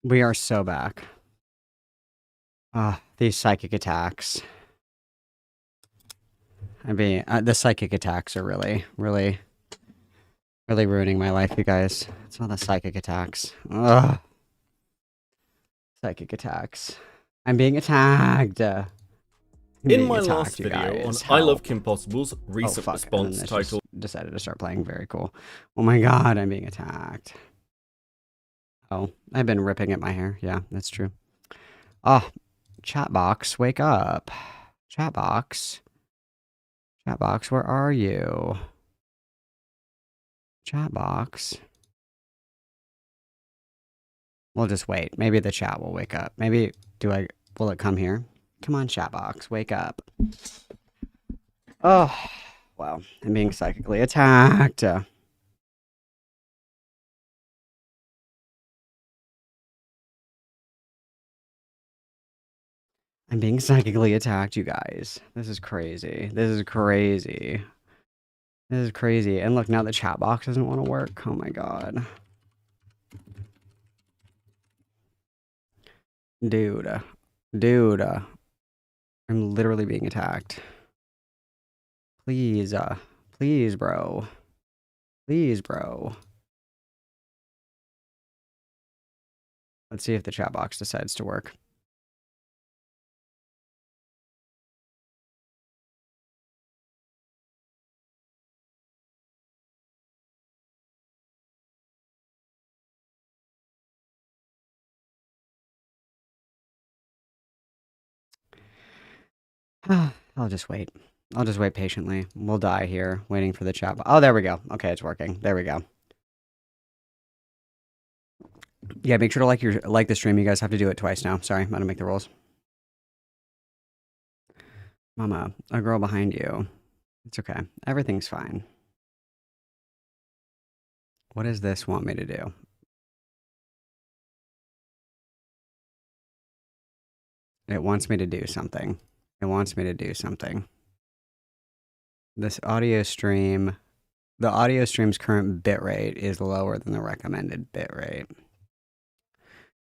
We are so back. Ah, these psychic attacks. I mean, the psychic attacks are really ruining my life, you guys. It's all the psychic attacks. Ugh. Psychic attacks. I'm being attacked. I'm In being my attacked, last you video on guys. I Love Help. Kim Possible's recent Oh, fuck. response And then titled just decided to start playing. Very cool. Oh my god, I'm being attacked. Oh, I've been ripping at my hair. Yeah, that's true. Oh, chat box, wake up. Chat box. Chat box, where are you? Chat box. We'll just wait. Maybe the chat will wake up. Maybe, will it come here? Come on, chat box, wake up. Oh, wow. I'm being psychically attacked. I'm being psychically attacked, you guys. This is crazy. This is crazy. This is crazy. And look, now the chat box doesn't want to work. Oh my god. Dude. Dude. I'm literally being attacked. Please. Please, bro. Please, bro. Let's see if the chat box decides to work. I'll just wait. I'll just wait patiently. We'll die here, waiting for the chat. Oh, there we go. Okay, it's working. There we go. Yeah, make sure to like the stream. You guys have to do it twice now. Sorry, I'm gonna make the rules. Mama, a girl behind you. It's okay. Everything's fine. What does this want me to do? It wants me to do something. It wants me to do something. This audio stream, the audio stream's current bitrate is lower than the recommended bitrate.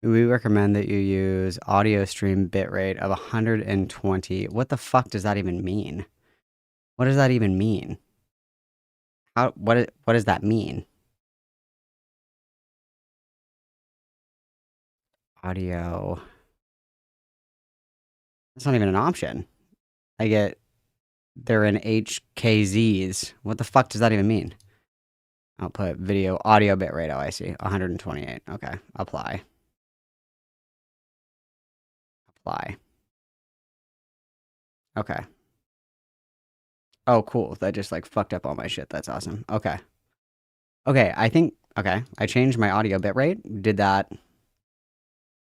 We recommend that you use audio stream bitrate of 120. What the fuck does that even mean? What does that even mean? What does that mean? Audio. That's not even an option. They're in HKZs. What the fuck does that even mean? Output video audio bitrate. Oh, I see. 128. Okay. Apply. Apply. Okay. Oh, cool. That just like fucked up all my shit. That's awesome. Okay. Okay, okay. I changed my audio bitrate. Did that.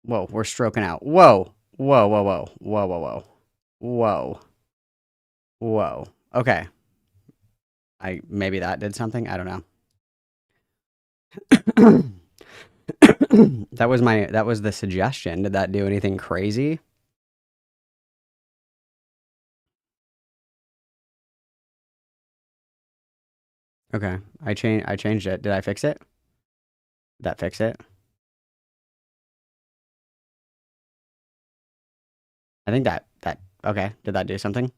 Whoa, we're stroking out. Whoa. Whoa, whoa, whoa. Whoa, whoa, whoa. Whoa. Whoa. Okay. Maybe that did something. I don't know. That was the suggestion. Did that do anything crazy? Okay. I changed it. Did I fix it? Did that fix it? I think okay. Did that do something?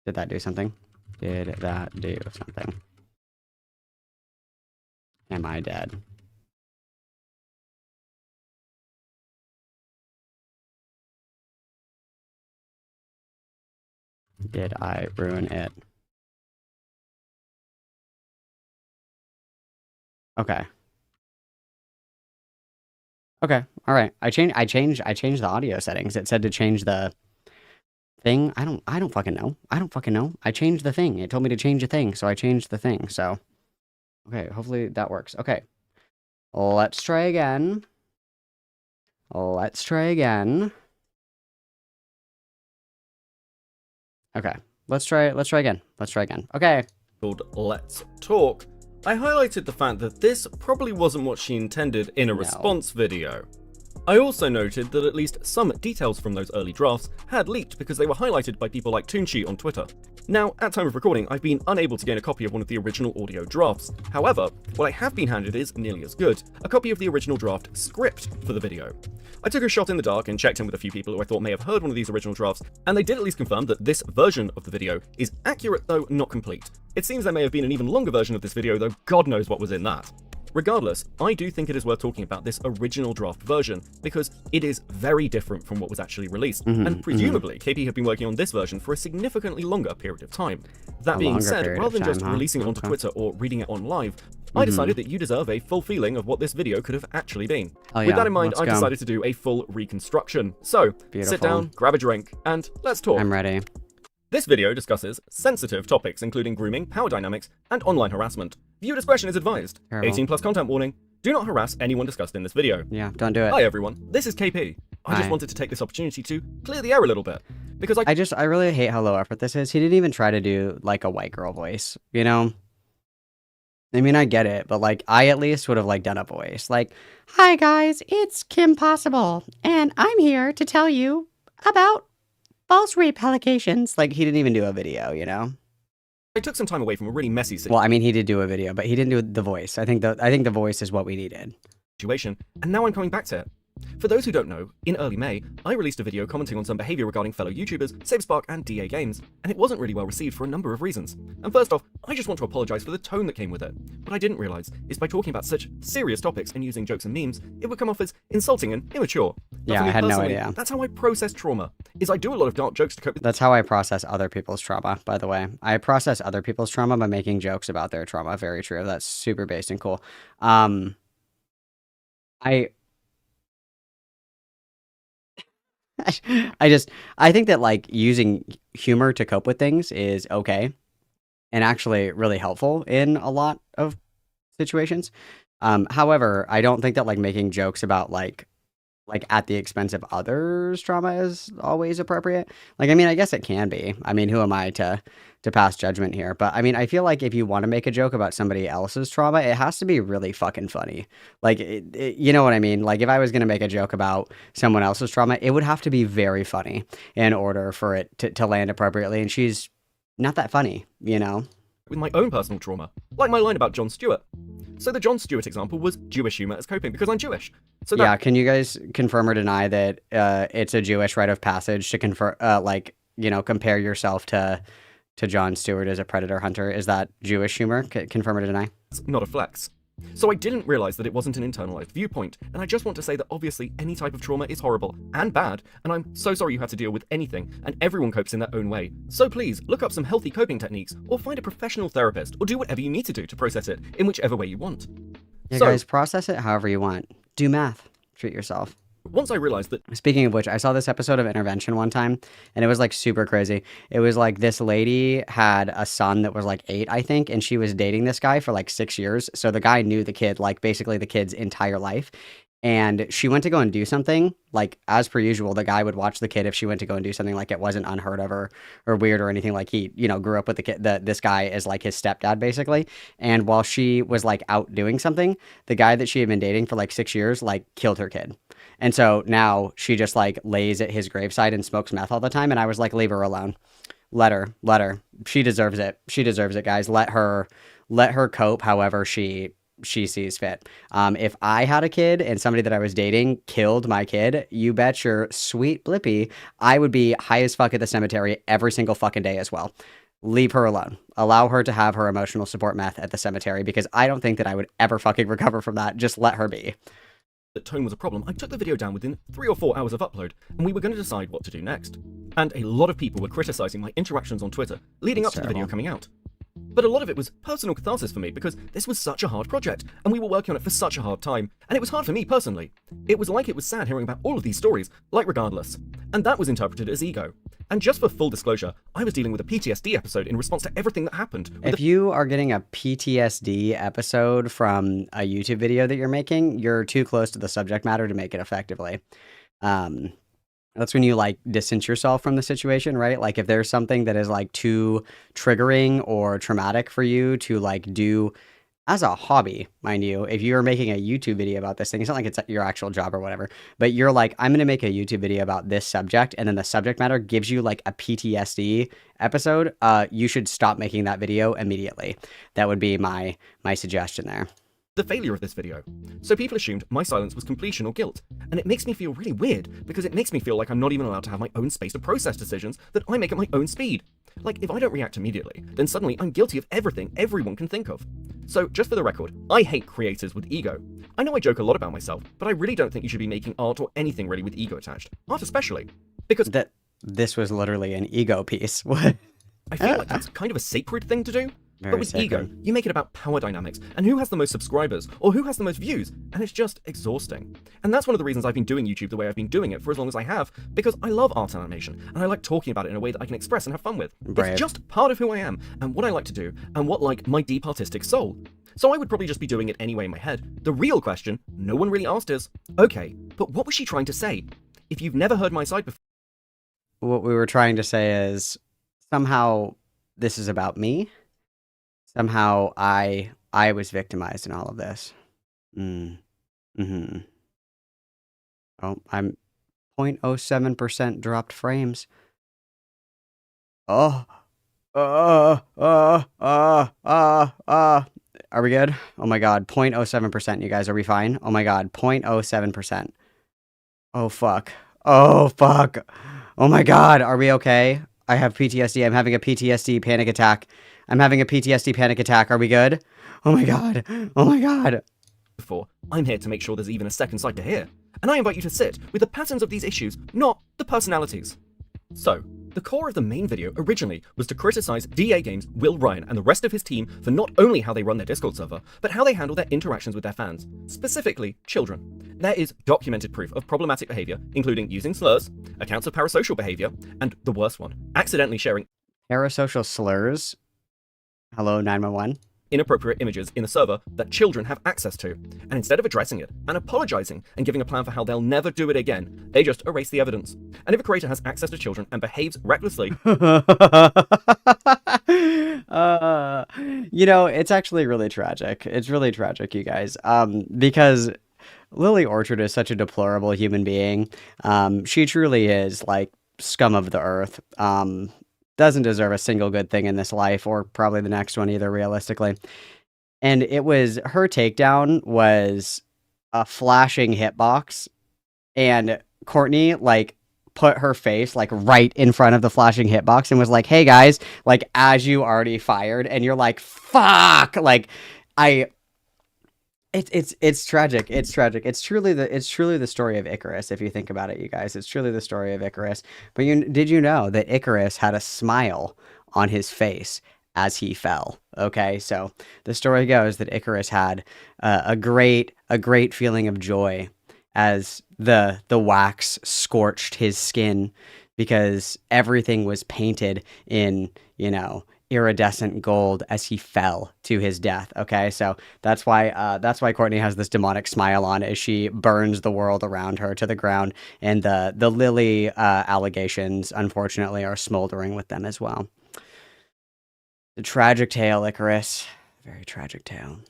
Did that do something? Did that do something? Am I dead? Did I ruin it? Okay. Okay. All right. I changed the audio settings. It said to change the thing. I don't fucking know. I don't fucking know. I changed the thing. It told me to change a thing, so I changed the thing. So okay, hopefully that works. Okay. Let's try again. Let's try again. Okay. Let's try again. Let's try again. Okay. called Let's Talk, I highlighted the fact that this probably wasn't what she intended in a response video. I also noted that at least some details from those early drafts had leaked because they were highlighted by people like Toonchi on Twitter. Now, at time of recording, I've been unable to gain a copy of one of the original audio drafts. However, what I have been handed is nearly as good, a copy of the original draft script for the video. I took a shot in the dark and checked in with a few people who I thought may have heard one of these original drafts, and they did at least confirm that this version of the video is accurate though not complete. It seems there may have been an even longer version of this video, though God knows what was in that. Regardless, I do think it is worth talking about this original draft version, because it is very different from what was actually released, and presumably KP have been working on this version for a significantly longer period of time. That being said, rather than just releasing it onto Twitter or reading it on live, I decided that you deserve a full feeling of what this video could have actually been. With that in mind, I decided to do a full reconstruction. So, sit down, grab a drink, and let's talk. I'm ready. This video discusses sensitive topics including grooming, power dynamics, and online harassment. Viewer discretion is advised. Terrible. 18 plus content warning. Do not harass anyone discussed in this video. Yeah, don't do it. Hi everyone, this is KP. I just wanted to take this opportunity to clear the air a little bit. Because I really hate how low effort this is. He didn't even try to do, like, a white girl voice, you know? I mean, I get it, but, like, I at least would have, like, done a voice. Like, hi guys, it's Kim Possible, and I'm here to tell you about false rape allegations. Like, he didn't even do a video, you know? I took some time away from a really messy Well, I mean, he did do a video, but he didn't do the voice. I think the voice is what we needed. situation, and now I'm coming back to it. For those who don't know, in early May, I released a video commenting on some behavior regarding fellow YouTubers, SaveSpark and DA Games, and it wasn't really well received for a number of reasons. And first off, I just want to apologize for the tone that came with it. What I didn't realize is by talking about such serious topics and using jokes and memes, it would come off as insulting and immature. Yeah, I had no idea. That's how I process trauma, is I do a lot of dark jokes to cope with. That's how I process other people's trauma, by the way. I process other people's trauma by making jokes about their trauma. Very true. That's super based and cool. I think that, like, using humor to cope with things is okay and actually really helpful in a lot of situations. However, I don't think that, like, making jokes about, like at the expense of others' trauma is always appropriate. Like, I mean, I guess it can be. I mean, who am I to pass judgment here? But I mean, I feel like if you want to make a joke about somebody else's trauma, it has to be really fucking funny. Like, you know what I mean? Like, if I was going to make a joke about someone else's trauma, it would have to be very funny in order for it to land appropriately. And she's not that funny, you know? With my own personal trauma, like my line about Jon Stewart. So the Jon Stewart example was Jewish humor as coping because I'm Jewish. So yeah, can you guys confirm or deny that it's a Jewish rite of passage to compare yourself to Jon Stewart as a predator hunter? Is that Jewish humor? Confirm or deny? It's not a flex. So I didn't realize that it wasn't an internalized viewpoint, and I just want to say that obviously any type of trauma is horrible and bad, and I'm so sorry you had to deal with anything, and everyone copes in their own way. So please, look up some healthy coping techniques, or find a professional therapist, or do whatever you need to do to process it in whichever way you want. Yeah, guys, process it however you want. Do math. Treat yourself. Once I realized that... Speaking of which, I saw this episode of Intervention one time, and it was, like, super crazy. It was, like, this lady had a son that was, like, 8, I think, and she was dating this guy for, like, 6 years. So the guy knew the kid, like, basically the kid's entire life. And she went to go and do something, like, as per usual, the guy would watch the kid if she went to go and do something, like, it wasn't unheard of or weird or anything. Like, he, you know, grew up with the kid, this guy as, like, his stepdad, basically. And while she was, like, out doing something, the guy that she had been dating for, like, 6 years, like, killed her kid. And so now she just, like, lays at his graveside and smokes meth all the time. And I was like, leave her alone. Let her. She deserves it. She deserves it, guys. Let her cope however she sees fit. If I had a kid and somebody that I was dating killed my kid, you bet your sweet blippy I would be high as fuck at the cemetery every single fucking day as well. Leave her alone. Allow her to have her emotional support meth at the cemetery, because I don't think that I would ever fucking recover from that. Just let her be. That tone was a problem, I took the video down within 3 or 4 hours of upload, and we were going to decide what to do next. And a lot of people were criticizing my interactions on Twitter leading up to the video coming out. But a lot of it was personal catharsis for me, because this was such a hard project, and we were working on it for such a hard time, and it was hard for me personally. It was like it was sad hearing about all of these stories, like Regardless, and that was interpreted as ego. And just for full disclosure, I was dealing with a PTSD episode in response to everything that happened. If you are getting a PTSD episode from a YouTube video that you're making, you're too close to the subject matter to make it effectively. That's when you, like, distance yourself from the situation, right? Like, if there's something that is, like, too triggering or traumatic for you to, like, do as a hobby, mind you, if you're making a YouTube video about this thing, it's not like it's your actual job or whatever, but you're like, I'm going to make a YouTube video about this subject, and then the subject matter gives you like a PTSD episode, you should stop making that video immediately. That would be my suggestion there. The failure of this video. So people assumed my silence was completion or guilt, and it makes me feel really weird because it makes me feel like I'm not even allowed to have my own space to process decisions that I make at my own speed. Like, if I don't react immediately, then suddenly I'm guilty of everything everyone can think of. So, just for the record, I hate creators with ego. I know I joke a lot about myself, but I really don't think you should be making art or anything really with ego attached. Art especially. Because this was literally an ego piece. What? I feel like that's kind of a sacred thing to do. Very But with sacred. ego, you make it about power dynamics and who has the most subscribers or who has the most views, and it's just exhausting. And that's one of the reasons I've been doing YouTube the way I've been doing it for as long as I have, because I love art and animation, and I like talking about it in a way that I can express and have fun with. Brave. It's just part of who I am, and what I like to do, and what like my deep artistic soul. So I would probably just be doing it anyway in my head. The real question, no one really asked is, okay, but what was she trying to say? If you've never heard my side before, What we were trying to say is somehow this is about me. Somehow I was victimized in all of this. Mm-hmm. Oh, I'm 0.07% dropped frames. Oh. Are we good? Oh my god, 0.07%, you guys. Are we fine? Oh my god, 0.07%. Oh fuck. Oh fuck. Oh my god, are we okay? I have PTSD. I'm having a PTSD panic attack. I'm having a PTSD panic attack. Are we good? Oh my god. Oh my god. I'm here to make sure there's even a second side to hear. And I invite you to sit with the patterns of these issues, not the personalities. So, the core of the main video originally was to criticize DA Games' Will Ryan and the rest of his team for not only how they run their Discord server, but how they handle their interactions with their fans, specifically children. There is documented proof of problematic behavior, including using slurs, accounts of parasocial behavior, and the worst one, accidentally sharing Parasocial slurs. Hello, 911. inappropriate images in the server that children have access to. And instead of addressing it and apologizing and giving a plan for how they'll never do it again, they just erase the evidence. And if a creator has access to children and behaves recklessly, you know, it's actually really tragic. It's really tragic, you guys. Because Lily Orchard is such a deplorable human being. She truly is like scum of the earth. Doesn't deserve a single good thing in this life, or probably the next one either, realistically. And it was, her takedown was a flashing hitbox, and Courtney like put her face like right in front of the flashing hitbox and was like, "Hey guys," like as you already fired, and you're like, "Fuck!" Like it's tragic. It's tragic. It's truly the story of Icarus, if you think about it, you guys. It's truly the story of Icarus. But did you know that Icarus had a smile on his face as he fell? Okay, so the story goes that Icarus had a great feeling of joy as the wax scorched his skin, because everything was painted in, you know, iridescent gold as he fell to his death. Okay, so that's why Courtney has this demonic smile on as she burns the world around her to the ground, and the Lily allegations, unfortunately, are smoldering with them as well. The tragic tale, Icarus. Very tragic tale.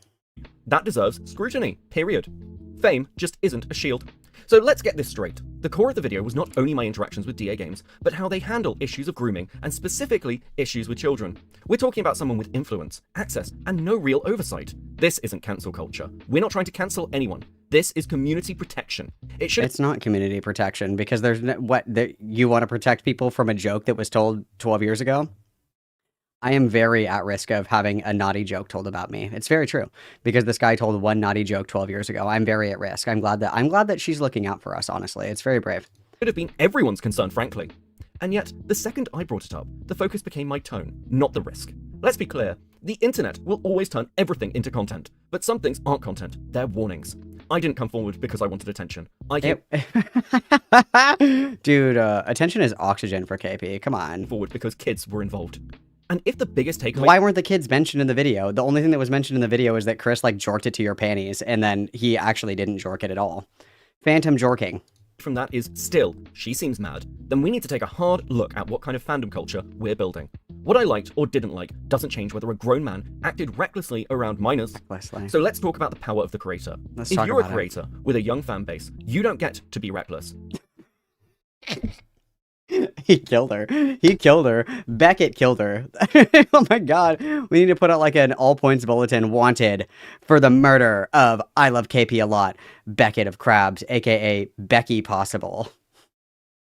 that deserves scrutiny, period. Fame just isn't a shield. So let's get this straight. The core of the video was not only my interactions with DA Games, but how they handle issues of grooming, and specifically issues with children. We're talking about someone with influence, access, and no real oversight. This isn't cancel culture. We're not trying to cancel anyone. This is community protection. It's not community protection, because there's you want to protect people from a joke that was told 12 years ago? I am very at risk of having a naughty joke told about me. It's very true, because this guy told one naughty joke 12 years ago. I'm very at risk. I'm glad that she's looking out for us, honestly. It's very brave. should have been everyone's concern, frankly. And yet, the second I brought it up, the focus became my tone, not the risk. Let's be clear, the internet will always turn everything into content, but some things aren't content, they're warnings. I didn't come forward because I wanted attention. Dude, attention is oxygen for KP, come on. Forward because kids were involved. And if the biggest takeaway... Why weren't the kids mentioned in the video? The only thing that was mentioned in the video is that Chris, like, jorked it to your panties, and then he actually didn't jork it at all. Phantom jorking. from that is still, she seems mad, then we need to take a hard look at what kind of fandom culture we're building. What I liked or didn't like doesn't change whether a grown man acted recklessly around minors. So let's talk about the power of the creator. If you're a creator with a young fan base, you don't get to be reckless. He killed her. He killed her. Beckett killed her. Oh my god. We need to put out like an all points bulletin, wanted for the murder of ILoveKP a lot. Beckett of Crabs, aka Becky Possible.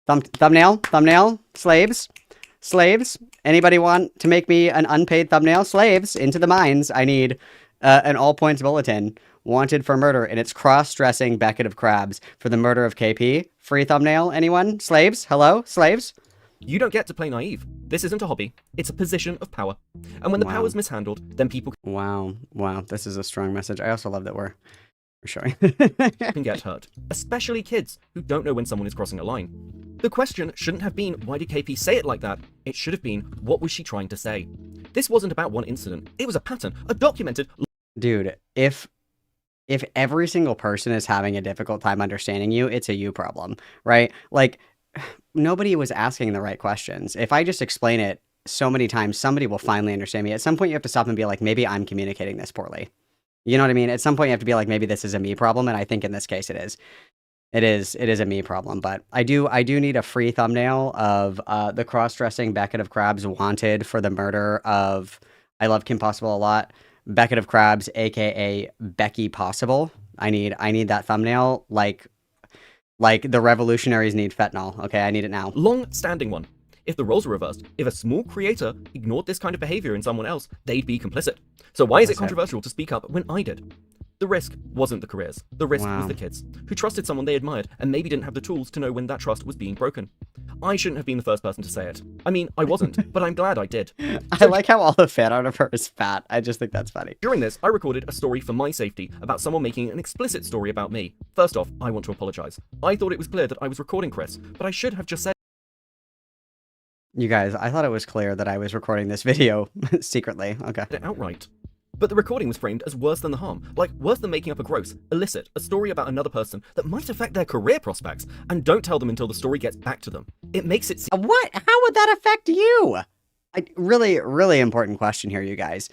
Thumbnail? Slaves? Anybody want to make me an unpaid thumbnail? Slaves, into the mines. I need an all points bulletin. Wanted for murder, and it's cross-dressing Beckett of Crabs for the murder of KP. Free thumbnail, anyone? Slaves? Hello? Slaves? You don't get to play naive. This isn't a hobby. It's a position of power. And when the power's mishandled, then people Wow, this is a strong message. I also love that we're showing. can get hurt. Especially kids who don't know when someone is crossing a line. The question shouldn't have been, why did KP say it like that? It should have been, what was she trying to say? This wasn't about one incident. It was a pattern, a documented... Dude, if every single person is having a difficult time understanding you, it's a you problem, right? Like, nobody was asking the right questions. If I just explain it so many times, somebody will finally understand me. At some point, you have to stop and be like, maybe I'm communicating this poorly. You know what I mean? At some point, you have to be like, maybe this is a me problem, and I think in this case, it is. It is a me problem, but I do need a free thumbnail of the cross-dressing Beckett of Crabs wanted for the murder of ILoveKP Possible a lot. Beckett of Crabs, aka Becky Possible. I need that thumbnail like the revolutionaries need fentanyl. Okay, I need it now. Long-standing one. If the roles were reversed, if a small creator ignored this kind of behavior in someone else, they'd be complicit. So why is it controversial to speak up when I did? The risk wasn't the careers. The risk was the kids, who trusted someone they admired and maybe didn't have the tools to know when that trust was being broken. I shouldn't have been the first person to say it. I mean, I wasn't, but I'm glad I did. I like how all the fan art of her is fat. I just think that's funny. During this, I recorded a story for my safety about someone making an explicit story about me. First off, I want to apologize. I thought it was clear that I was recording Chris, but I should have just said... You guys, I thought it was clear that I was recording this video secretly. Okay. ...it outright. But the recording was framed as worse than the harm, like worse than making up a gross, illicit, a story about another person that might affect their career prospects, and don't tell them until the story gets back to them. It makes it seem... What? How would that affect you? Really, really important question here, you guys.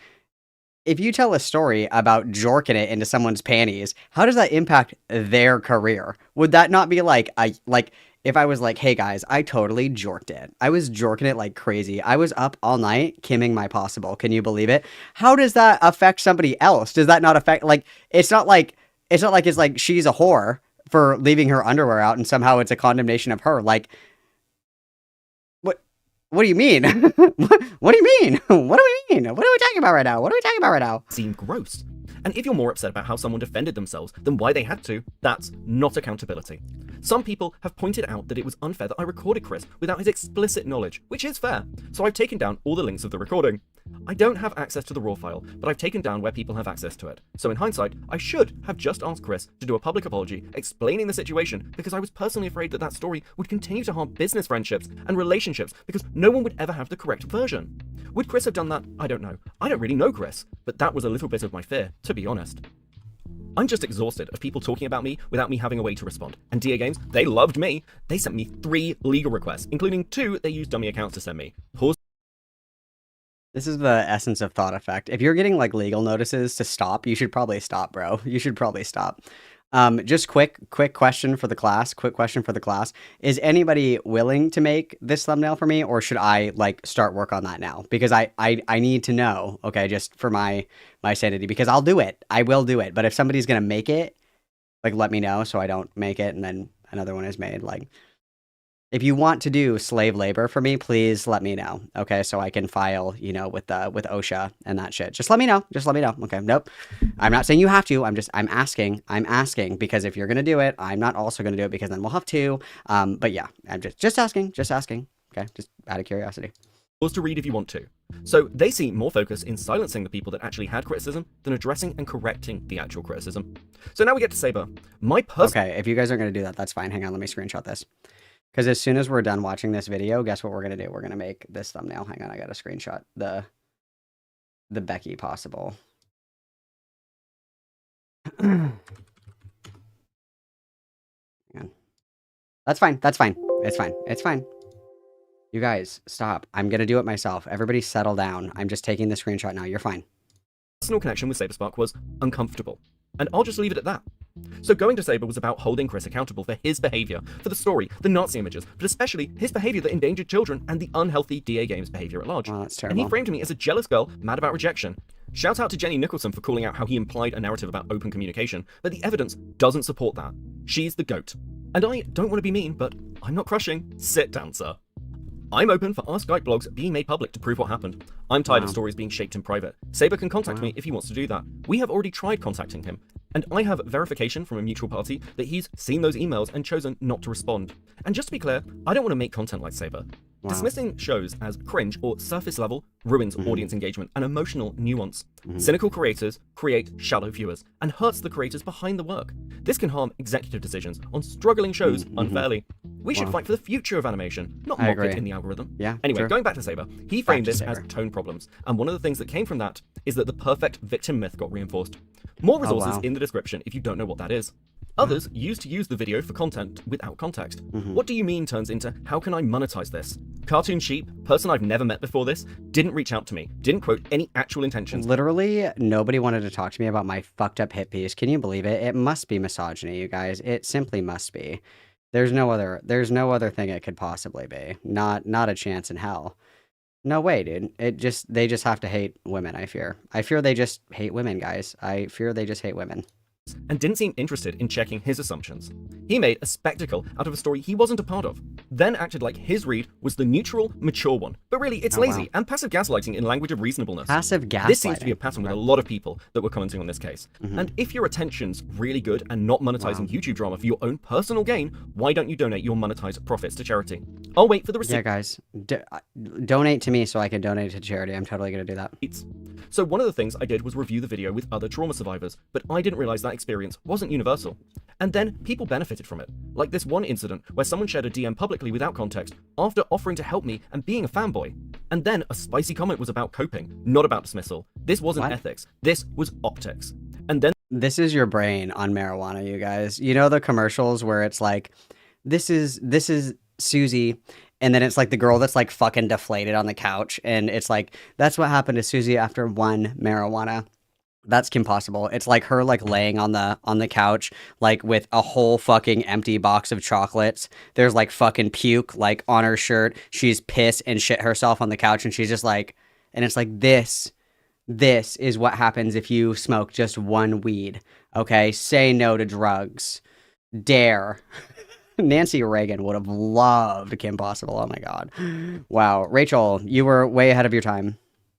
If you tell a story about jorking it into someone's panties, how does that impact their career? Would that not be like if I was like, hey guys, I totally jorked it. I was jorking it like crazy. I was up all night kimming my possible. Can you believe it? How does that affect somebody else? Does that not affect, like, it's not like it's like she's a whore for leaving her underwear out and somehow it's a condemnation of her. Like, what do you mean? What do you mean? What do we mean? What are we talking about right now? Seem gross. And if you're more upset about how someone defended themselves than why they had to, that's not accountability. Some people have pointed out that it was unfair that I recorded Chris without his explicit knowledge, which is fair, so I've taken down all the links of the recording. I don't have access to the raw file, but I've taken down where people have access to it. So in hindsight, I should have just asked Chris to do a public apology explaining the situation because I was personally afraid that that story would continue to harm business friendships and relationships because no one would ever have the correct version. Would Chris have done that? I don't know. I don't really know Chris, but that was a little bit of my fear, to be honest. I'm just exhausted of people talking about me without me having a way to respond. And DA Games, they loved me. They sent me 3 legal requests, including 2 they used dummy accounts to send me. This is the essence of thought effect. If you're getting like legal notices to stop, you should probably stop, bro. You should probably stop. Just quick question for the class. Is anybody willing to make this thumbnail for me, or should I like start work on that now? Because I need to know, okay, just for my sanity, because I'll do it. I will do it. But if somebody's gonna make it, like, let me know so I don't make it and then another one is made. Like, if you want to do slave labor for me, please let me know. Okay, so I can file, you know, with OSHA and that shit. Just let me know. Okay, nope. I'm not saying you have to. I'm asking. Because if you're gonna do it, I'm not also gonna do it because then we'll have 2. But yeah, I'm just asking. Okay, just out of curiosity. Pause to read if you want to. So they see more focus in silencing the people that actually had criticism than addressing and correcting the actual criticism. So now we get to Saber. Okay, if you guys aren't gonna do that, that's fine. Hang on, let me screenshot this. Because as soon as we're done watching this video, guess what we're going to do? We're going to make this thumbnail. Hang on, I got to screenshot the Becky Possible. Hang on. That's fine. That's fine. It's fine. It's fine. You guys, stop. I'm gonna do it myself. Everybody settle down. I'm just taking the screenshot now. You're fine. Personal connection with Saberspark was uncomfortable, and I'll just leave it at that. So going to Saber was about holding Chris accountable for his behavior, for the story, the Nazi images, but especially his behavior that endangered children and the unhealthy DA Games behavior at large. Wow, that's And he terrible. framed me as a jealous girl mad about rejection. Shout out to Jenny Nicholson for calling out how he implied a narrative about open communication, but the evidence doesn't support that. She's the GOAT. And I don't want to be mean, but I'm not crushing. Sit down, sir. I'm open for our Skype blogs being made public to prove what happened. I'm tired of stories being shaped in private. Saber can contact me if he wants to do that. We have already tried contacting him, and I have verification from a mutual party that he's seen those emails and chosen not to respond. And just to be clear, I don't want to make content like Saber. Dismissing shows as cringe or surface level ruins audience engagement and emotional nuance. Cynical creators create shallow viewers and hurts the creators behind the work. This can harm executive decisions on struggling shows unfairly. We should fight for the future of animation, not mock it in the algorithm. Yeah, Anyway, true. going back to Saber, he framed to this as Saber. tone problems, and one of the things that came from that is that the perfect victim myth got reinforced. More resources wow. in the description if you don't know what that is. Others used to use the video for content without context. What do you mean turns into, how can I monetize this? Cartoon Sheep, person I've never met before this, didn't reach out to me, didn't quote any actual intentions. Literally, nobody wanted to talk to me about my fucked up hit piece. Can you believe it? It must be misogyny, you guys. It simply must be. There's no other thing it could possibly be. Not a chance in hell. No way, dude. They just have to hate women, I fear. I fear they just hate women, guys. I fear they just hate women. And didn't seem interested in checking his assumptions. He made a spectacle out of a story he wasn't a part of, then acted like his read was the neutral, mature one. But really, it's lazy and passive gaslighting in language of reasonableness. Passive gaslighting. This seems to be a pattern with a lot of people that were commenting on this case. And if your attention's really good and not monetizing YouTube drama for your own personal gain, why don't you donate your monetized profits to charity? I'll wait for the receipt. Yeah, guys. Donate to me so I can donate to charity. I'm totally going to do that. So one of the things I did was review the video with other trauma survivors, but I didn't realize that experience wasn't universal. And then people benefited from it. Like this one incident where someone shared a DM publicly without context after offering to help me and being a fanboy. And then a spicy comment was about coping, not about dismissal. This wasn't ethics. This was optics. And then This is your brain on marijuana, you guys. You know the commercials where it's like, this is Susie, and then it's like the girl that's like fucking deflated on the couch, and it's like, that's what happened to Susie after one marijuana. That's Kim Possible. It's like her like laying on the couch, like with a whole fucking empty box of chocolates. There's like fucking puke like on her shirt. She's pissed and shit herself on the couch, and she's just like, and it's like, this is what happens if you smoke just one weed. Okay, say no to drugs. Dare. Nancy Reagan would have loved Kim Possible. Oh my god. Wow. Rachel, you were way ahead of your time.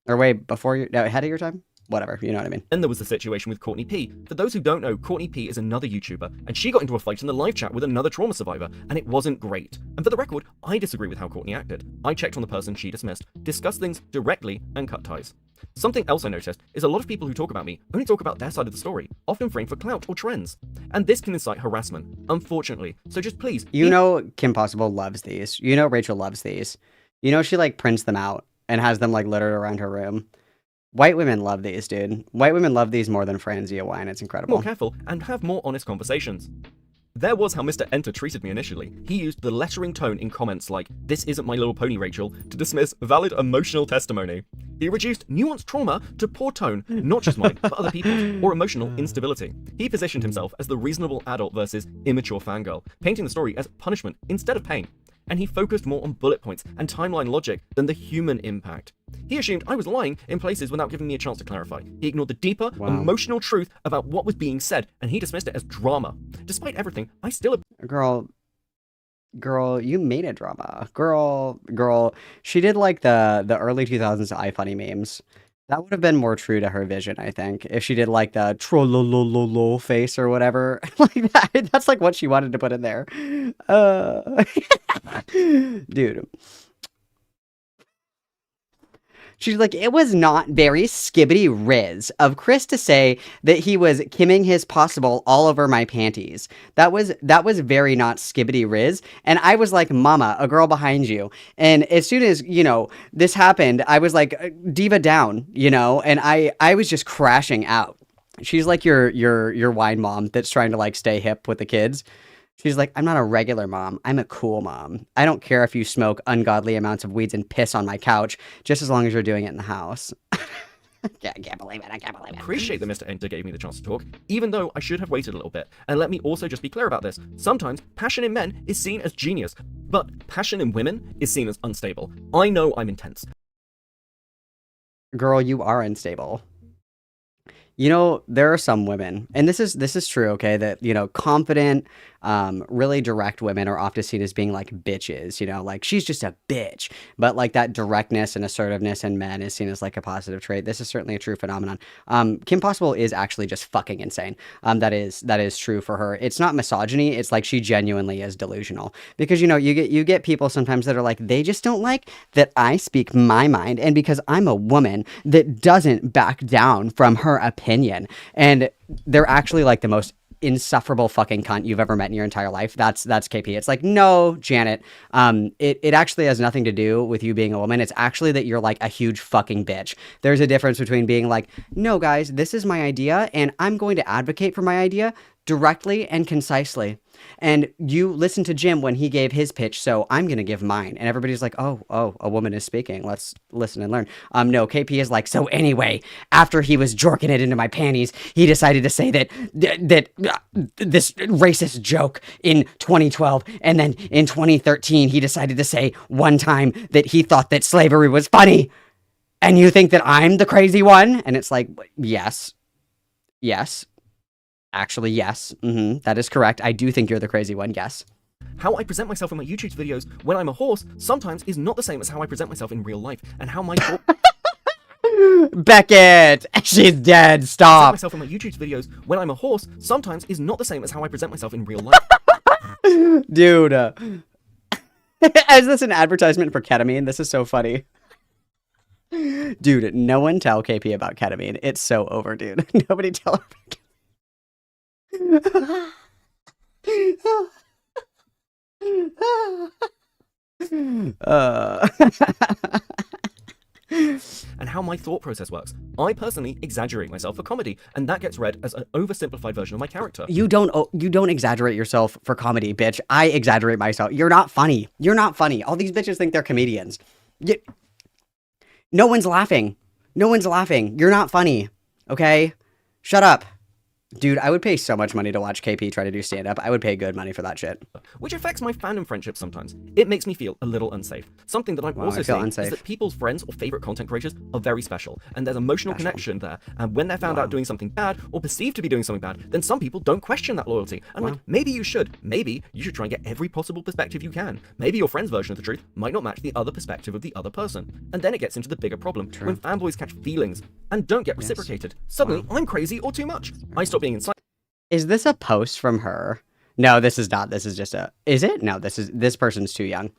Or way before you, no, ahead of your time? Whatever, you know what I mean. Then there was the situation with Courtney P. For those who don't know, Courtney P is another YouTuber, and she got into a fight in the live chat with another trauma survivor, and it wasn't great. And for the record, I disagree with how Courtney acted. I checked on the person she dismissed, discussed things directly, and cut ties. Something else I noticed is a lot of people who talk about me only talk about their side of the story, often framed for clout or trends. And this can incite harassment, unfortunately. So just please... You know Kim Possible loves these. You know Rachel loves these. You know she like prints them out and has them like littered around her room. White women love these, dude. White women love these more than Franzia wine. It's incredible. More careful and have more honest conversations. There was how Mr. Enter treated me initially. He used the lettering tone in comments like, "This isn't My Little Pony, Rachel," to dismiss valid emotional testimony. He reduced nuanced trauma to poor tone, not just mine, but other people's, or emotional instability. He positioned himself as the reasonable adult versus immature fangirl, painting the story as punishment instead of pain. And he focused more on bullet points and timeline logic than the human impact. He assumed I was lying in places without giving me a chance to clarify. He ignored the deeper, emotional truth about what was being said, and he dismissed it as drama. Despite everything, I still... Girl, you made it drama. Girl, she did like the early 2000s iFunny memes. That would have been more true to her vision, I think, if she did like the trollolololo face or whatever. Like that. That's like what she wanted to put in there. Dude. She's like, it was not very skibbity riz of Chris to say that he was kimming his possible all over my panties. That was very not skibbity riz. And I was like, mama, a girl behind you. And as soon as, you know, this happened, I was like, diva down, you know, and I was just crashing out. She's like your wine mom that's trying to like stay hip with the kids. She's like, I'm not a regular mom. I'm a cool mom. I don't care if you smoke ungodly amounts of weeds and piss on my couch, just as long as you're doing it in the house. I can't believe it. I can't believe it. Appreciate that Mr. Enter gave me the chance to talk, even though I should have waited a little bit. And let me also just be clear about this. Sometimes passion in men is seen as genius, but passion in women is seen as unstable. I know I'm intense. Girl, you are unstable. You know, there are some women, and this is true, okay, that, you know, confident, really direct women are often seen as being like bitches, you know, like she's just a bitch. But like that directness and assertiveness in men is seen as like a positive trait. This is certainly a true phenomenon. Kim Possible is actually just fucking insane. That is true for her. It's not misogyny, it's like she genuinely is delusional. Because, you know, you get people sometimes that are like, they just don't like that I speak my mind, and because I'm a woman that doesn't back down from her opinion. And they're actually like the most insufferable fucking cunt you've ever met in your entire life. That's KP. It's like, no, Janet, it actually has nothing to do with you being a woman. It's actually that you're like a huge fucking bitch. There's a difference between being like, no guys, this is my idea and I'm going to advocate for my idea directly and concisely. And you listen to Jim when he gave his pitch, so I'm going to give mine. And everybody's like, oh, a woman is speaking. Let's listen and learn. No, KP is like, so anyway, after he was jorking it into my panties, he decided to say that this racist joke in 2012. And then in 2013, he decided to say one time that he thought that slavery was funny. And you think that I'm the crazy one? And it's like, yes. Actually, yes. That is correct. I do think you're the crazy one, yes. How I present myself in my YouTube videos when I'm a horse sometimes is not the same as how I present myself in real life, and how my Beckett! She's dead, stop! myself in my YouTube videos when I'm a horse sometimes is not the same as how I present myself in real life. Dude. Is this an advertisement for ketamine? This is so funny. Dude, no one tell KP about ketamine. It's so over, dude. Nobody tell her about ketamine. And how my thought process works. I personally exaggerate myself for comedy, and that gets read as an oversimplified version of my character. You don't exaggerate yourself for comedy, bitch. I exaggerate myself. You're not funny. You're not funny. All these bitches think they're comedians. No one's laughing. No one's laughing. You're not funny. Okay? Shut up. Dude, I would pay so much money to watch KP try to do stand-up. I would pay good money for that shit. Which affects my fandom friendships sometimes. It makes me feel a little unsafe. Something that I'm also saying is that people's friends or favorite content creators are very special, and there's emotional connection there, and when they're found out doing something bad, or perceived to be doing something bad, then some people don't question that loyalty. And like, maybe you should. Maybe you should try and get every possible perspective you can. Maybe your friend's version of the truth might not match the other perspective of the other person. And then it gets into the bigger problem, when fanboys catch feelings and don't get reciprocated. Suddenly, I'm crazy or too much. I stop being inside. Is this a post from her? No, this is not. This is just a... Is it? No, this person's too young.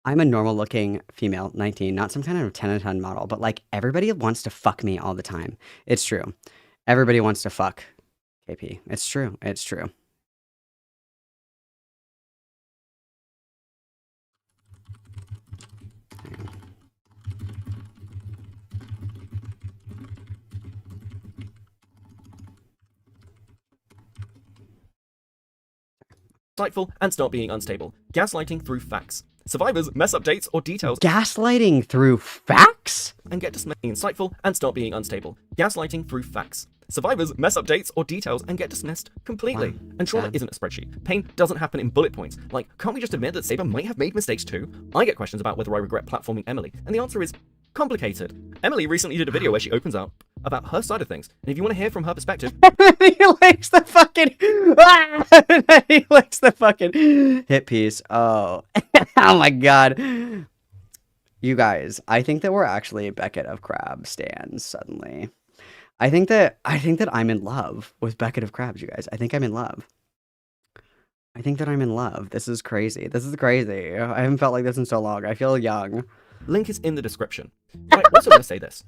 I'm a normal-looking female, 19, not some kind of 10 out of 10 model, but like everybody wants to fuck me all the time. It's true. Everybody wants to fuck KP. It's true. It's true. Insightful and start being unstable. Gaslighting through facts. Survivors mess up dates or details. Gaslighting through facts? And get dismissed. Insightful and start being unstable. Gaslighting through facts. Survivors mess up dates or details and get dismissed completely. And trauma isn't a spreadsheet. Pain doesn't happen in bullet points. Like, can't we just admit that Saber might have made mistakes too? I get questions about whether I regret platforming Emily, and the answer is complicated. Emily recently did a video where she opens up about her side of things, and if you want to hear from her perspective, he likes the fucking he likes the fucking hit piece. Oh. Oh my god. You guys, I think that we're actually a Beckett of Crab stands suddenly. I think that I'm in love with Beckett of Crabs, you guys. I think I'm in love. I think that I'm in love. This is crazy. This is crazy. I haven't felt like this in so long. I feel young. Link is in the description. I also want to say this.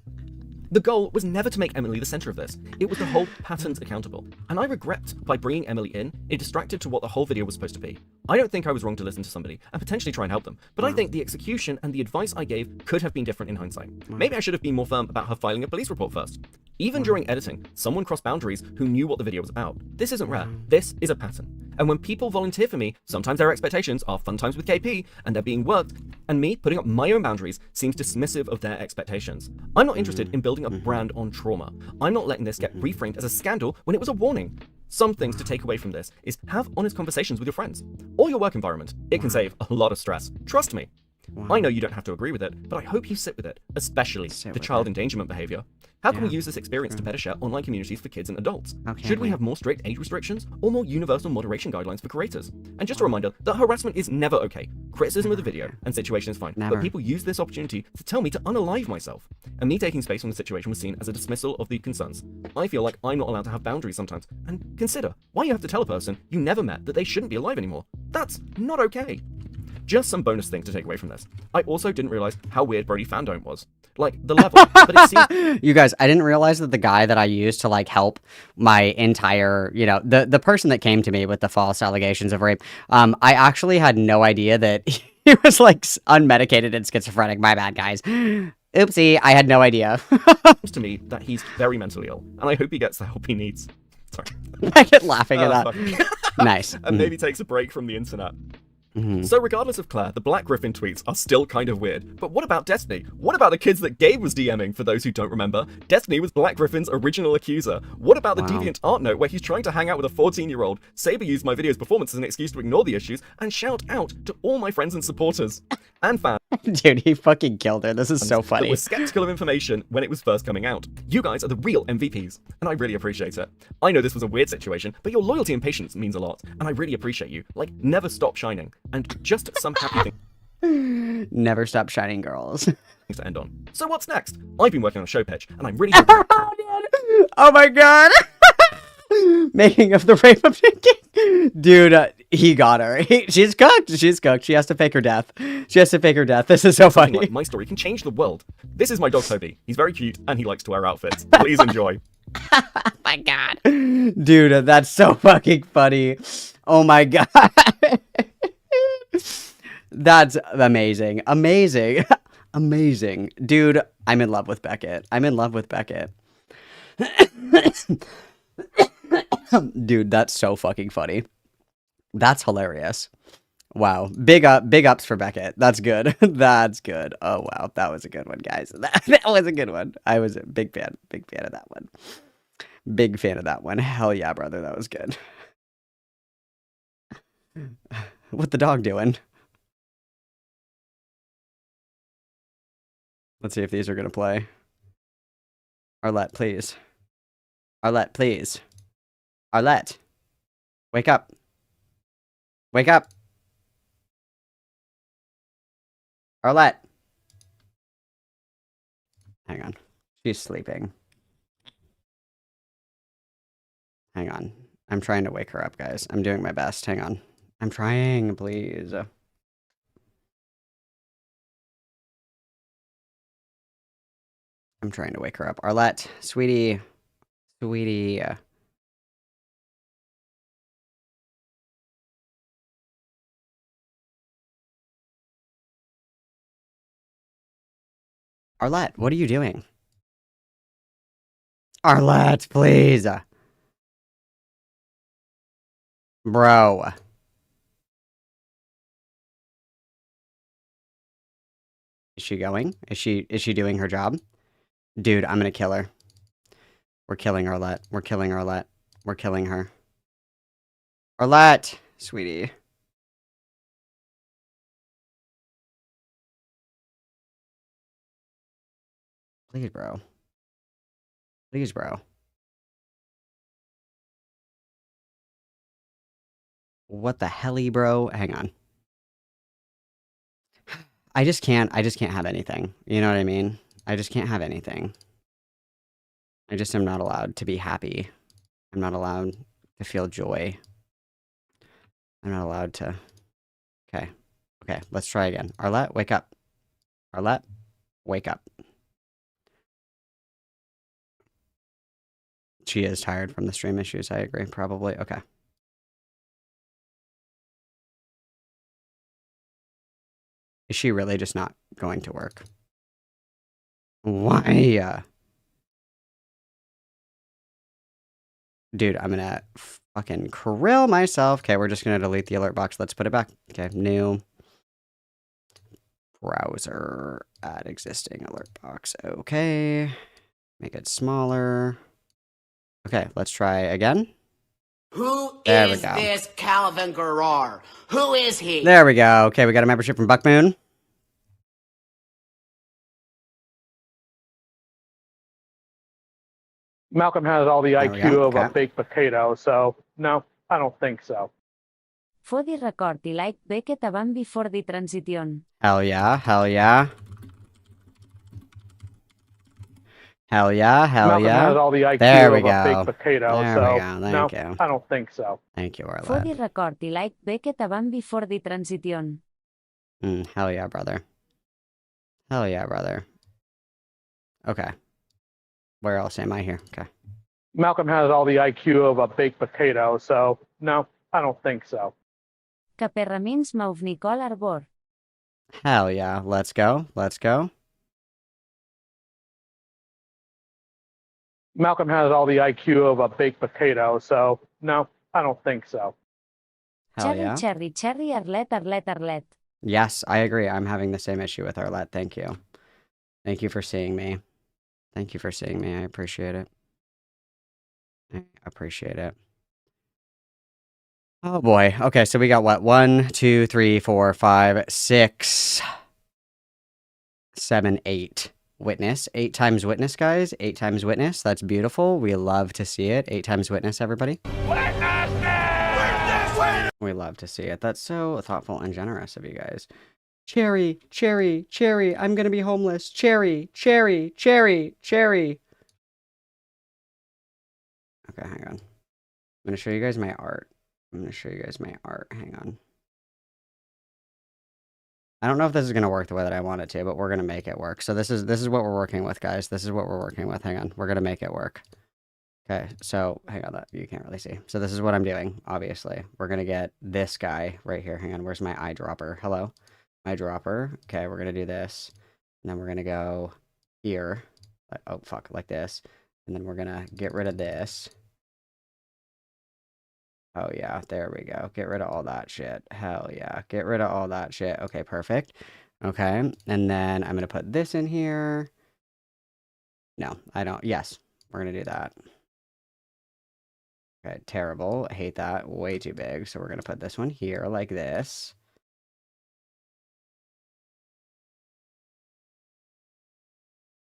The goal was never to make Emily the center of this. It was to hold patterns accountable. And I regret by bringing Emily in, it distracted to what the whole video was supposed to be. I don't think I was wrong to listen to somebody and potentially try and help them, but I think the execution and the advice I gave could have been different in hindsight. Maybe I should have been more firm about her filing a police report first. Even during editing, someone crossed boundaries who knew what the video was about. This isn't rare. This is a pattern. And when people volunteer for me, sometimes their expectations are fun times with KP, and they're being worked, and me putting up my own boundaries seems dismissive of their expectations. I'm not interested in building a brand on trauma. I'm not letting this get reframed as a scandal when it was a warning. Some things to take away from this is have honest conversations with your friends or your work environment. It can save a lot of stress. Trust me. I know you don't have to agree with it, but I hope you sit with it, especially the child endangerment behavior. How can we use this experience to better share online communities for kids and adults? Should we have more strict age restrictions or more universal moderation guidelines for creators? And just a reminder that harassment is never okay. Criticism of the video and situation is fine, but people use this opportunity to tell me to unalive myself. And me taking space from the situation was seen as a dismissal of the concerns. I feel like I'm not allowed to have boundaries sometimes. And consider why you have to tell a person you never met that they shouldn't be alive anymore. That's not okay. Just some bonus thing to take away from this. I also didn't realize how weird Brody Fandom was. Like, the level. But it seems... You guys, I didn't realize that the guy that I used to, like, help my entire, you know, the person that came to me with the false allegations of rape, I actually had no idea that he was, like, unmedicated and schizophrenic. My bad, guys. Oopsie, I had no idea. to me that he's very mentally ill, and I hope he gets the help he needs. Sorry. I get laughing at that. Nice. And maybe takes a break from the internet. So regardless of Claire, the Black Griffin tweets are still kind of weird. But what about Destiny? What about the kids that Gabe was DMing, for those who don't remember? Destiny was Black Griffin's original accuser. What about the deviant art note where he's trying to hang out with a 14-year-old? Saber used my video's performance as an excuse to ignore the issues and shout out to all my friends and supporters. And fans. Dude, he fucking killed her. This is so funny. That was skeptical of information when it was first coming out. You guys are the real MVPs, and I really appreciate it. I know this was a weird situation, but your loyalty and patience means a lot, and I really appreciate you. Like, never stop shining, and just some happy things. Never stop shining, girls. To end on. So what's next? I've been working on a show pitch, and I'm really Oh my god! Making of the rape of Nikki. Dude, he got her. She's cooked. She's cooked. She has to fake her death. She has to fake her death. This is so funny. Like my story can change the world. This is my dog Toby. He's very cute, and he likes to wear outfits. Please enjoy. Oh my god. Dude, that's so fucking funny. Oh my god. That's amazing. Amazing. Amazing. Dude, I'm in love with Beckett. I'm in love with Beckett. Dude, that's so fucking funny. That's hilarious. Wow. Big ups for Beckett. That's good. That's good. Oh wow. That was a good one, guys. That was a good one. I was a big fan of that one. Big fan of that one. Hell yeah, brother. That was good. What the dog doing? Let's see if these are going to play. Arlette, please. Arlette, please. Arlette. Wake up. Wake up. Arlette. Hang on. She's sleeping. Hang on. I'm trying to wake her up, guys. I'm doing my best. Hang on. I'm trying, please. I'm trying to wake her up. Arlette, sweetie. Sweetie. Arlette, what are you doing? Arlette, please. Bro. Is she going? Is she doing her job? Dude, I'm gonna kill her. We're killing Arlette. We're killing Arlette. We're killing her. Arlette, sweetie. Please, bro. Please, bro. What the helly, bro? Hang on. I just can't have anything. You know what I mean? I just can't have anything. I just am not allowed to be happy. I'm not allowed to feel joy. I'm not allowed to... Okay. Okay, let's try again. Arlette, wake up. Arlette, wake up. She is tired from the stream issues. I agree. Probably. Okay. Is she really just not going to work? Why? Dude, I'm gonna fucking krill myself. Okay, we're just gonna delete the alert box. Let's put it back. Okay, new browser, add existing alert box. Okay, make it smaller. Okay, let's try again. Who There we is go. this Calvin Garrar? Who is he? There we go. Okay, we got a membership from Buckmoon. Malcolm has all the There we IQ go, of a okay. baked potato, so no, I don't think so. For the record, ILoveKP abans before the transition. Hell yeah, hell yeah. Hell yeah, hell Malcolm has yeah. all the IQ There we of a go. baked potato, There so we go. no, Thank you. I don't think so. Thank you, For the Arlette. record, ILoveKP abans before the transition. Hell yeah, brother. Hell yeah, brother. Okay. Where else am I here? Okay. Malcolm has all the IQ of a baked potato, so no, I don't think so. Caperra means mauve Nicole Arbor. Hell yeah. Let's go. Let's go. Malcolm has all the IQ of a baked potato, so no, I don't think so. Hell Cherry, yeah. cherry, cherry, Arlette, Arlette, Arlette. Yes, I agree. I'm having the same issue with Arlette. Thank you. Thank you for seeing me. Thank you for seeing me. I appreciate it. I appreciate it. Oh boy. Okay, so we got what? 1, 2, 3, 4, 5, 6, 7, 8. Witness. 8 times witness, guys. 8 times witness. That's beautiful. We love to see it. 8 times witness, everybody. We love to see it. That's so thoughtful and generous of you guys. Cherry, cherry, cherry. I'm gonna be homeless. Cherry, cherry, cherry, cherry. Okay, hang on. I'm gonna show you guys my art. Hang on. I don't know if this is gonna work the way that I want it to, but we're gonna make it work. So this is what we're working with, guys. This is what we're working with. Hang on. We're gonna make it work. Okay, so hang on, that you can't really see. So this is what I'm doing, obviously. We're gonna get this guy right here. Hang on, where's my eyedropper? Hello? Eyedropper. Okay, we're gonna do this. And then we're gonna go here. Oh fuck, like this. And then we're gonna get rid of this. Oh yeah, there we go. Get rid of all that shit. Hell yeah. Get rid of all that shit. Okay, perfect. Okay, and then I'm gonna put this in here. No, I don't. Yes, we're gonna do that. Okay, terrible. I hate that. Way too big. So we're gonna put this one here like this.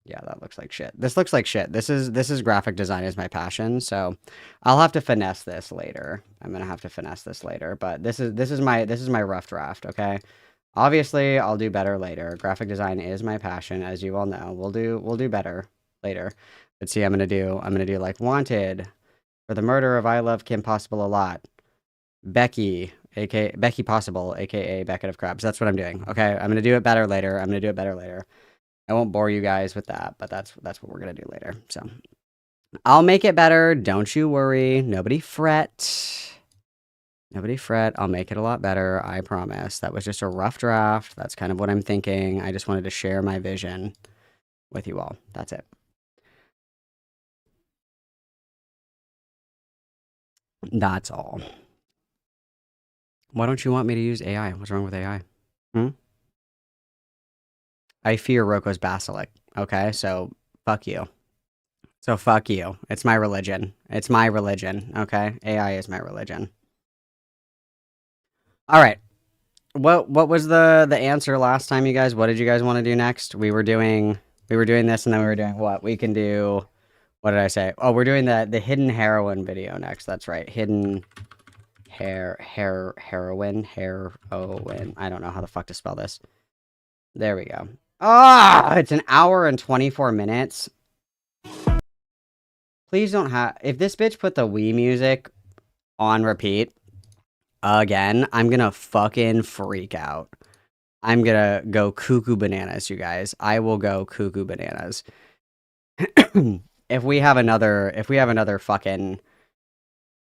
Yeah, that looks like shit. This looks like shit. This is graphic design is my passion, so I'll have to finesse this later. I'm gonna have to finesse this later, but this is my rough draft, okay? Obviously, I'll do better later. Graphic design is my passion, as you all know. We'll do better later. But see, I'm gonna do like wanted for the murder of I Love Kim Possible a lot. Becky, aka Becky Possible, aka Beckett of Crabs. That's what I'm doing. Okay, I'm gonna do it better later. I won't bore you guys with that, but that's what we're gonna do later. So I'll make it better. Don't you worry. Nobody fret. Nobody fret. I'll make it a lot better. I promise. That was just a rough draft. That's kind of what I'm thinking. I just wanted to share my vision with you all. That's it. That's all. Why don't you want me to use AI? What's wrong with AI? I fear Roko's basilic. Okay, so fuck you. So fuck you. It's my religion. It's my religion. Okay, AI is my religion. All right. What was the answer last time, you guys? What did you guys want to do next? We were doing this, and then we were doing what? We can do. What did I say? Oh, we're doing the HiddenHeroine video next. That's right. Heroine. I don't know how the fuck to spell this. There we go. Ah, it's an hour and 24 minutes. Please don't have... If this bitch put the Wii music on repeat again, I'm gonna fucking freak out. I'm gonna go cuckoo bananas, you guys. I will go cuckoo bananas. if we have another fucking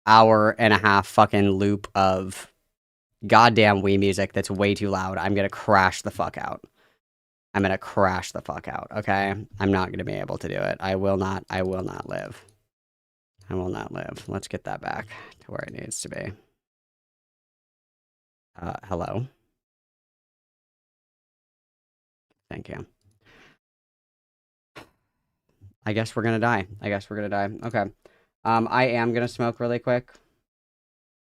hour and a half fucking loop of goddamn Wii music that's way too loud, I'm gonna crash the fuck out. I'm gonna crash the fuck out, okay? I'm not gonna be able to do it. I will not live. I will not live. Let's get that back to where it needs to be. Hello? Thank you. I guess we're gonna die. Okay. I am gonna smoke really quick.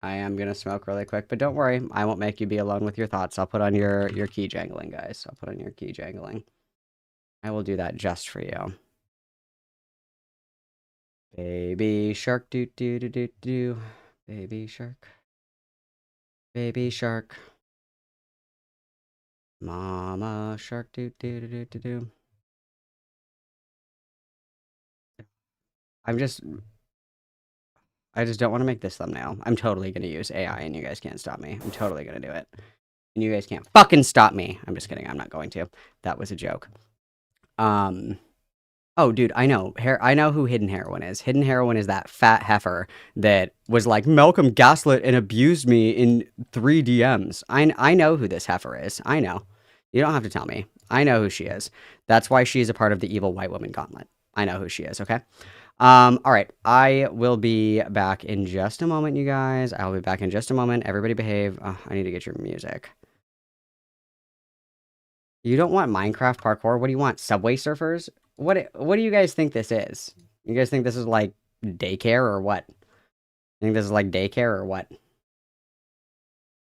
But don't worry, I won't make you be alone with your thoughts. I'll put on your key jangling, guys. I'll put on your key jangling. I will do that just for you. Baby shark, doo doo doo doo doo. Baby shark. Baby shark. Mama shark, doo doo doo doo doo doo. I just don't want to make this thumbnail. I'm totally going to use AI and you guys can't stop me. I'm totally going to do it. And you guys can't fucking stop me. I'm just kidding. I'm not going to. That was a joke. Oh, dude, I know. I know who HiddenHeroine is. HiddenHeroine is that fat heifer that was like, Malcolm gaslit and abused me in 3 DMs. I know who this heifer is. I know. You don't have to tell me. I know who she is. That's why she is a part of the evil white woman gauntlet. I know who she is, okay? All right. I will be back in just a moment, you guys. I'll be back in just a moment. Everybody behave. Oh, I need to get your music. You don't want Minecraft parkour? What do you want? Subway Surfers? What do you guys think this is? You guys think this is like daycare or what? You think this is like daycare or what?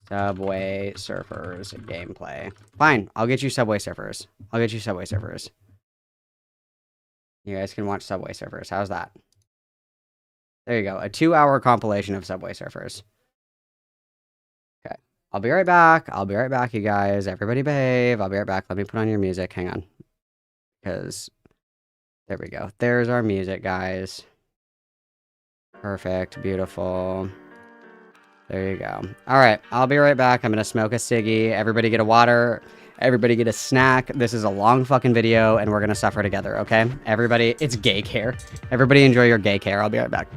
Subway Surfers gameplay. Fine, I'll get you Subway Surfers. You guys can watch Subway Surfers. How's that? There you go. A 2-hour compilation of Subway Surfers. Okay. I'll be right back. You guys. Everybody behave. I'll be right back. Let me put on your music. Hang on. Because... there we go. There's our music, guys. Perfect. Beautiful. There you go. All right. I'll be right back. I'm going to smoke a ciggy. Everybody get a water. Everybody get a snack. This is a long fucking video, and we're going to suffer together, okay? Everybody, it's gay care. Everybody enjoy your gay care. I'll be right back.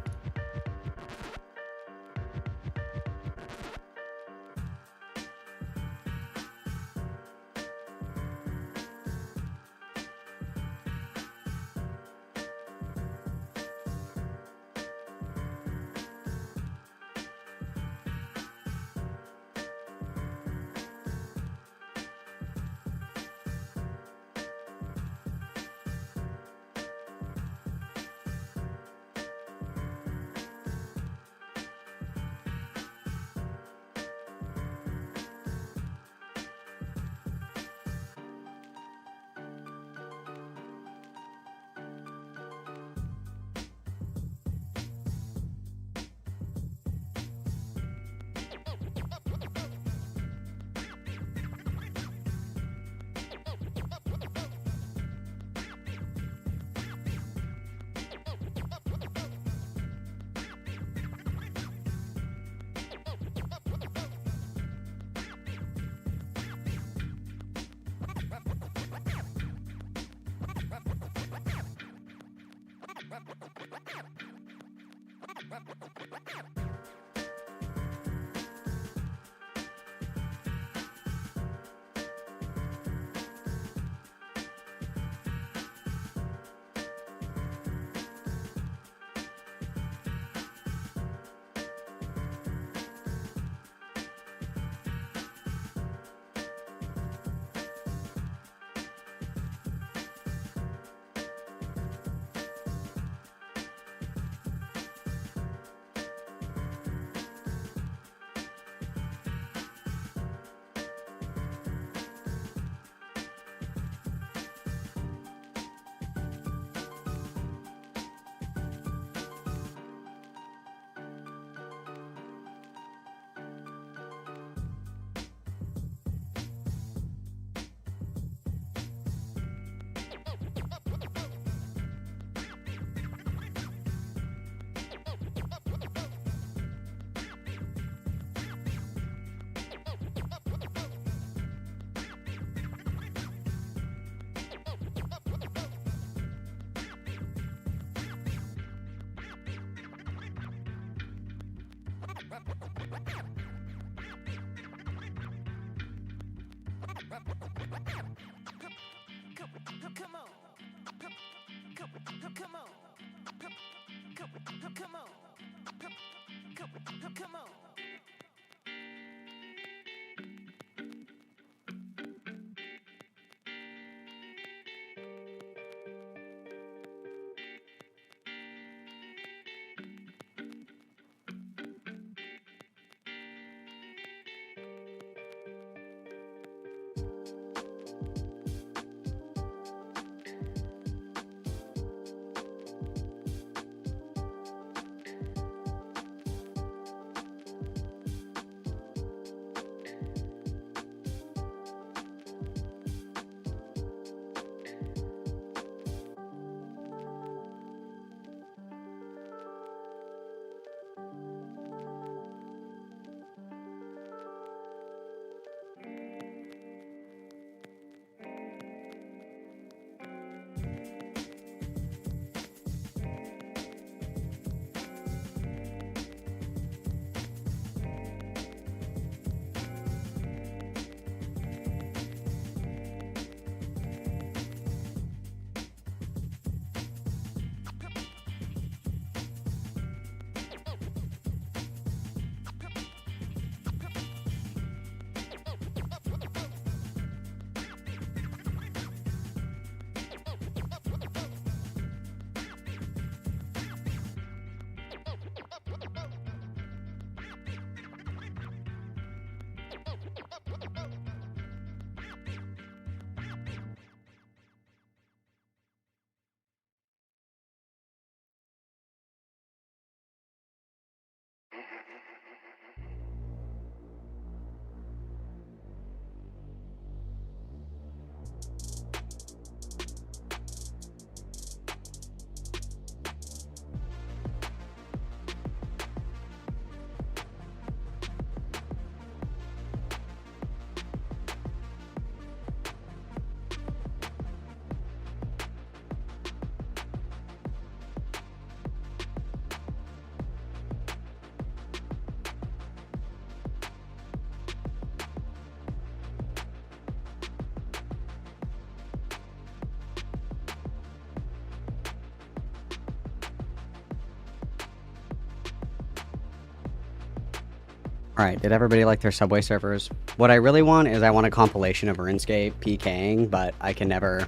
Alright, did everybody like their Subway Surfers? What I really want is I want a compilation of RuneScape PKing, but I can never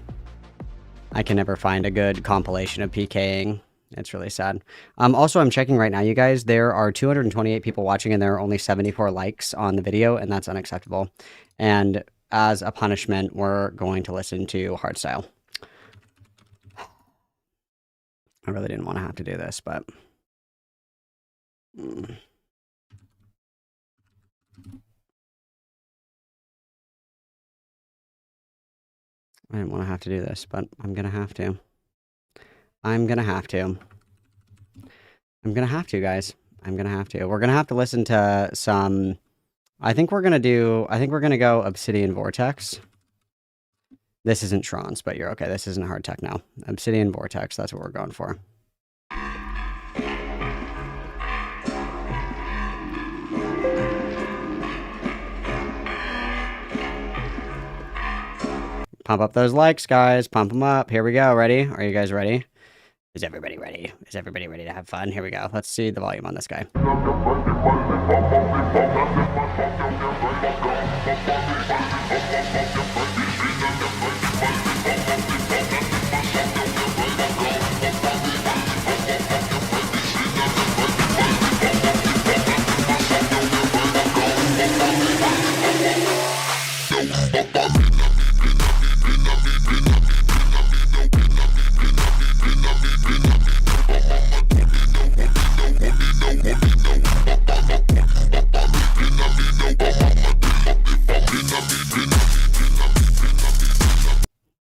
find a good compilation of PKing. It's really sad. Also, I'm checking right now, you guys. There are 228 people watching and there are only 74 likes on the video, and that's unacceptable. And as a punishment, we're going to listen to Hardstyle. I really didn't want to have to do this, but... I didn't want to have to do this, but I'm going to have to. I'm going to have to. I'm going to have to, guys. I'm going to have to. We're going to have to listen to some... I think we're going to go Obsidian Vortex. This isn't Trons, but you're okay. This isn't hard tech now. Obsidian Vortex, that's what we're going for. Pump up those likes, guys. Pump them up. Here we go. Ready? Are you guys ready? Is everybody ready? Is everybody ready to have fun? Here we go. Let's see the volume on this guy.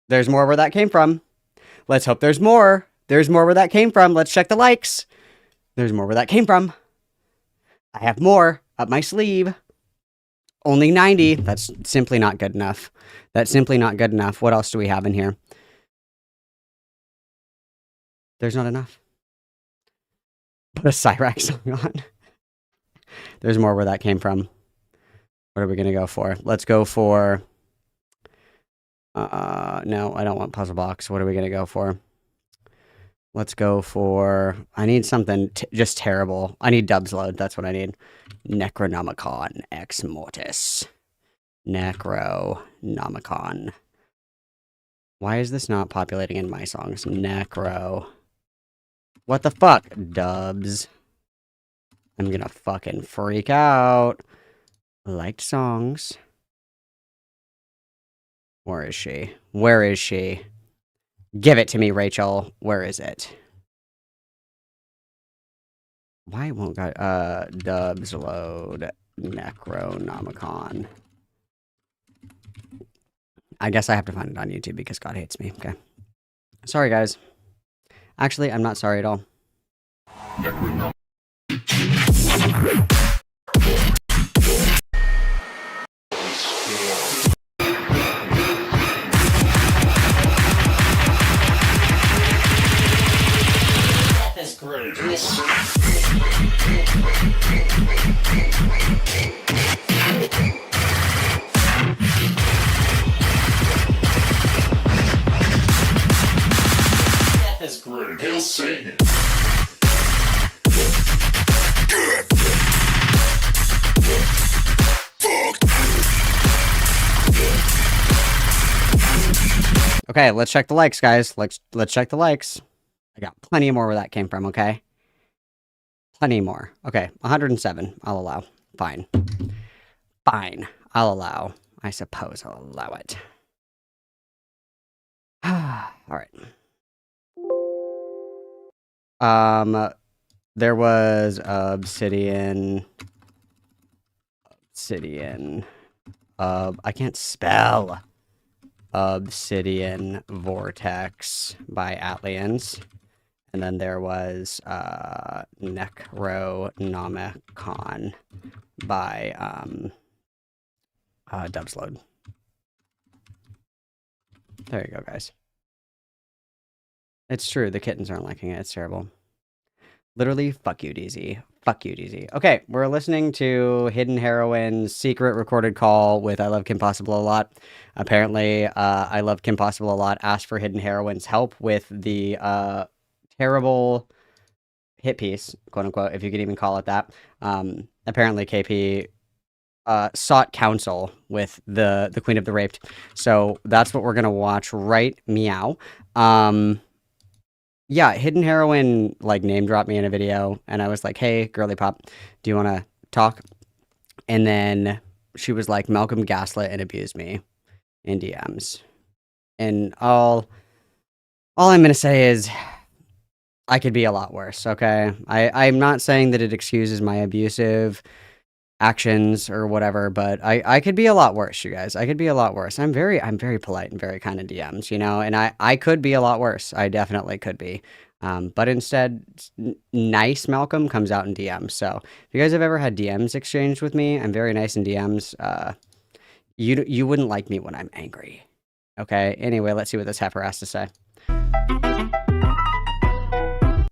There's more where that came from. Let's hope there's more. There's more where that came from. Let's check the likes. There's more where that came from. I have more up my sleeve. Only 90. That's simply not good enough. That's simply not good enough. What else do we have in here? There's not enough. Put a Cyrax song on. There's more where that came from. What are we going to go for? Let's go for... no, I don't want Puzzle Box. What are we going to go for? Let's go for... I need something just terrible. I need Dubs Load. That's what I need. Necronomicon Ex Mortis. Necronomicon. Why is this not populating in my songs? Necro. What the fuck? Dubs. I'm gonna fucking freak out. Liked songs. Where is she? Where is she? Give it to me, Rachel. Where is it? Why won't God... Dubs Load. Necronomicon. I guess I have to find it on YouTube because God hates me. Okay. Sorry, guys. Actually, I'm not sorry at all. That's great. That's great. He'll sing it. Okay, let's check the likes, guys. Let's check the likes. I got plenty more where that came from, okay? Plenty more. Okay, 107. I'll allow. Fine. Fine. I'll allow. I suppose I'll allow it. Alright. There was Obsidian... I can't spell. Obsidian Vortex by Atlians. And then there was Necronomicon by Dubsload. There you go, guys. It's true, the kittens aren't liking it. It's terrible. Literally, fuck you, DZ. Fuck you, DZ. Okay, we're listening to HiddenHeroine's secret recorded call with I Love Kim Possible a Lot. Apparently, I Love Kim Possible a Lot asked for HiddenHeroine's help with the terrible hit piece, quote unquote, if you could even call it that, apparently KP sought counsel with the Queen of the Raped. So that's what we're gonna watch right meow. Yeah, Hidden Heroine like name dropped me in a video, and I was like, "Hey, girly pop, do you want to talk?" And then she was like, "Malcolm gaslit and abused me in DMs." And all I'm gonna say is, I could be a lot worse. Okay, I'm not saying that it excuses my abusive actions or whatever, but I could be a lot worse, you guys. I could be a lot worse. I'm very polite and very kind of DMs, you know, and I could be a lot worse. I definitely could be. But instead, nice Malcolm comes out in DMs. So if you guys have ever had DMs exchanged with me, I'm very nice in DMs. You wouldn't like me when I'm angry. Okay. Anyway, let's see what this heifer has to say.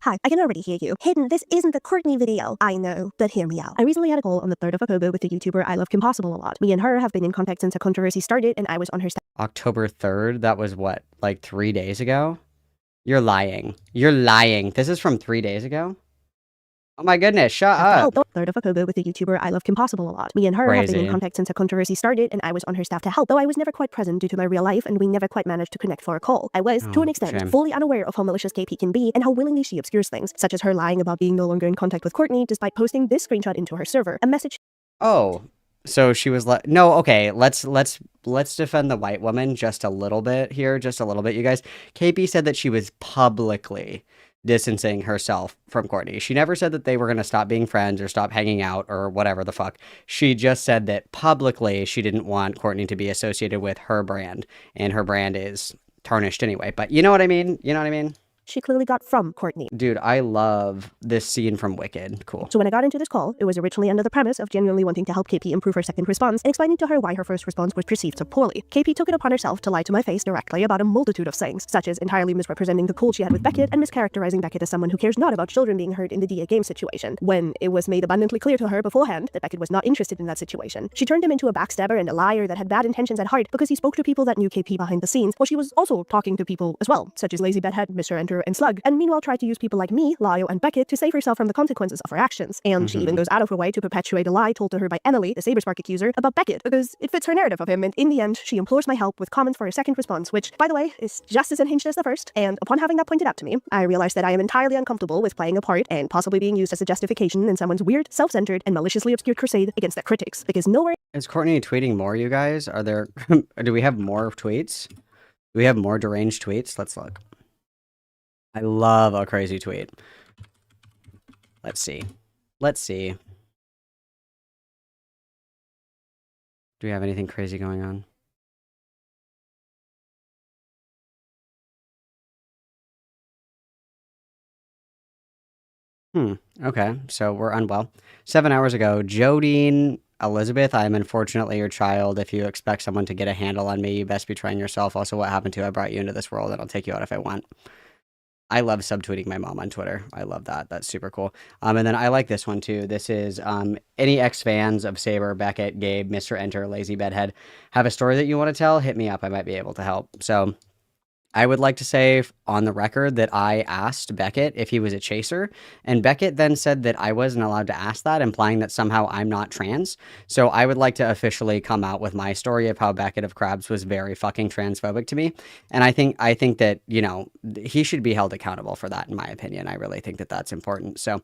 Hi, I can already hear you. Hidden, this isn't the Courtney video. I know, but hear me out. I recently had a call on the 3rd of October with the YouTuber ILoveKP a lot. Me and her have been in contact since a controversy started, and I was on her October 3rd? That was what, like 3 days ago? You're lying. You're lying. This is from 3 days ago? Oh my goodness, shut up. 3rd of October with the YouTuber ILoveKP a lot. Me and her have been in contact since a controversy started, and I was on her staff to help, though I was never quite present due to my real life, and we never quite managed to connect for a call. I was, to an extent, fully unaware of how malicious KP can be, and how willingly she obscures things, such as her lying about being no longer in contact with Courtney, despite posting this screenshot into her server, a message. Oh, so she was like, no, okay, let's defend the white woman just a little bit here, just a little bit, you guys. KP said that she was publicly distancing herself from Courtney. She never said that they were going to stop being friends or stop hanging out or whatever the fuck. She just said that publicly she didn't want Courtney to be associated with her brand, and her brand is tarnished anyway. But you know what I mean? You know what I mean? She clearly got from Courtney. Dude, I love this scene from Wicked. Cool. So when I got into this call, it was originally under the premise of genuinely wanting to help KP improve her second response and explaining to her why her first response was perceived so poorly. KP took it upon herself to lie to my face directly about a multitude of things, such as entirely misrepresenting the call she had with Beckett and mischaracterizing Beckett as someone who cares not about children being hurt in the DA game situation, when it was made abundantly clear to her beforehand that Beckett was not interested in that situation. She turned him into a backstabber and a liar that had bad intentions at heart because he spoke to people that knew KP behind the scenes, while she was also talking to people as well, such as Lazy Bedhead, Mr. Enter, and Slug, and meanwhile tried to use people like me, Lio, and Beckett to save herself from the consequences of her actions. And she even goes out of her way to perpetuate a lie told to her by Emily, the Saberspark accuser, about Beckett, because it fits her narrative of him, and in the end, she implores my help with comments for her second response, which, by the way, is just as unhinged as the first, and upon having that pointed out to me, I realized that I am entirely uncomfortable with playing a part and possibly being used as a justification in someone's weird, self-centered, and maliciously obscure crusade against their critics, because nowhere— Is Courtney tweeting more, you guys? Are there... do we have more tweets? Do we have more deranged tweets? Let's look. I love a crazy tweet. Let's see. Let's see. Do we have anything crazy going on? Okay, so we're unwell. 7 hours ago, Jodine Elizabeth, I am unfortunately your child. If you expect someone to get a handle on me, you best be trying yourself. Also, what happened to you? I brought you into this world, and I'll take you out if I want. I love subtweeting my mom on Twitter. I love that. That's super cool. And then I like this one too. This is any ex-fans of Saber, Beckett, Gabe, Mr. Enter, Lazy Bedhead have a story that you want to tell? Hit me up. I might be able to help. So I would like to say on the record that I asked Beckett if he was a chaser, and Beckett then said that I wasn't allowed to ask that, implying that somehow I'm not trans. So I would like to officially come out with my story of how Beckett of Crabs was very fucking transphobic to me. And I think that, you know, he should be held accountable for that, in my opinion. I really think that that's important. So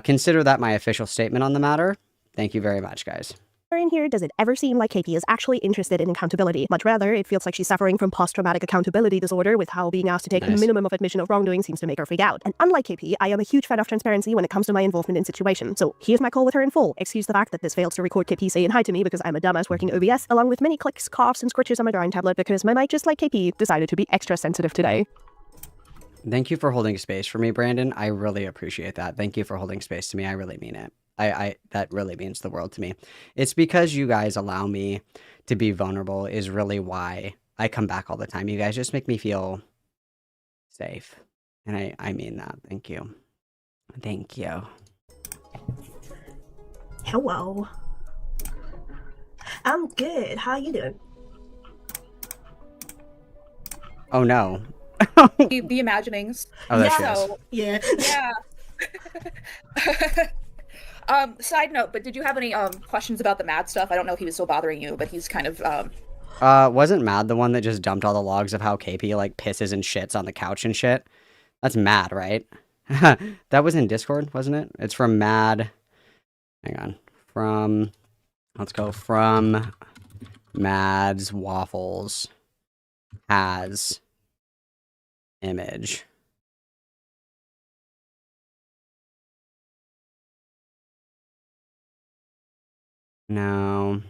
consider that my official statement on the matter. Thank you very much, guys. In here, does it ever seem like KP is actually interested in accountability? Much rather, it feels like she's suffering from post-traumatic accountability disorder, with how being asked to take a minimum of admission of wrongdoing seems to make her freak out. And unlike KP, I am a huge fan of transparency when it comes to my involvement in situations. So here's my call with her in full. Excuse the fact that this fails to record KP saying hi to me because I'm a dumbass working OBS, along with many clicks, coughs, and scritches on my drawing tablet because my mic, just like KP, decided to be extra sensitive today. Thank you for holding space for me, Brandon. I really appreciate that. Thank you for holding space to me. I really mean it. That really means the world to me. It's because you guys allow me to be vulnerable is really why I come back all the time. You guys just make me feel safe. And I mean that. Thank you. Thank you. Hello. I'm good. How you doing? Oh no. the imaginings. Oh, that's so, yeah. Yeah. Side note, but did you have any questions about the mad stuff? I don't know if he was still bothering you, but he's kind of Wasn't Mad the one that just dumped all the logs of how KP like pisses and shits on the couch and shit? That's Mad, right? That was in Discord, wasn't it? It's from Mad. Hang on. Let's go from Mad's Waffles has image. No.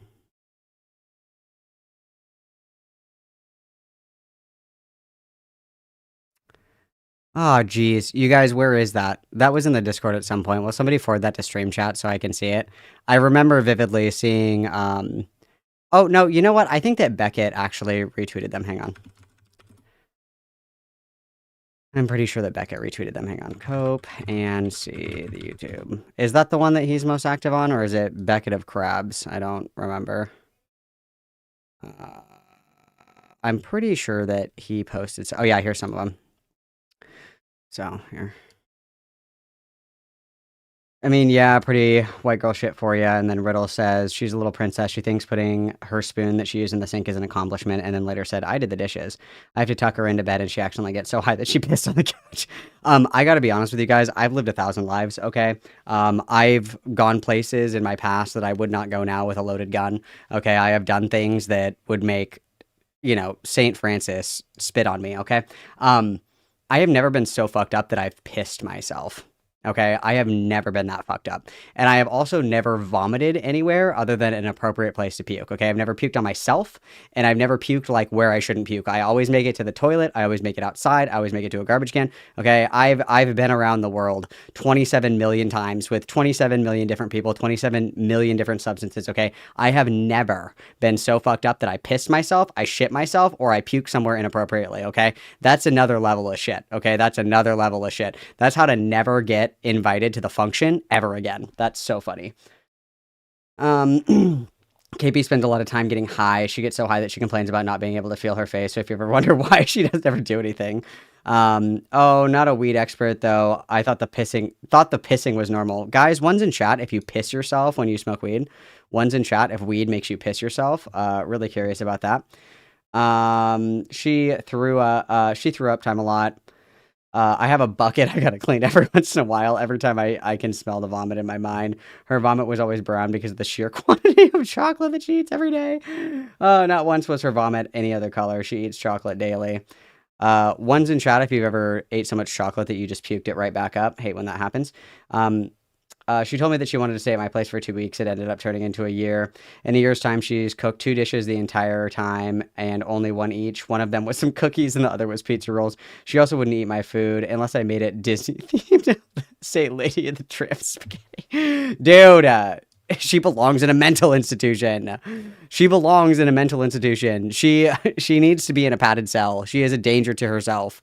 Oh, geez. You guys, where is that? That was in the Discord at some point. Will somebody forward that to stream chat so I can see it? I remember vividly seeing, oh, no, you know what? I think that Beckett actually retweeted them. Hang on. I'm pretty sure that Beckett retweeted them. Hang on. Cope and see the YouTube. Is that the one that he's most active on, or is it Beckett of Crabs? I don't remember. I'm pretty sure that he posted. Oh, yeah, here's some of them. So, here. I mean, yeah, pretty white girl shit for you. And then Riddle says she's a little princess. She thinks putting her spoon that she used in the sink is an accomplishment. And then later said, I did the dishes. I have to tuck her into bed and she accidentally gets so high that she pissed on the couch. I got to be honest with you guys. I've lived 1,000 lives, okay? I've gone places in my past that I would not go now with a loaded gun, okay? I have done things that would make, you know, St. Francis spit on me, okay? I have never been so fucked up that I've pissed myself. Okay, I have never been that fucked up. And I have also never vomited anywhere other than an appropriate place to puke. Okay, I've never puked on myself, and I've never puked like where I shouldn't puke. I always make it to the toilet. I always make it outside. I always make it to a garbage can. Okay, I've been around the world 27 million times with 27 million different people, 27 million different substances. Okay, I have never been so fucked up that I pissed myself, I shit myself, or I puke somewhere inappropriately. Okay, that's another level of shit. Okay, that's another level of shit. That's how to never get invited to the function ever again. That's so funny. KP spends a lot of time getting high. She gets so high that she complains about not being able to feel her face. So if you ever wonder why she doesn't ever do anything. Oh, not a weed expert though. I thought the pissing was normal. Guys, one's in chat if you piss yourself when you smoke weed. One's in chat if weed makes you piss yourself. Really curious about that. She threw up time a lot. I have a bucket I gotta clean every once in a while. Every time I can smell the vomit in my mind. Her vomit was always brown because of the sheer quantity of chocolate that she eats every day. Not once was her vomit any other color. She eats chocolate daily. One's in chat if you've ever ate so much chocolate that you just puked it right back up. Hate when that happens. She told me that she wanted to stay at my place for 2 weeks. It ended up turning into a year. In a year's time, she's cooked 2 dishes the entire time and only one each. One of them was some cookies and the other was pizza rolls. She also wouldn't eat my food unless I made it Disney themed. Say Lady of the Trip spaghetti. Dude, she belongs in a mental institution. She belongs in a mental institution. She needs to be in a padded cell. She is a danger to herself.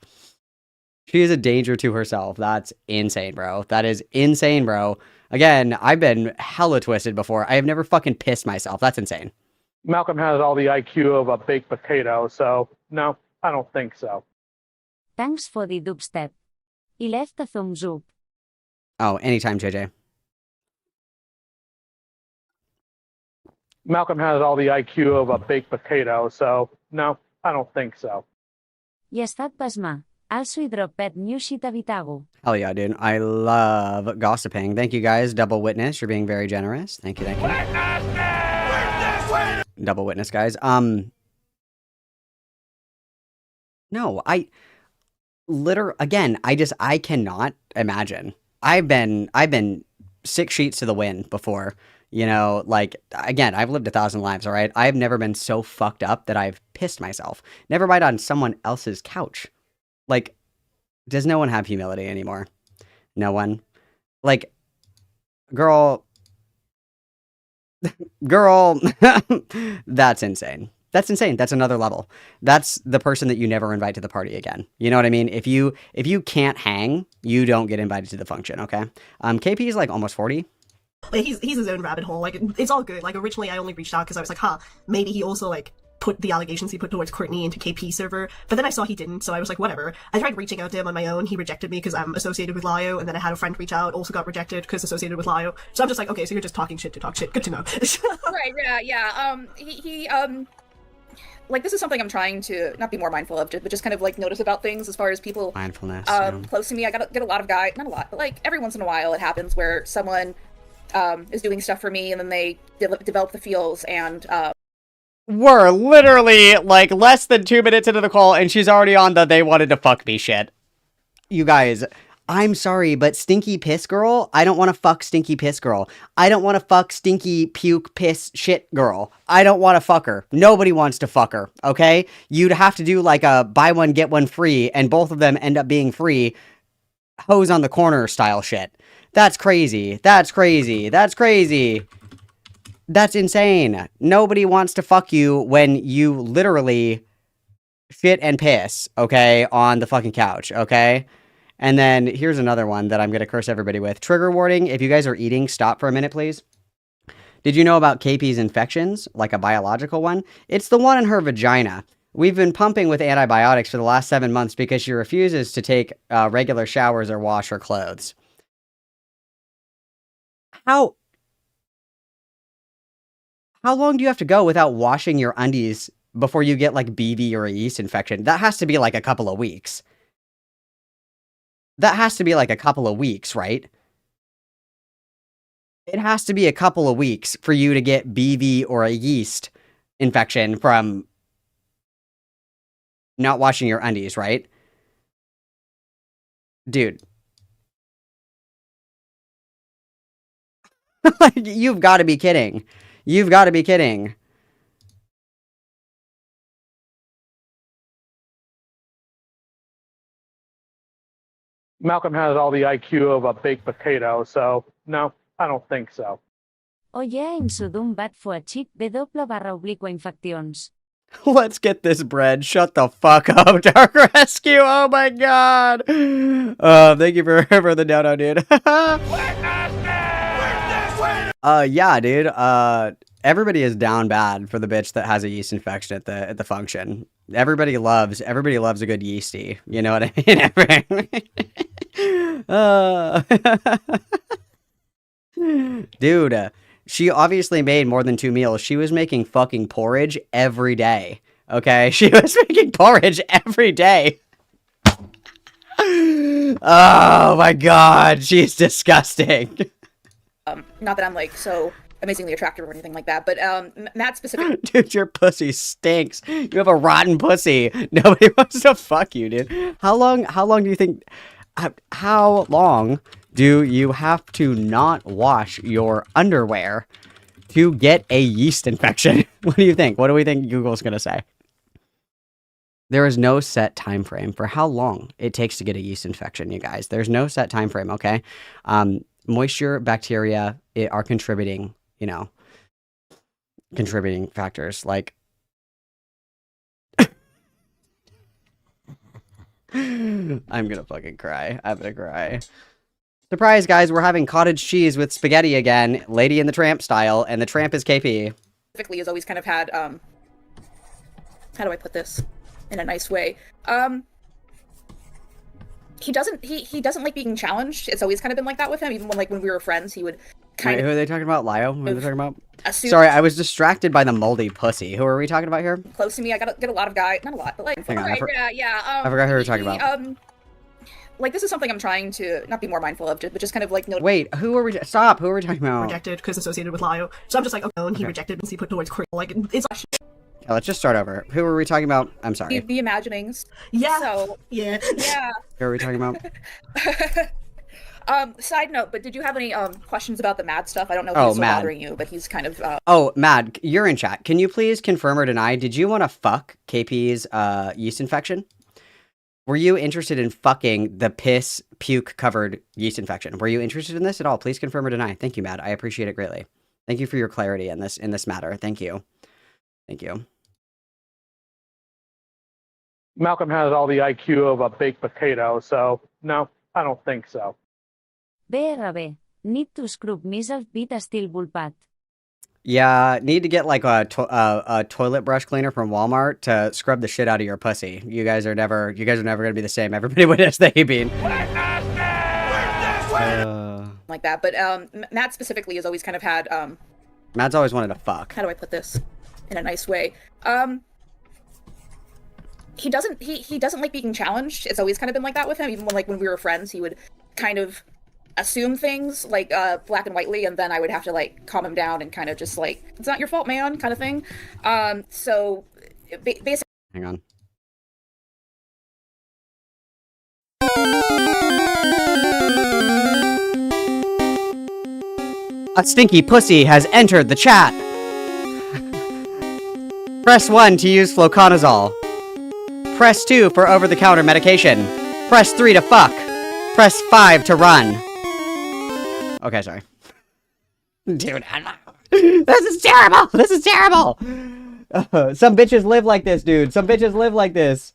She is a danger to herself. That's insane, bro. That is insane, bro. Again, I've been hella twisted before. I have never fucking pissed myself. That's insane. Malcolm has all the IQ of a baked potato, so no, I don't think so. Thanks for the dubstep. He left a thumbs up. Oh, anytime, JJ. Malcolm has all the IQ of a baked potato, so no, I don't think so. Yes, that Basma. Also, dropped new shit Vitago. Hell yeah, dude. I love gossiping. Thank you, guys. Double Witness. You're being very generous. Thank you, thank you. Double Witness, guys. No, I cannot imagine. I've been 6 sheets to the wind before. You know, like, again, I've lived 1,000 lives, all right? I've never been so fucked up that I've pissed myself. Never mind on someone else's couch. Like, does no one have humility anymore? No one? Like, girl, that's insane. That's insane. That's another level. That's the person that you never invite to the party again. You know what I mean? If you can't hang, you don't get invited to the function, okay? KP is like almost 40. Like, he's his own rabbit hole. Like, it's all good. Like, originally I only reached out because I was like, maybe he also, like, put the allegations he put towards Courtney into KP server, but then I saw he didn't, so I was like, whatever. I tried reaching out to him on my own. He rejected me because I'm associated with Lio, and then I had a friend reach out, also got rejected because associated with Lio. So I'm just like, okay, so you're just talking shit to talk shit. Good to know. Right, yeah. Like, this is something I'm trying to not be more mindful of, but just kind of like notice about things as far as people Mindfulness. close to me. I get a lot of guys, not a lot, but like every once in a while it happens where someone is doing stuff for me and then they develop the feels and We're literally like less than 2 minutes into the call and she's already on the they wanted to fuck me shit. You guys, I'm sorry, but Stinky Piss Girl, I don't want to fuck Stinky Piss Girl. I don't want to fuck Stinky Puke Piss Shit Girl. I don't want to fuck her. Nobody wants to fuck her, okay? You'd have to do like a buy one, get one free, and both of them end up being free, hose on the corner style shit. That's crazy. That's crazy. That's crazy. That's insane. Nobody wants to fuck you when you literally shit and piss, okay, on the fucking couch, okay? And then here's another one that I'm going to curse everybody with. Trigger warning, if you guys are eating, stop for a minute, please. Did you know about KP's infections, like a biological one? It's the one in her vagina. We've been pumping with antibiotics for the last 7 months because she refuses to take regular showers or wash her clothes. How long do you have to go without washing your undies before you get like BV or a yeast infection? That has to be like a couple of weeks. That has to be like a couple of weeks, right? It has to be a couple of weeks for you to get BV or a yeast infection from not washing your undies, right? Dude. Like, you've got to be kidding. You've got to be kidding. Malcolm has all the IQ of a baked potato, so no, I don't think so. Oye, en su d'un bat fuachit b/infections. Let's get this bread. Shut the fuck up, Dark Rescue. Oh my god. Thank you for the down, dude. Yeah, dude. Everybody is down bad for the bitch that has a yeast infection at the function. Everybody loves a good yeasty. You know what I mean? Dude, she obviously made more than 2 meals. She was making fucking porridge every day. Okay? She was making porridge every day. Oh my god, she's disgusting. not that I'm like so amazingly attractive or anything like that, but Matt specifically. Dude, your pussy stinks. You have a rotten pussy. Nobody wants to fuck you, dude. How long do you think? How long do you have to not wash your underwear to get a yeast infection? What do you think? What do we think Google's gonna say? There is no set time frame for how long it takes to get a yeast infection, you guys. There's no set time frame, okay? Moisture, bacteria are contributing, contributing factors. Like, I'm gonna fucking cry. I'm gonna cry. Surprise, guys, we're having cottage cheese with spaghetti again, Lady and the Tramp style, and the Tramp is KP. Specifically has always kind of had, how do I put this in a nice way? He doesn't like being challenged. It's always kind of been like that with him. Even when we were friends, he would kind Wait, who are they talking about? Lio? Who are they talking about? assume Sorry, I was distracted by the moldy pussy. Who are we talking about here? close to me. I get a lot of guys, not a lot, but like, Hang on, I yeah. I forgot who we were talking about. Like, this is something I'm trying to not be more mindful of, but just kind of like notice. Wait, who are we? Stop! Who are we talking about? Rejected because associated with Lio. So I'm just like, okay, and he rejected because he put towards Courtney. Like, it's Yeah, let's just start over. Who are we talking about? I'm sorry. The imaginings. yeah, So yeah. Who are we talking about? Side note, but did you have any questions about the Mad stuff? I don't know if Oh, he's still Mad. bothering you, but he's kind of Oh, Mad, you're in chat. Can you please confirm or deny? Did you want to fuck KP's yeast infection? Were you interested in fucking the piss puke covered yeast infection? Were you interested in this at all? Please confirm or deny. Thank you, Mad. I appreciate it greatly. Thank you for your clarity in this matter. Thank you. Thank you. Malcolm has all the IQ of a baked potato, so no, I don't think so. BRB. Need to scrub myself bit still bullpat. Yeah, need to get like a toilet brush cleaner from Walmart to scrub the shit out of your pussy. You guys are never gonna be the same. Everybody would ask the bean. Like that. But Matt specifically has always kind of had Matt's always wanted to fuck. how do I put this in a nice way? He doesn't like being challenged. It's always kind of been like that with him. Even when we were friends, he would kind of assume things like black and whitely, and then I would have to like calm him down and kind of just like, it's not your fault, man, kind of thing. So basically, Hang on. A stinky pussy has entered the chat. Press 1 to use fluconazole. Press 2 for over-the-counter medication. Press 3 to fuck. Press 5 to run. Okay, sorry. Dude, this is terrible! This is terrible! Some bitches live like this, dude. Some bitches live like this.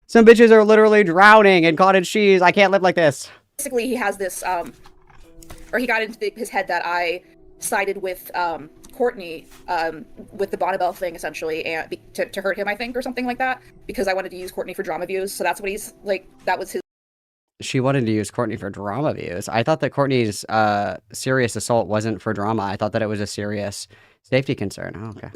Some bitches are literally drowning in cottage cheese. I can't live like this. he has this, or he got into his head that I sided with Courtney with the Bonnabelle thing, essentially, and to hurt him, I think, or something like that, because I wanted to use Courtney for drama views. So that's what he's like. That was his. She wanted to use Courtney for drama views. I thought that Courtney's serious assault wasn't for drama. I thought that it was a serious safety concern. Oh, okay.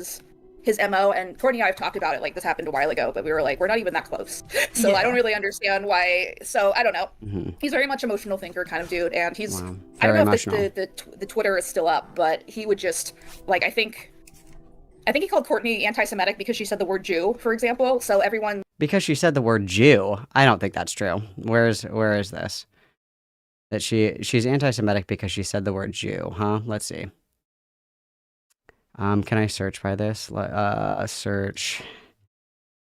His MO, and Courtney and I have talked about it, like this happened a while ago, but we were like, we're not even that close. So yeah. I don't really understand why. So I don't know. Mm-hmm. He's very much emotional thinker kind of dude, and he's, wow. I don't know if the Twitter is still up, but he would just, like, I think he called Courtney anti-Semitic because she said the word Jew, for example, so everyone... Because she said the word Jew? I don't think that's true. Where is this? That she's anti-Semitic because she said the word Jew, huh? Let's see. Can I search by this? Search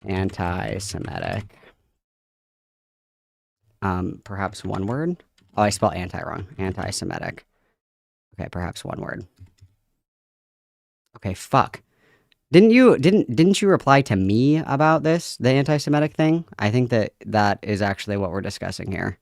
anti-Semitic. Perhaps one word? Oh, I spelled anti wrong. Anti-Semitic. Okay, perhaps one word. Okay, fuck. Didn't you reply to me about this, the anti-Semitic thing? I think that is actually what we're discussing here.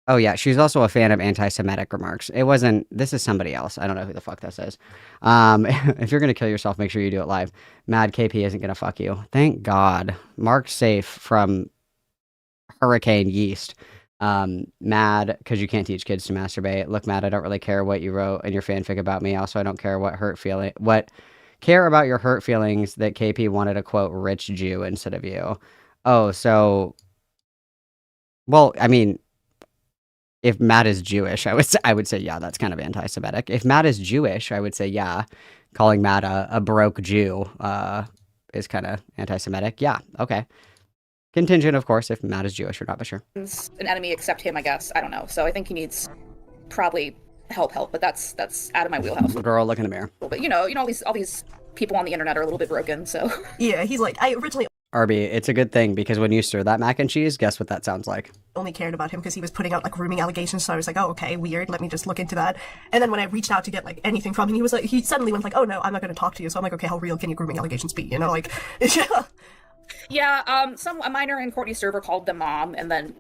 Oh yeah, she's also a fan of anti-Semitic remarks. It wasn't, this is somebody else. I don't know who the fuck this is. If you're gonna kill yourself, make sure you do it live. Mad KP isn't gonna fuck you. Thank God. Mark's safe from hurricane yeast. Mad, because you can't teach kids to masturbate. Look, Mad, I don't really care what you wrote in your fanfic about me. Also, I don't care care about your hurt feelings that KP wanted a, quote, rich Jew instead of you. Oh, so, well, I mean, if Matt is Jewish, I would say, yeah, that's kind of anti-Semitic. If Matt is Jewish, I would say, yeah, calling Matt a broke Jew is kind of anti-Semitic. Yeah, okay. Contingent, of course, if Matt is Jewish or not, but sure. An enemy except him, I guess. I don't know. So I think he needs probably help, but that's out of my wheelhouse. Girl, look in the mirror. But you know, all these people on the internet are a little bit broken, so. Yeah, he's like, I originally... Arby, it's a good thing, because when you stir that mac and cheese, guess what that sounds like? Only cared about him because he was putting out, like, grooming allegations, so I was like, oh, okay, weird, let me just look into that. And then when I reached out to get, like, anything from him, he was like, he suddenly went like, oh, no, I'm not going to talk to you. So I'm like, okay, how real can your grooming allegations be, you know, like, yeah. Yeah, a minor in Courtney's server called them mom, and then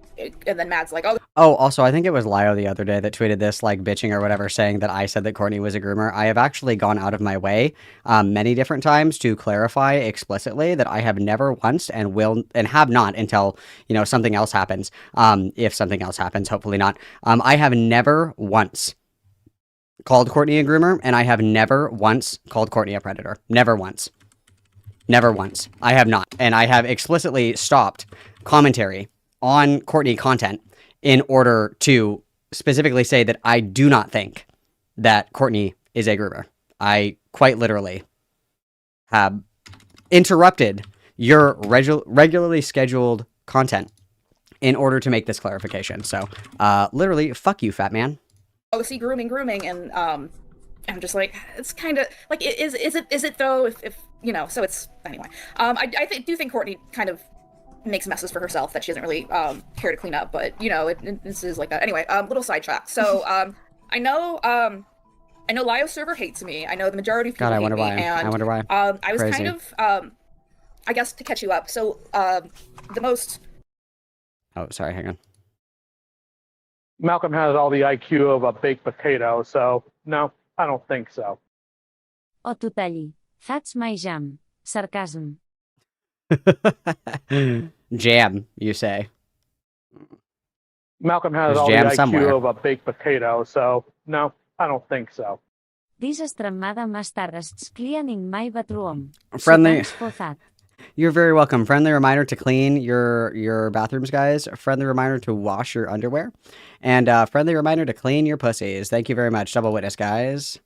Matt's like, oh. Oh, also, I think it was Lio the other day that tweeted this, like, bitching or whatever, saying that I said that Courtney was a groomer. I have actually gone out of my way many different times to clarify explicitly that I have never once and have not until, you know, something else happens. If something else happens, hopefully not. I have never once called Courtney a groomer, and I have never once called Courtney a predator. Never once. Never once. I have not. And I have explicitly stopped commentary on Courtney content in order to specifically say that I do not think that Courtney is a groomer. I quite literally have interrupted your regularly scheduled content in order to make this clarification. So, literally, fuck you, fat man. Oh, see, grooming, and I'm just like, it's kind of like, is it though? If you know, so it's anyway. I do think Courtney kind of makes messes for herself that she doesn't really care to clean up, but you know, this is like that. Anyway, little sidetrack. So I know Lio's server hates me. I know the majority of people hate me. And, I wonder why. I was kind of I guess to catch you up. So the most. Oh, sorry. Hang on. Malcolm has all the IQ of a baked potato, so no, I don't think so. O totally. That's my jam. Sarcasm. Jam, you say. Malcolm has There's all the jam IQ somewhere. of a baked potato, so no, I don't think so. This extremada más tardes cleaning my bathroom. Friendly. So thanks for that. You're very welcome. Friendly reminder to clean your bathrooms, guys. Friendly reminder to wash your underwear. And friendly reminder to clean your pussies. Thank you very much. Double witness, guys.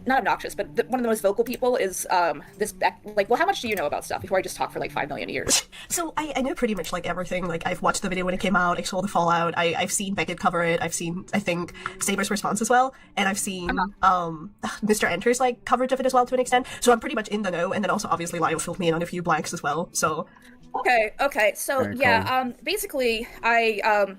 Not obnoxious, but one of the most vocal people is this Beck. Like, well, how much do you know about stuff before I just talk for like 5 million years? So I know pretty much like everything. Like I've watched the video when it came out. I saw the fallout. I've seen Beckett cover it. I've seen I think Saber's response as well, and I've seen Mr. Enter's like coverage of it as well to an extent. So I'm pretty much in the know. And then also obviously Lyle filled me in on a few blanks as well. So Okay. So Very yeah, cool. basically I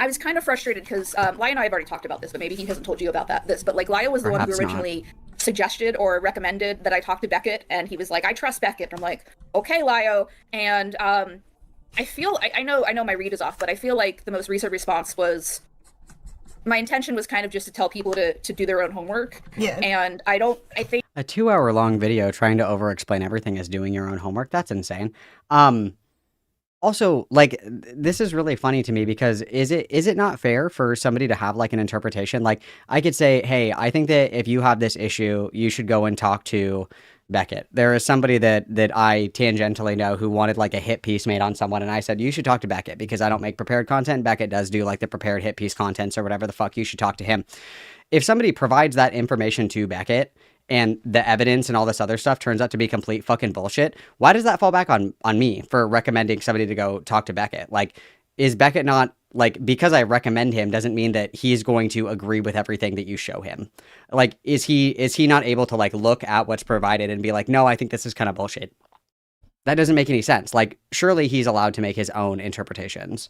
was kind of frustrated because Lai and I have already talked about this, but maybe he hasn't told you about this. But like, Lai was the one who Perhaps not. originally suggested or recommended that I talk to Beckett, and he was like, "I trust Beckett." And I'm like, "Okay, Lio." And I feel I know my read is off, but I feel like the most recent response was my intention was kind of just to tell people to do their own homework. Yeah. And I think A 2-hour-long video trying to over-explain everything is doing your own homework. That's insane. Also, like, this is really funny to me because is it not fair for somebody to have like an interpretation? Like, I could say, hey, I think that if you have this issue, you should go and talk to Beckett. There is somebody that I tangentially know who wanted like a hit piece made on someone, and I said, you should talk to Beckett because I don't make prepared content. Beckett does do like the prepared hit piece contents or whatever the fuck. You should talk to him. If somebody provides that information to Beckett and the evidence and all this other stuff turns out to be complete fucking bullshit, why does that fall back on me for recommending somebody to go talk to Beckett? Like, is Beckett not, like, because I recommend him doesn't mean that he's going to agree with everything that you show him. Like, is he not able to like look at what's provided and be like, no, I think this is kind of bullshit? That doesn't make any sense. Like, surely he's allowed to make his own interpretations.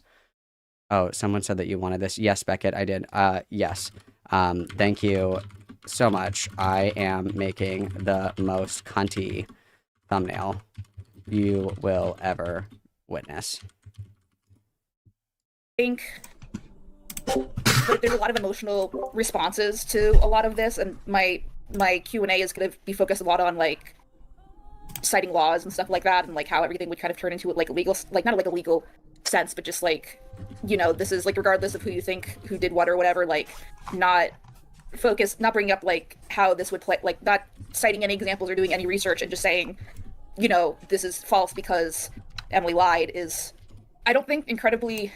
Oh, someone said that you wanted this. Yes, Beckett, I did. Yes. Thank you so much. I am making the most cunty thumbnail you will ever witness. think there's a lot of emotional responses to a lot of this, and my Q&A is going to be focused a lot on like citing laws and stuff like that, and like how everything would kind of turn into like a legal, like not like a legal sense, but just like, you know, this is like regardless of who you think who did what or whatever, like not bringing up like how this would play, like not citing any examples or doing any research and just saying, you know, this is false because Emily lied is, I don't think, incredibly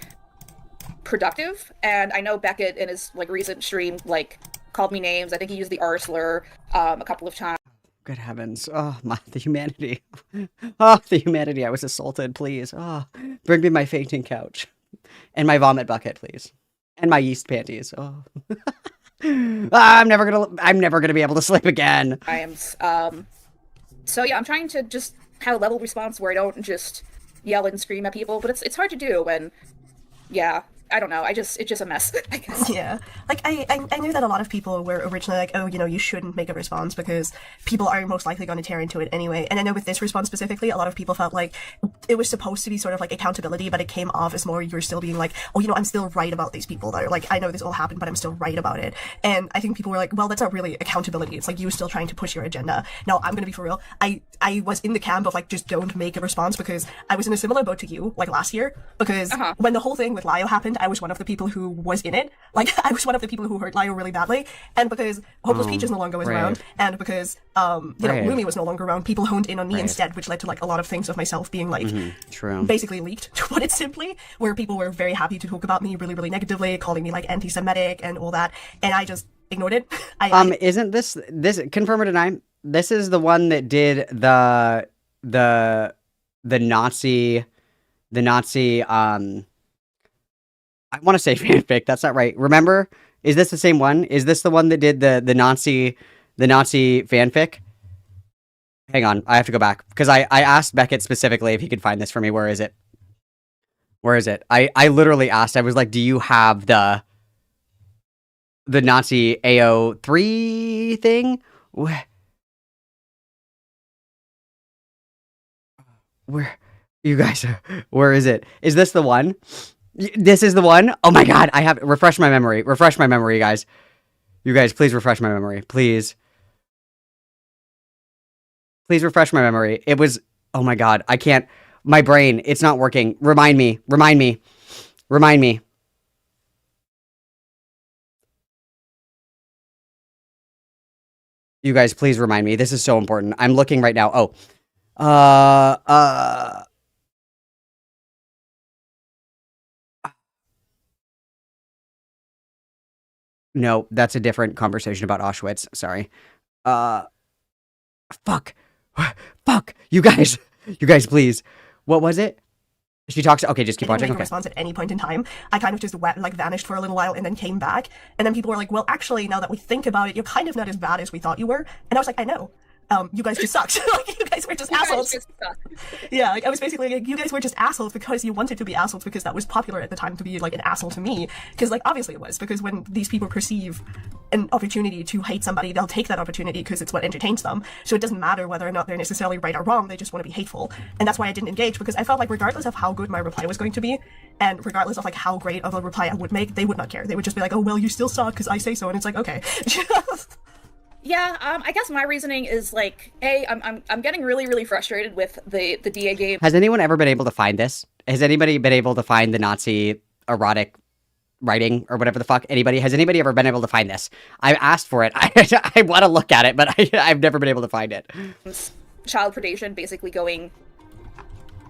productive. And I know Beckett in his like recent stream like called me names. I think he used the R slur a couple of times. Good heavens. Oh, the humanity. Oh, the humanity. I was assaulted, please. Oh, bring me my fainting couch. And my vomit bucket, please. And my yeast panties. Oh. I'm never gonna be able to sleep again. So yeah, I'm trying to just have a level response where I don't just yell and scream at people, but it's hard to do, and yeah, I don't know. It's just a mess, I guess. Yeah. Like, I knew that a lot of people were originally like, oh, you know, you shouldn't make a response because people are most likely going to tear into it anyway. And I know with this response specifically, a lot of people felt like it was supposed to be sort of like accountability, but it came off as more you're still being like, oh, you know, I'm still right about these people that are like, I know this all happened, but I'm still right about it. And I think people were like, well, that's not really accountability. It's like you still trying to push your agenda. No, I'm going to be for real. I was in the camp of like, just don't make a response because I was in a similar boat to you, like last year, because when the whole thing with Lio happened, I was one of the people who was in it. Like, I was one of the people who hurt Lio really badly. And because Hopeless Peaches no longer was around, and because, you know, Rumi was no longer around, people honed in on me instead, which led to, like, a lot of things of myself being, like, basically leaked, to put it simply, where people were very happy to talk about me really, really negatively, calling me, like, anti-Semitic and all that. And I just ignored it. Isn't this, confirm or deny, this is the one that did the Nazi, I want to say fanfic. That's not right. Remember? Is this the same one? Is this the one that did the Nazi fanfic? Hang on. I have to go back because I asked Beckett specifically if he could find this for me. Where is it? Where is it? I literally asked. I was like, "Do you have the Nazi AO3 thing?" Where You guys, where is it? Is this the one? This is the one? Oh my god, I have refresh my memory. Refresh my memory, guys. You guys, please refresh my memory. Please. Please refresh my memory. It was, oh my god, I can't, my brain, it's not working. Remind me, remind me, remind me. You guys, please remind me. This is so important. I'm looking right now. Oh. No, that's a different conversation about Auschwitz. Sorry. Fuck. Fuck. You guys, please. What was it? She talks. Okay, just keep I didn't watching. make a Okay. response at any point in time. I kind of just vanished for a little while and then came back. And then people were like, well, actually, now that we think about it, you're kind of not as bad as we thought you were. And I was like, I know. You guys just sucked. Like, you guys were just assholes. Yeah, like, I was basically like, you guys were just assholes because you wanted to be assholes because that was popular at the time to be, like, an asshole to me. Because, like, obviously it was. Because when these people perceive an opportunity to hate somebody, they'll take that opportunity because it's what entertains them. So it doesn't matter whether or not they're necessarily right or wrong, they just want to be hateful. And that's why I didn't engage, because I felt like regardless of how good my reply was going to be, and regardless of, like, how great of a reply I would make, they would not care. They would just be like, oh, well, you still suck because I say so. And it's like, okay. Yeah, I guess my reasoning is like, hey, I'm getting really frustrated with the DA game. Has anyone ever been able to find this? Has anybody been able to find the Nazi erotic writing or whatever the fuck? Anybody? Has anybody ever been able to find this? I've asked for it. I want to look at it, but I've never been able to find it. Child predation basically going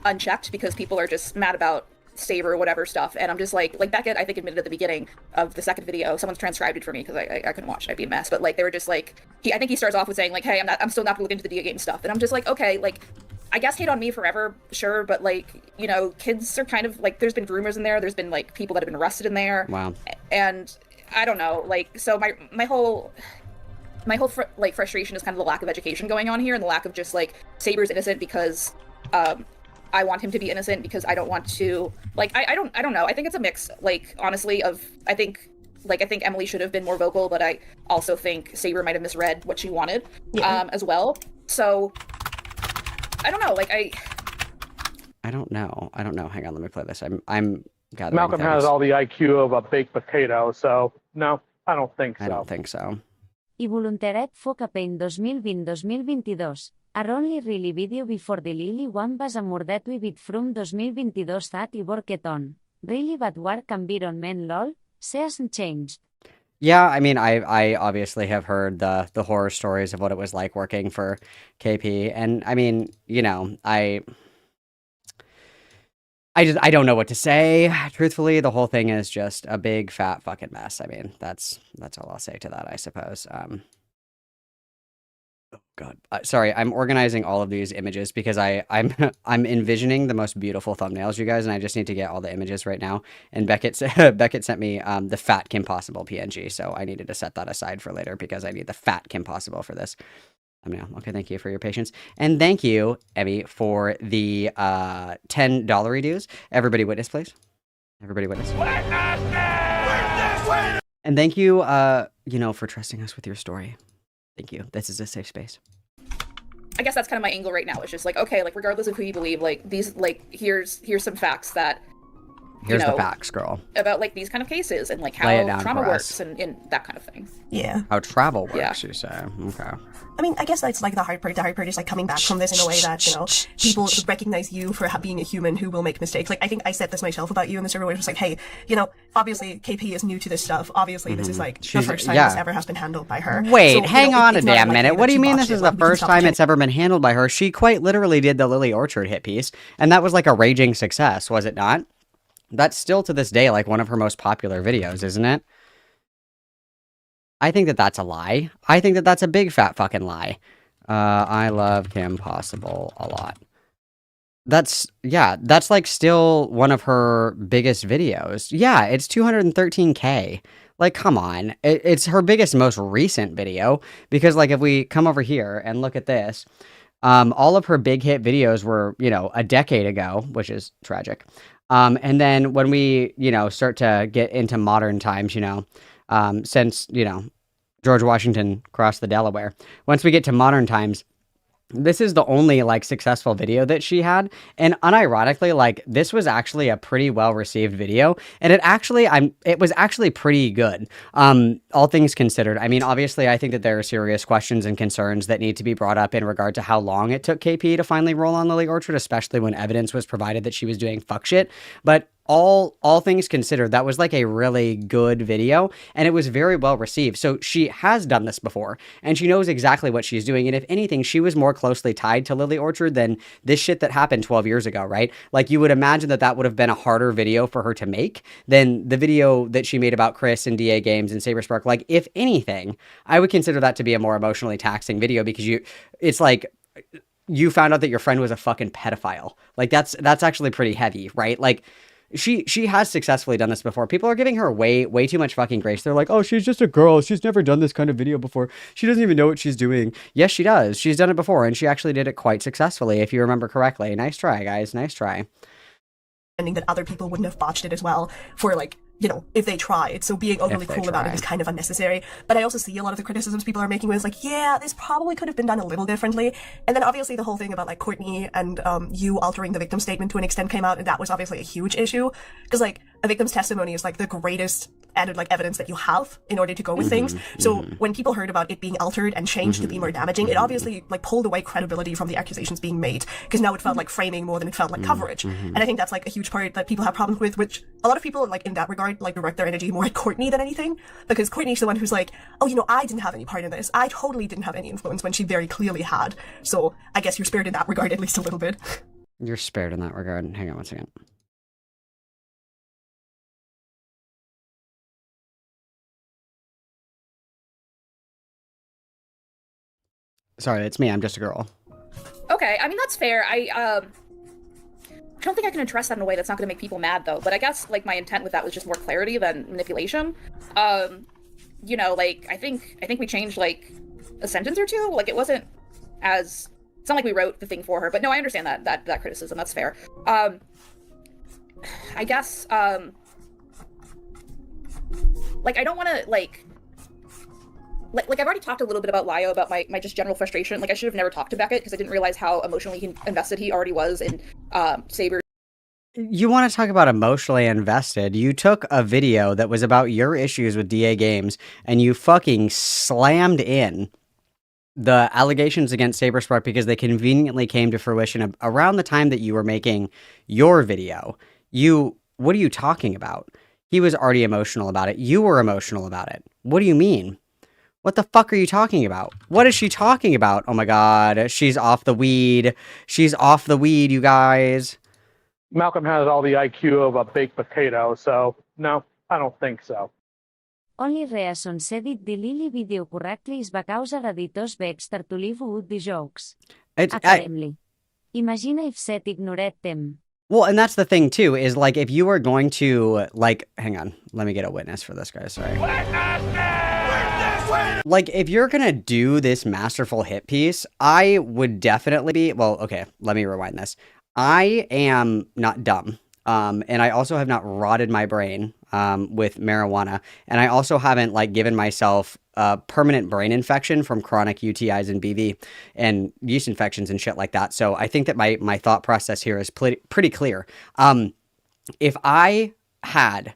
unchecked because people are just mad about Saber or whatever stuff, and I'm just like Beckett, I think, admitted at the beginning of the second video, someone's transcribed it for me because I couldn't watch it, I'd be a mess, but like they were just like, I think he starts off with saying like, hey, I'm still not gonna look into the DA game stuff, and I'm just like, okay, like, I guess hate on me forever, sure, but like, you know, kids are kind of like, there's been groomers in there, there's been like people that have been arrested in there. Wow. And I don't know, like, so my whole frustration is kind of the lack of education going on here, and the lack of just like, Saber's innocent because I want him to be innocent because I don't want to, like, I don't know. I think it's a mix, like, honestly, of, I think Emily should have been more vocal, but I also think Saber might have misread what she wanted, as well. So, I don't know, like, I don't know. Hang on, let me play this. I'm gathering Malcolm things. has all the IQ of a baked potato, so no, I don't think so. I don't think so. I voluntariat for campaign 2020-2022. Are only really video before the Lily one was a murder we bit from 2022 that I worked on. Really bad work environment lol, she hasn't changed. Yeah, I mean, I obviously have heard the horror stories of what it was like working for KP, and I mean, you know, I don't know what to say. Truthfully, the whole thing is just a big fat fucking mess. I mean, that's all I'll say to that, I suppose. Oh God, sorry, I'm organizing all of these images because I'm envisioning the most beautiful thumbnails, you guys, and I just need to get all the images right now. And Beckett sent me the Fat Kim Possible PNG, so I needed to set that aside for later because I need the Fat Kim Possible for this thumbnail. Okay, thank you for your patience, and thank you, Emmy, for the $10 dues. Everybody witness, please. Everybody witness. And thank you, you know, for trusting us with your story. Thank you. This is a safe space. I guess that's kind of my angle right now. It's just like, okay, like, regardless of who you believe, like, these, like, here's some facts that, Here's the facts, girl. About, like, these kind of cases and, like, Lay it how down trauma for works us. and that kind of thing. Yeah. How travel works, Yeah. you say. Okay. I mean, I guess that's like the hard part. The hard part is like coming back from this in a way that, you know, people recognize you for being a human who will make mistakes. Like, I think I said this myself about you in the server, where it was like, hey, you know, obviously KP is new to this stuff. Obviously, this is like the first time this ever has been handled by her. Wait, So, you hang know, on a it's not damn likely minute. that What do she you mean botched this is it. the Like, we can first stop time pretending. it's ever been handled by her? She quite literally did the Lily Orchard hit piece, and that was like a raging success, was it not? That's still to this day like one of her most popular videos, isn't it? I think that that's a lie. I think that that's a big fat fucking lie. I love Kim Possible a lot. That's like still one of her biggest videos. Yeah, it's 213K. Like, come on. It's her biggest, most recent video. Because, like, if we come over here and look at this, all of her big hit videos were, you know, a decade ago, which is tragic. And then when we, you know, start to get into modern times, you know, since, you know, George Washington crossed the Delaware. Once we get to modern times, This is the only like successful video that she had, and unironically, like this was actually a pretty well received video, and it was actually pretty good. All things considered, I mean, obviously, I think that there are serious questions and concerns that need to be brought up in regard to how long it took KP to finally roll on Lily Orchard, especially when evidence was provided that she was doing fuck shit. But all things considered, that was like a really good video, and it was very well received. So she has done this before, and she knows exactly what she's doing. And if anything, she was more closely tied to Lily Orchard than this shit that happened 12 years ago, right? Like you would imagine that that would have been a harder video for her to make than the video that she made about Chris and DA Games and Saberspark. Like if anything, I would consider that to be a more emotionally taxing video because it's like you found out that your friend was a fucking pedophile. Like that's actually pretty heavy, right? Like she has successfully done this before. People are giving her way too much fucking grace. They're like, oh, she's just a girl. She's never done this kind of video before. She doesn't even know what she's doing. Yes, she does. She's done it before, and she actually did it quite successfully, if you remember correctly. Nice try, guys. Nice try. That other people wouldn't have botched it as well for like, you know, if they tried. So being overly cool about it is kind of unnecessary. But I also see a lot of the criticisms people are making was like, yeah, this probably could have been done a little differently. And then obviously the whole thing about like Courtney and you altering the victim statement to an extent came out, and that was obviously a huge issue. Because like a victim's testimony is like the greatest added like evidence that you have in order to go with things. So when people heard about it being altered and changed to be more damaging, it obviously like pulled away credibility from the accusations being made, because now it felt like framing more than it felt like coverage. And I think that's like a huge part that people have problems with, which a lot of people like in that regard like direct their energy more at Courtney than anything, because Courtney's the one who's like, oh, you know, I didn't have any part in this. I totally didn't have any influence, when she very clearly had. So I guess you're spared in that regard at least a little bit. You're spared in that regard. Hang on one second. Sorry, it's me. I'm just a girl. Okay, I mean, that's fair. I don't think I can address that in a way that's not going to make people mad, though. But I guess, like, my intent with that was just more clarity than manipulation. You know, like, I think we changed, like, a sentence or two. Like, it wasn't as... It's not like we wrote the thing for her. But no, I understand that criticism. That's fair. I guess, like, I don't want to, like, I've already talked a little bit about Lio, about my just general frustration. Like, I should have never talked to Beckett because I didn't realize how emotionally invested he already was in Saber. You want to talk about emotionally invested? You took a video that was about your issues with DA Games, and you fucking slammed in the allegations against Saberspark because they conveniently came to fruition around the time that you were making your video. What are you talking about? He was already emotional about it. You were emotional about it. What do you mean? What the fuck are you talking about? What is she talking about? Oh my god, she's off the weed. She's off the weed, you guys. Malcolm has all the IQ of a baked potato, so no, I don't think so. Only reason said it the Lily video correctly is because editors vexed to live with the jokes. Apparently. Imagine if Seth ignored them. Well, and that's the thing too, is like if you are going to like, hang on, let me get a witness for this guy, sorry. Like, if you're gonna do this masterful hit piece, I would definitely be, well, okay, let me rewind this. I am not dumb, and I also have not rotted my brain with marijuana, and I also haven't, like, given myself a permanent brain infection from chronic UTIs and BV and yeast infections and shit like that, so I think that my thought process here is pretty clear. If I had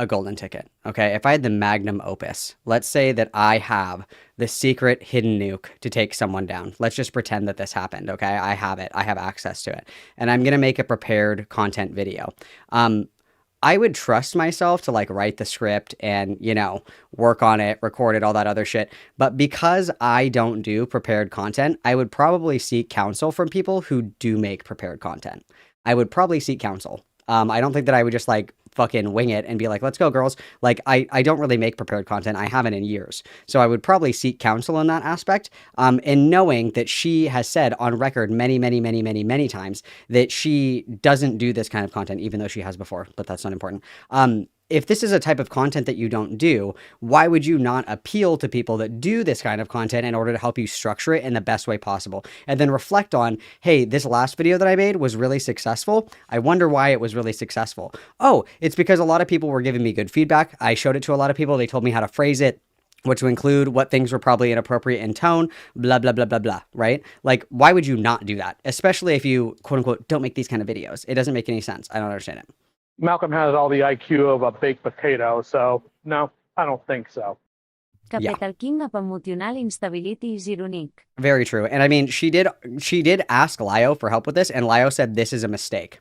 a golden ticket, okay? If I had the magnum opus, let's say that I have the secret hidden nuke to take someone down. Let's just pretend that this happened, okay? I have it. I have access to it. And I'm going to make a prepared content video. I would trust myself to like write the script and, you know, work on it, record it, all that other shit. But because I don't do prepared content, I would probably seek counsel from people who do make prepared content. I would probably seek counsel. I don't think that I would just like fucking wing it and be like, let's go, girls. Like, I don't really make prepared content. I haven't in years. So I would probably seek counsel in that aspect. And knowing that she has said on record many times that she doesn't do this kind of content, even though she has before, but that's not important. If this is a type of content that you don't do, why would you not appeal to people that do this kind of content in order to help you structure it in the best way possible? And then reflect on, hey, this last video that I made was really successful. I wonder why it was really successful. Oh, it's because a lot of people were giving me good feedback. I showed it to a lot of people. They told me how to phrase it. which would include what things were probably inappropriate in tone, blah, blah, blah, blah, blah, right? Like, why would you not do that? Especially if you, quote unquote, don't make these kind of videos. It doesn't make any sense. I don't understand it. Malcolm has all the IQ of a baked potato, so no, I don't think so. Capital King of emotional instability is ironic. Very true. And I mean, she did ask Lio for help with this, and Lio said this is a mistake.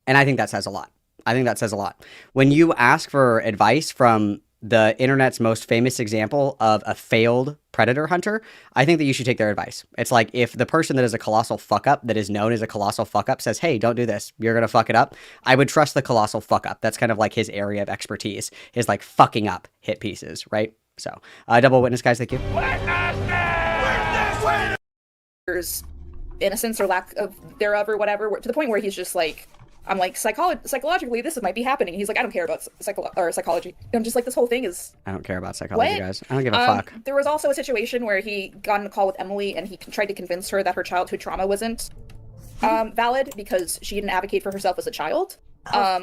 And I think that says a lot. I think that says a lot. When you ask for advice from the internet's most famous example of a failed predator hunter, I think that you should take their advice. It's like if the person that is a colossal fuck up, that is known as a colossal fuck up, says, hey, don't do this, you're going to fuck it up, I would trust the colossal fuck up. That's kind of like his area of expertise, is like fucking up hit pieces, right? So, double witness, guys, thank you. There's innocence or lack of thereof or whatever, to the point where he's just like, I'm like, psychologically, this might be happening. He's like, I don't care about psychology. I'm just like, this whole thing is... I don't care about psychology, what? Guys. I don't give a fuck. There was also a situation where he got on a call with Emily and he tried to convince her that her childhood trauma wasn't valid because she didn't advocate for herself as a child.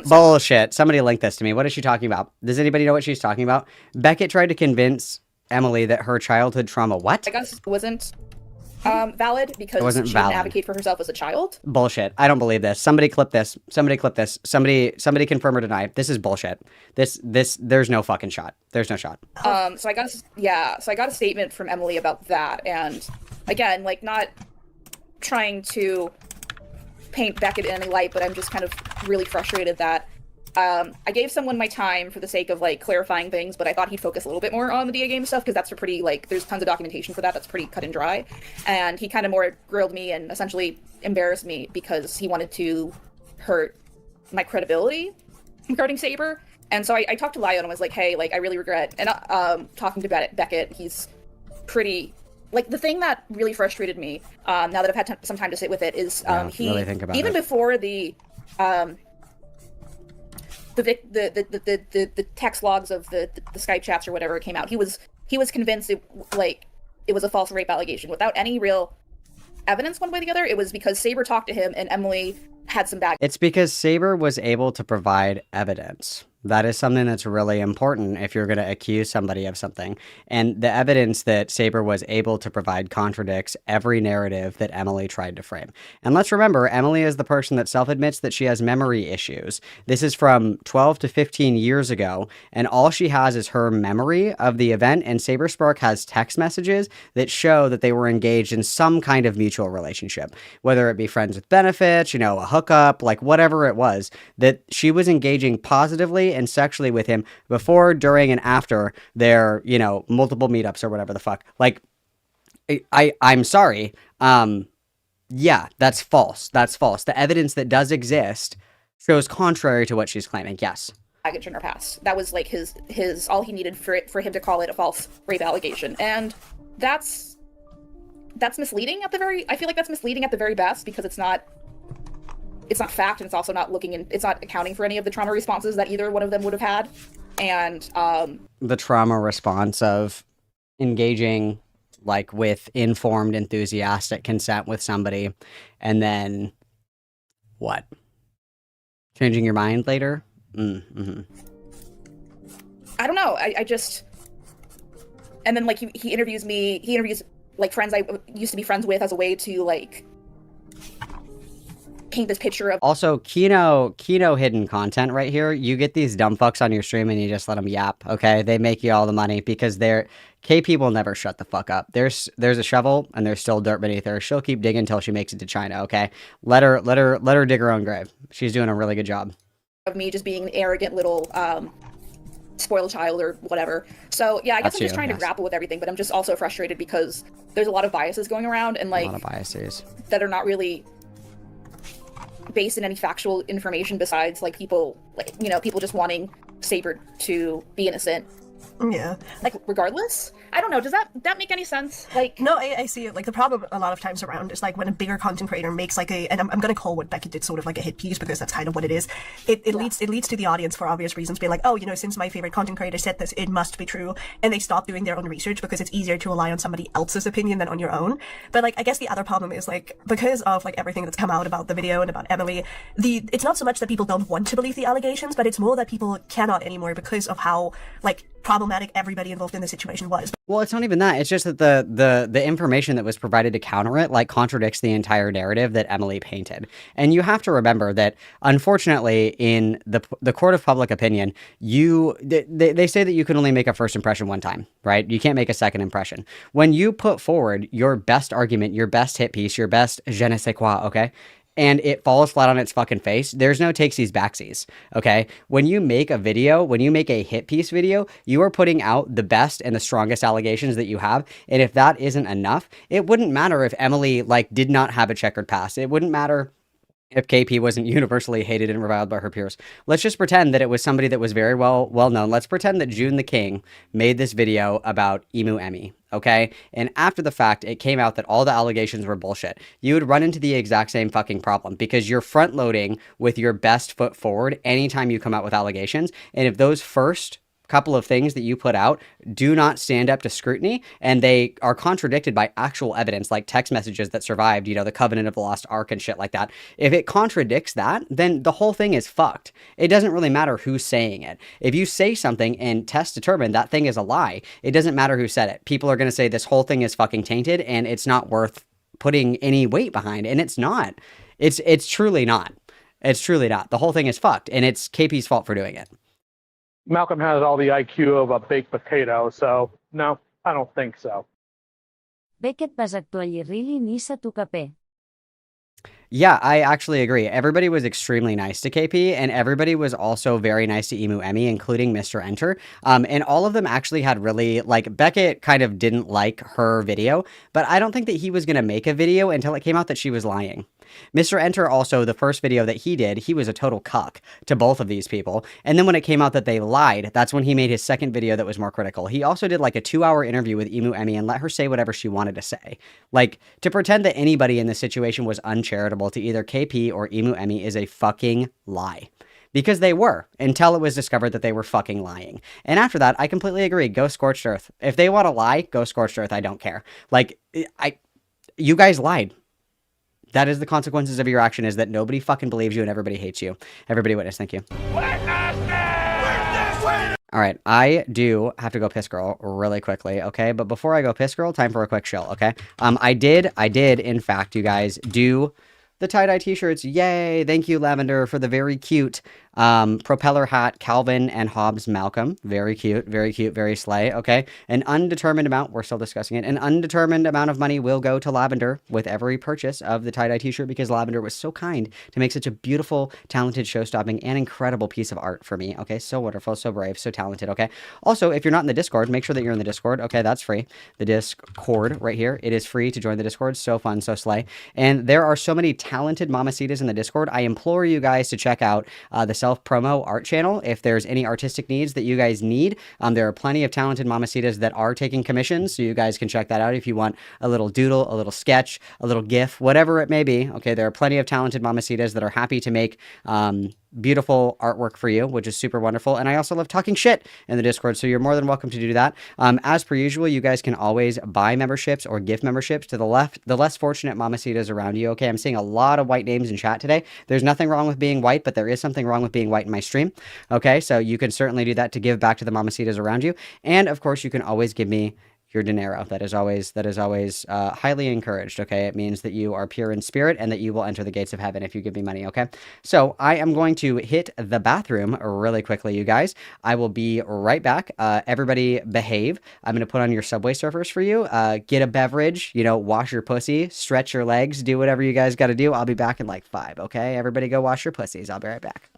Bullshit. Somebody link this to me. What is she talking about? Does anybody know what she's talking about? Beckett tried to convince Emily that her childhood trauma, what? I guess wasn't valid because wasn't she valid. didn't advocate for herself as a child. Bullshit. I don't believe this. Somebody clip this. Somebody clip this. Somebody confirm or deny. This is bullshit. This there's no fucking shot. There's no shot. So I got a statement from Emily about that, and again, like, not trying to paint Beckett in any light, but I'm just kind of really frustrated that I gave someone my time for the sake of, like, clarifying things, but I thought he'd focus a little bit more on the DA game stuff, because that's a pretty, like, there's tons of documentation for that that's pretty cut and dry, and he kind of more grilled me and essentially embarrassed me because he wanted to hurt my credibility regarding Saber. And so I talked to Lio and I was like, hey, like, I really regret, and talking to Beckett, he's pretty... Like, the thing that really frustrated me, now that I've had some time to sit with it, is he, really think about even it. before the text logs of the Skype chats or whatever came out, he was convinced it was a false rape allegation without any real evidence one way or the other. It was because Saber talked to him and Emily had some back. It's because Saber was able to provide evidence. That is something that's really important if you're going to accuse somebody of something. And the evidence that Saber was able to provide contradicts every narrative that Emily tried to frame. And let's remember, Emily is the person that self-admits that she has memory issues. This is from 12 to 15 years ago, and all she has is her memory of the event, and Saberspark has text messages that show that they were engaged in some kind of mutual relationship. Whether it be friends with benefits, a hookup, like whatever it was, that she was engaging positively and sexually with him before, during, and after their, multiple meetups or whatever the fuck. Like, I'm sorry. Yeah, that's false. That's false. The evidence that does exist shows contrary to what she's claiming. Yes. Baggage in her past. That was like his all he needed for him to call it a false rape allegation. And that's misleading I feel like that's misleading at the very best, because it's not fact, and it's also not it's not accounting for any of the trauma responses that either one of them would have had. And the trauma response of engaging, like, with informed, enthusiastic consent with somebody, and then what? Changing your mind later? Mm-hmm. I don't know. I just, and then, like, he interviews like friends I used to be friends with as a way to, like, paint this picture of... Also, Kino hidden content right here. You get these dumb fucks on your stream and you just let them yap, okay? They make you all the money because KP will never shut the fuck up. There's a shovel and there's still dirt beneath her. She'll keep digging until she makes it to China, okay? Let her dig her own grave. She's doing a really good job. Of me just being an arrogant little spoiled child or whatever. So yeah, I guess I'm just trying to grapple with everything, but I'm just also frustrated because there's a lot of biases going around, and, like, a lot of biases that are not really based in any factual information besides, like, people just wanting Saber to be innocent. Yeah. Like, regardless? I don't know, does that make any sense? Like... No, I see it. Like, the problem a lot of times around is, like, when a bigger content creator makes, like, and I'm gonna call what Beckett did sort of like a hit piece, because that's kind of what it is. It leads to the audience, for obvious reasons, being like, oh, since my favorite content creator said this, it must be true. And they stop doing their own research because it's easier to rely on somebody else's opinion than on your own. But, like, I guess the other problem is, like, because of, like, everything that's come out about the video and about Emily, it's not so much that people don't want to believe the allegations, but it's more that people cannot anymore because of how, like, problematic everybody involved in the situation was. Well, it's not even that. It's just that the information that was provided to counter it like contradicts the entire narrative that Emily painted. And you have to remember that, unfortunately, in the court of public opinion, they say that you can only make a first impression one time, right? You can't make a second impression. When you put forward your best argument, your best hit piece, your best je ne sais quoi, okay? And it falls flat on its fucking face, there's no takesies backsies, okay? When you make a video, when you make a hit piece video, you are putting out the best and the strongest allegations that you have. And if that isn't enough, it wouldn't matter if Emily, like, did not have a checkered past. It wouldn't matter if KP wasn't universally hated and reviled by her peers. Let's just pretend that it was somebody that was very well known. Let's pretend that June the King made this video about Emu Emmy, okay? And after the fact, it came out that all the allegations were bullshit. You would run into the exact same fucking problem because you're front loading with your best foot forward anytime you come out with allegations. And if those first couple of things that you put out do not stand up to scrutiny and they are contradicted by actual evidence like text messages that survived, you know, the Covenant of the Lost Ark and shit like that. If it contradicts that, then the whole thing is fucked. It doesn't really matter who's saying it. If you say something and tests determine that thing is a lie, it doesn't matter who said it. People are going to say this whole thing is fucking tainted and it's not worth putting any weight behind. And it's not. It's truly not. It's truly not. The whole thing is fucked and it's KP's fault for doing it. Malcolm has all the IQ of a baked potato, so no, I don't think so. Beckett vas actually really nice to KP. Yeah, I actually agree. Everybody was extremely nice to KP, and everybody was also very nice to Emu Emmy, including Mr. Enter. And all of them actually had really, like, Beckett kind of didn't like her video, but I don't think that he was going to make a video until it came out that she was lying. Mr. Enter also, the first video that he did, he was a total cuck to both of these people. And then when it came out that they lied, that's when he made his second video that was more critical. He also did like a 2-hour interview with Emu Emmy and let her say whatever she wanted to say. Like, to pretend that anybody in this situation was uncharitable to either KP or Emu Emmy is a fucking lie. Because they were, until it was discovered that they were fucking lying. And after that, I completely agree. Go Scorched Earth. If they want to lie, go Scorched Earth. I don't care. Like, you guys lied. That is the consequences of your action, is that nobody fucking believes you and everybody hates you. Everybody witness, thank you. All right, I do have to go piss girl really quickly, okay? But before I go piss girl, time for a quick chill, okay? I did, in fact, you guys, do the tie-dye t-shirts. Yay! Thank you, Lavender, for the very cute propeller hat, Calvin and Hobbes Malcolm. Very cute, very slay, okay? An undetermined amount, we're still discussing it, an undetermined amount of money will go to Lavender with every purchase of the tie-dye t-shirt because Lavender was so kind to make such a beautiful, talented, show-stopping, and incredible piece of art for me, okay? So wonderful, so brave, so talented, okay? Also, if you're not in the Discord, make sure that you're in the Discord, okay? That's free. The Discord right here, it is free to join the Discord. So fun, so slay. And there are so many talented mamacitas in the Discord. I implore you guys to check out the self-promo art channel if there's any artistic needs that you guys need. There are plenty of talented mamacitas that are taking commissions, so you guys can check that out if you want a little doodle, a little sketch, a little gif, whatever it may be. Okay, there are plenty of talented mamacitas that are happy to make beautiful artwork for you, which is super wonderful. And I also love talking shit in the Discord, so you're more than welcome to do that. As per usual, you guys can always buy memberships or gift memberships to the less fortunate mamacitas around you. Okay, I'm seeing a lot of white names in chat today. There's nothing wrong with being white, but there is something wrong with being white in my stream. Okay, so you can certainly do that to give back to the mamacitas around you. And of course, you can always give me your dinero. That is always highly encouraged, okay? It means that you are pure in spirit and that you will enter the gates of heaven if you give me money, okay? So I am going to hit the bathroom really quickly, you guys. I will be right back. Everybody behave. I'm going to put on your Subway Surfers for you. Get a beverage, you know, wash your pussy, stretch your legs, do whatever you guys got to do. I'll be back in like 5, okay? Everybody go wash your pussies. I'll be right back.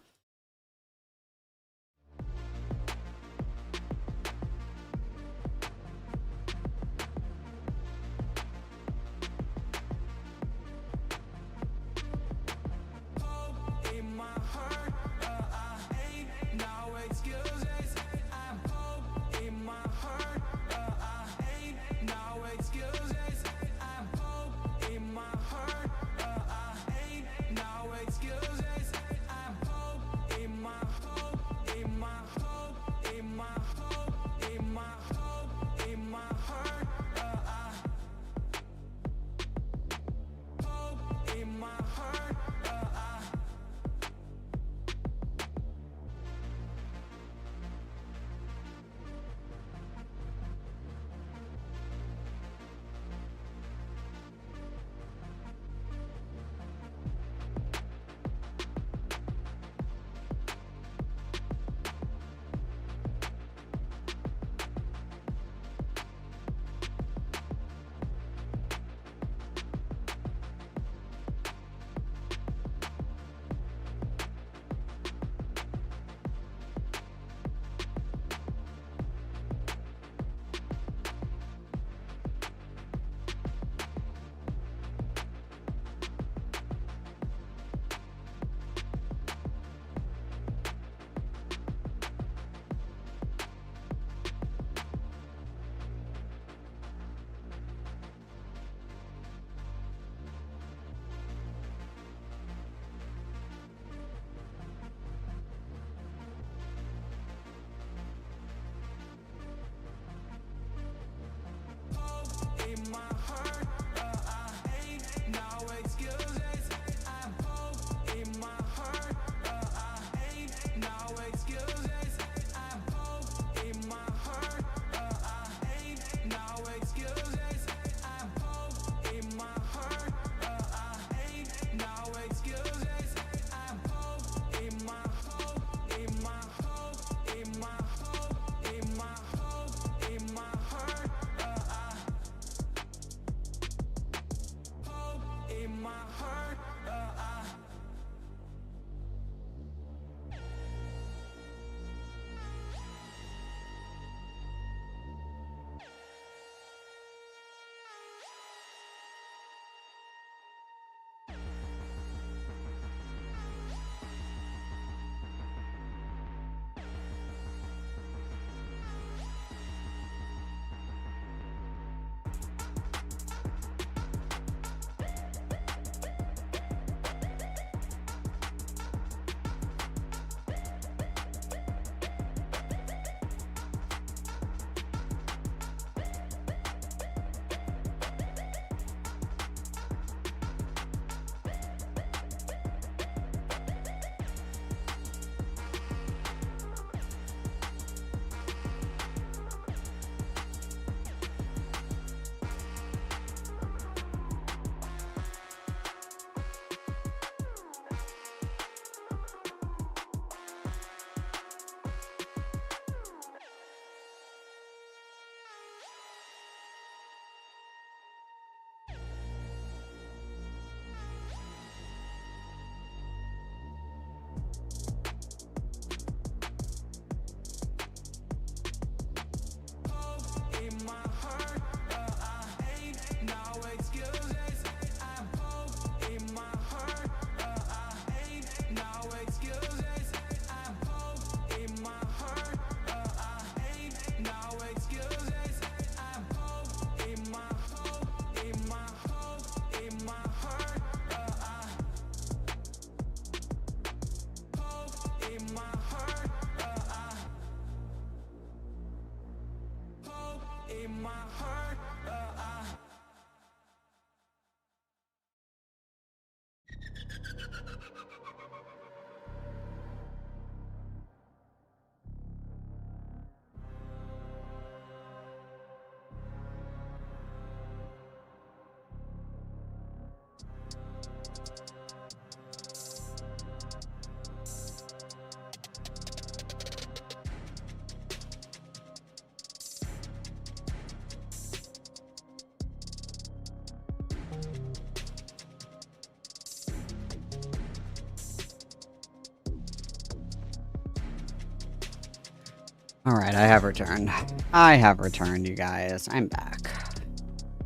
All right, I have returned. I have returned, you guys. I'm back.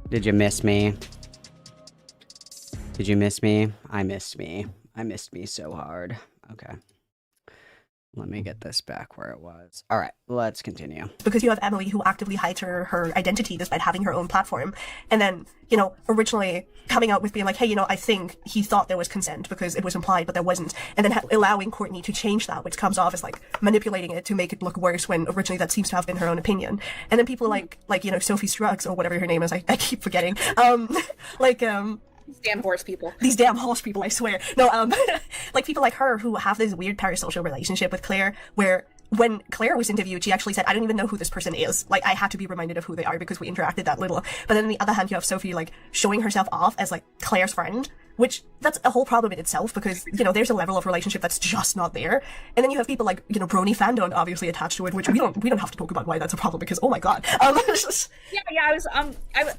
Did you miss me? Did you miss me? I missed me. I missed me so hard. Okay. Let me get this back where it was. All right, let's continue. Because you have Emily who actively hides her identity despite having her own platform. And then, originally coming out with being like, hey, I think he thought there was consent because it was implied, but there wasn't. And then allowing Courtney to change that, which comes off as like manipulating it to make it look worse when originally that seems to have been her own opinion. And then people like Sophie Struggs or whatever her name is, I keep forgetting. These damn horse people. These damn horse people, I swear. No, like people like her who have this weird parasocial relationship with Claire, where when Claire was interviewed, she actually said, I don't even know who this person is. Like, I had to be reminded of who they are because we interacted that little. But then on the other hand, you have Sophie, like, showing herself off as, like, Claire's friend, which that's a whole problem in itself because, there's a level of relationship that's just not there. And then you have people like, Brony Fandon obviously attached to it, which we don't have to talk about why that's a problem because, oh my god.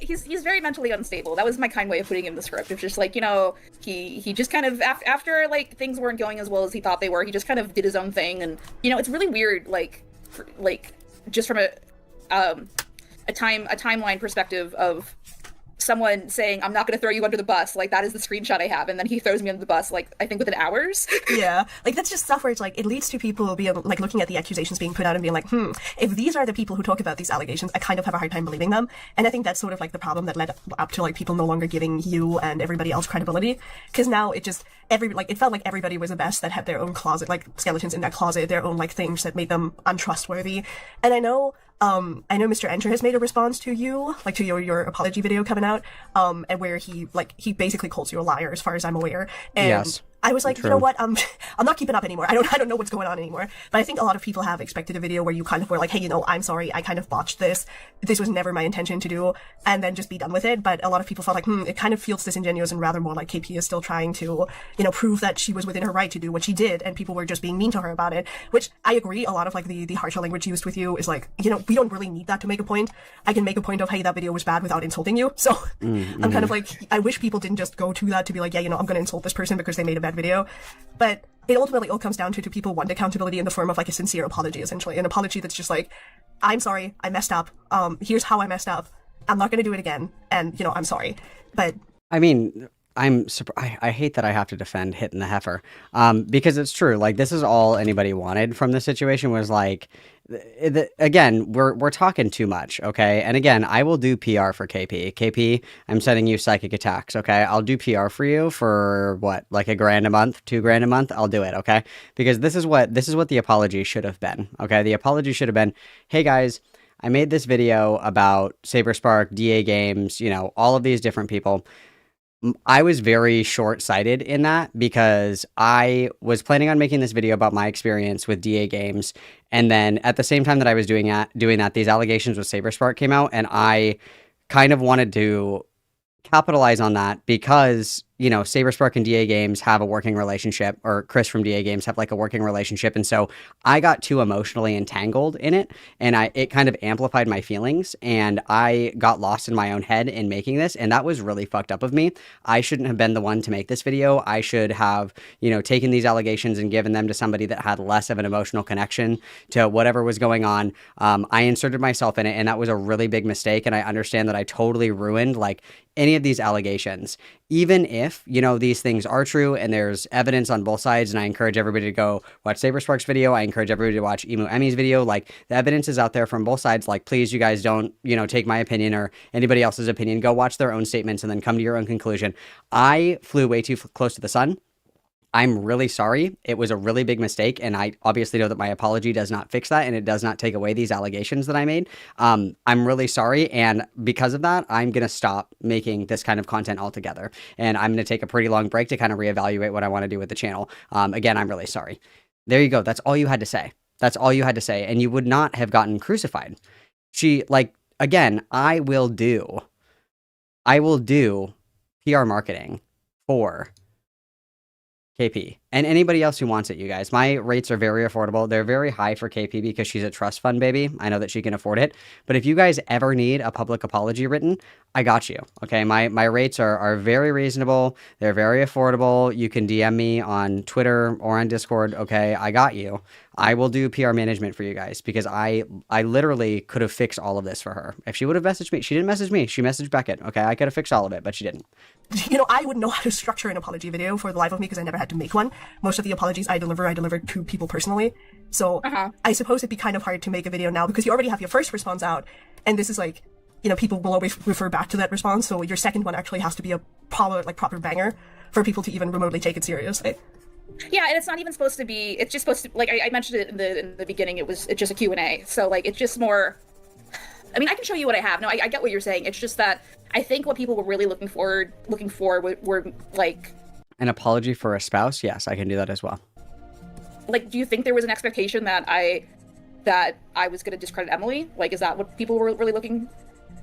He's very mentally unstable. That was my kind way of putting him in the script. It's just like, he just kind of, after, like, things weren't going as well as he thought they were, he just kind of did his own thing. And, it's really weird, like just from a timeline perspective of someone saying, I'm not going to throw you under the bus. Like, that is the screenshot I have. And then he throws me under the bus, like, I think within hours. Yeah. Like, that's just stuff where it's like, it leads to people being, like, looking at the accusations being put out and being like, if these are the people who talk about these allegations, I kind of have a hard time believing them. And I think that's sort of, like, the problem that led up to, like, people no longer giving you and everybody else credibility. Because now it just, it felt like everybody was a mess that had their own closet, like, skeletons in that closet, their own, like, things that made them untrustworthy. And I know Mr. Enter has made a response to you, like to your apology video coming out, and where he basically calls you a liar as far as I'm aware. And yes. I was like, True. you know what? I'm not keeping up anymore. I don't know what's going on anymore. But I think a lot of people have expected a video where you kind of were like, hey, I'm sorry, I kind of botched this. This was never my intention to do, and then just be done with it. But a lot of people felt like, it kind of feels disingenuous and rather more like KP is still trying to, prove that she was within her right to do what she did, and people were just being mean to her about it. Which I agree. A lot of like the harsher language used with you is like, we don't really need that to make a point. I can make a point of, hey, that video was bad without insulting you. So I'm kind of like, I wish people didn't just go to that to be like, yeah, I'm going to insult this person because they made a bad video. But it ultimately all comes down to people want accountability in the form of like a sincere apology, essentially. An apology that's just like, I'm sorry, I messed up. Here's how I messed up. I'm not going to do it again. And, I'm sorry. But I mean, I hate that I have to defend Hitting the Heifer, because it's true. Like, this is all anybody wanted from the situation was like, again, we're talking too much, okay? And again, I will do PR for KP. KP, I'm sending you psychic attacks, okay? I'll do PR for you for what, like $1,000 a month, $2,000 a month? I'll do it, okay? Because this is what the apology should have been, okay? The apology should have been, hey guys, I made this video about SaberSpark, DA Games, all of these different people. I was very short-sighted in that because I was planning on making this video about my experience with DA Games, and then at the same time that I was doing that, these allegations with SaberSpark came out, and I kind of wanted to capitalize on that because SaberSpark and DA Games have a working relationship, or Chris from DA Games have like a working relationship. And so I got too emotionally entangled in it, and it kind of amplified my feelings, and I got lost in my own head in making this. And that was really fucked up of me. I shouldn't have been the one to make this video. I should have, taken these allegations and given them to somebody that had less of an emotional connection to whatever was going on. I inserted myself in it, and that was a really big mistake. And I understand that I totally ruined like any of these allegations, even if, these things are true and there's evidence on both sides. And I encourage everybody to go watch SaberSpark's video. I encourage everybody to watch Emu Emmy's video. Like, the evidence is out there from both sides. Like, please, you guys don't, take my opinion or anybody else's opinion. Go watch their own statements and then come to your own conclusion. I flew way too close to the sun. I'm really sorry. It was a really big mistake, and I obviously know that my apology does not fix that, and it does not take away these allegations that I made. I'm really sorry, and because of that, I'm going to stop making this kind of content altogether, and I'm going to take a pretty long break to kind of reevaluate what I want to do with the channel. Again, I'm really sorry. There you go. That's all you had to say. That's all you had to say, and you would not have gotten crucified. Again, I will do PR marketing for KP and anybody else who wants it, you guys. My rates are very affordable. They're very high for KP because she's a trust fund baby. I know that she can afford it. But if you guys ever need a public apology written, I got you. Okay, my rates are very reasonable. They're very affordable. You can DM me on Twitter or on Discord. Okay, I got you. I will do PR management for you guys because I literally could have fixed all of this for her. If she would have messaged me, she didn't message me. She messaged Beckett. Okay, I could have fixed all of it, but she didn't. You know, I wouldn't know how to structure an apology video for the life of me because I never had to make one. Most of the apologies I deliver to people personally. So I suppose it'd be kind of hard to make a video now because you already have your first response out, and this is like, you know, people will always refer back to that response. So your second one actually has to be a proper banger for people to even remotely take it seriously. Yeah, and it's not even supposed to be. It's just supposed to, like I mentioned it in the beginning. It's just a Q&A. So like it's just more. I mean, I can show you what I have. No, I get what you're saying. It's just that I think what people were really looking for were like an apology for a spouse. Yes, I can do that as well. Like, do you think there was an expectation that I was going to discredit Emily? Like, is that what people were really looking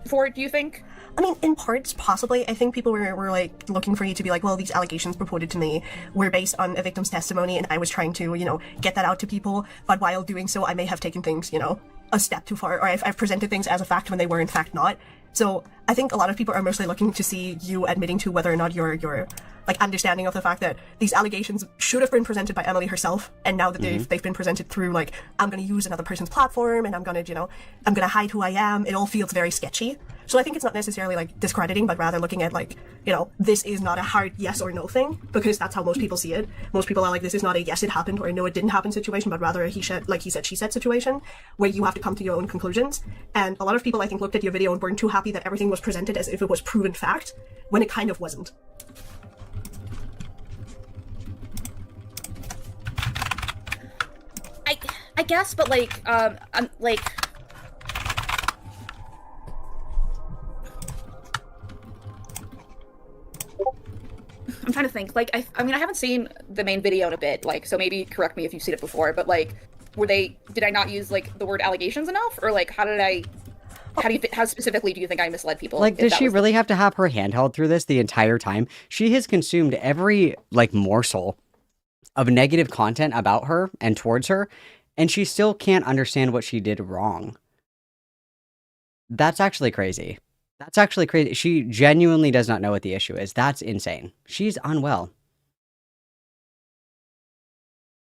for? Do you think? I mean, in parts, possibly. I think people were like looking for you to be like, well, these allegations purported to me were based on a victim's testimony, and I was trying to, you know, get that out to people. But while doing so, I may have taken things, you know, a step too far, or I've presented things as a fact when they were in fact not. So I think a lot of people are mostly looking to see you admitting to whether or not your like understanding of the fact that these allegations should have been presented by Emily herself, and now that they've been presented through like, I'm going to use another person's platform and I'm going to, you know, I'm going to hide who I am. It all feels very sketchy. So I think it's not necessarily like discrediting, but rather looking at like, you know, this is not a hard yes or no thing, because that's how most people see it. Most people are like, this is not a yes it happened or a no it didn't happen situation, but rather a he said she said situation where you have to come to your own conclusions. And a lot of people I think looked at your video and weren't too happy that everything was presented as if it was proven fact, when it kind of wasn't. I guess, but like, I'm like. I'm trying to think. Like, I mean, I haven't seen the main video in a bit. Like, so maybe correct me if you've seen it before. But like, did I not use like the word allegations enough, or like, how specifically do you think I misled people? Like, does she really have to have her hand held through this the entire time? She has consumed every like morsel of negative content about her and towards her, and she still can't understand what she did wrong. That's actually crazy. That's actually crazy. She genuinely does not know what the issue is. That's insane. She's unwell.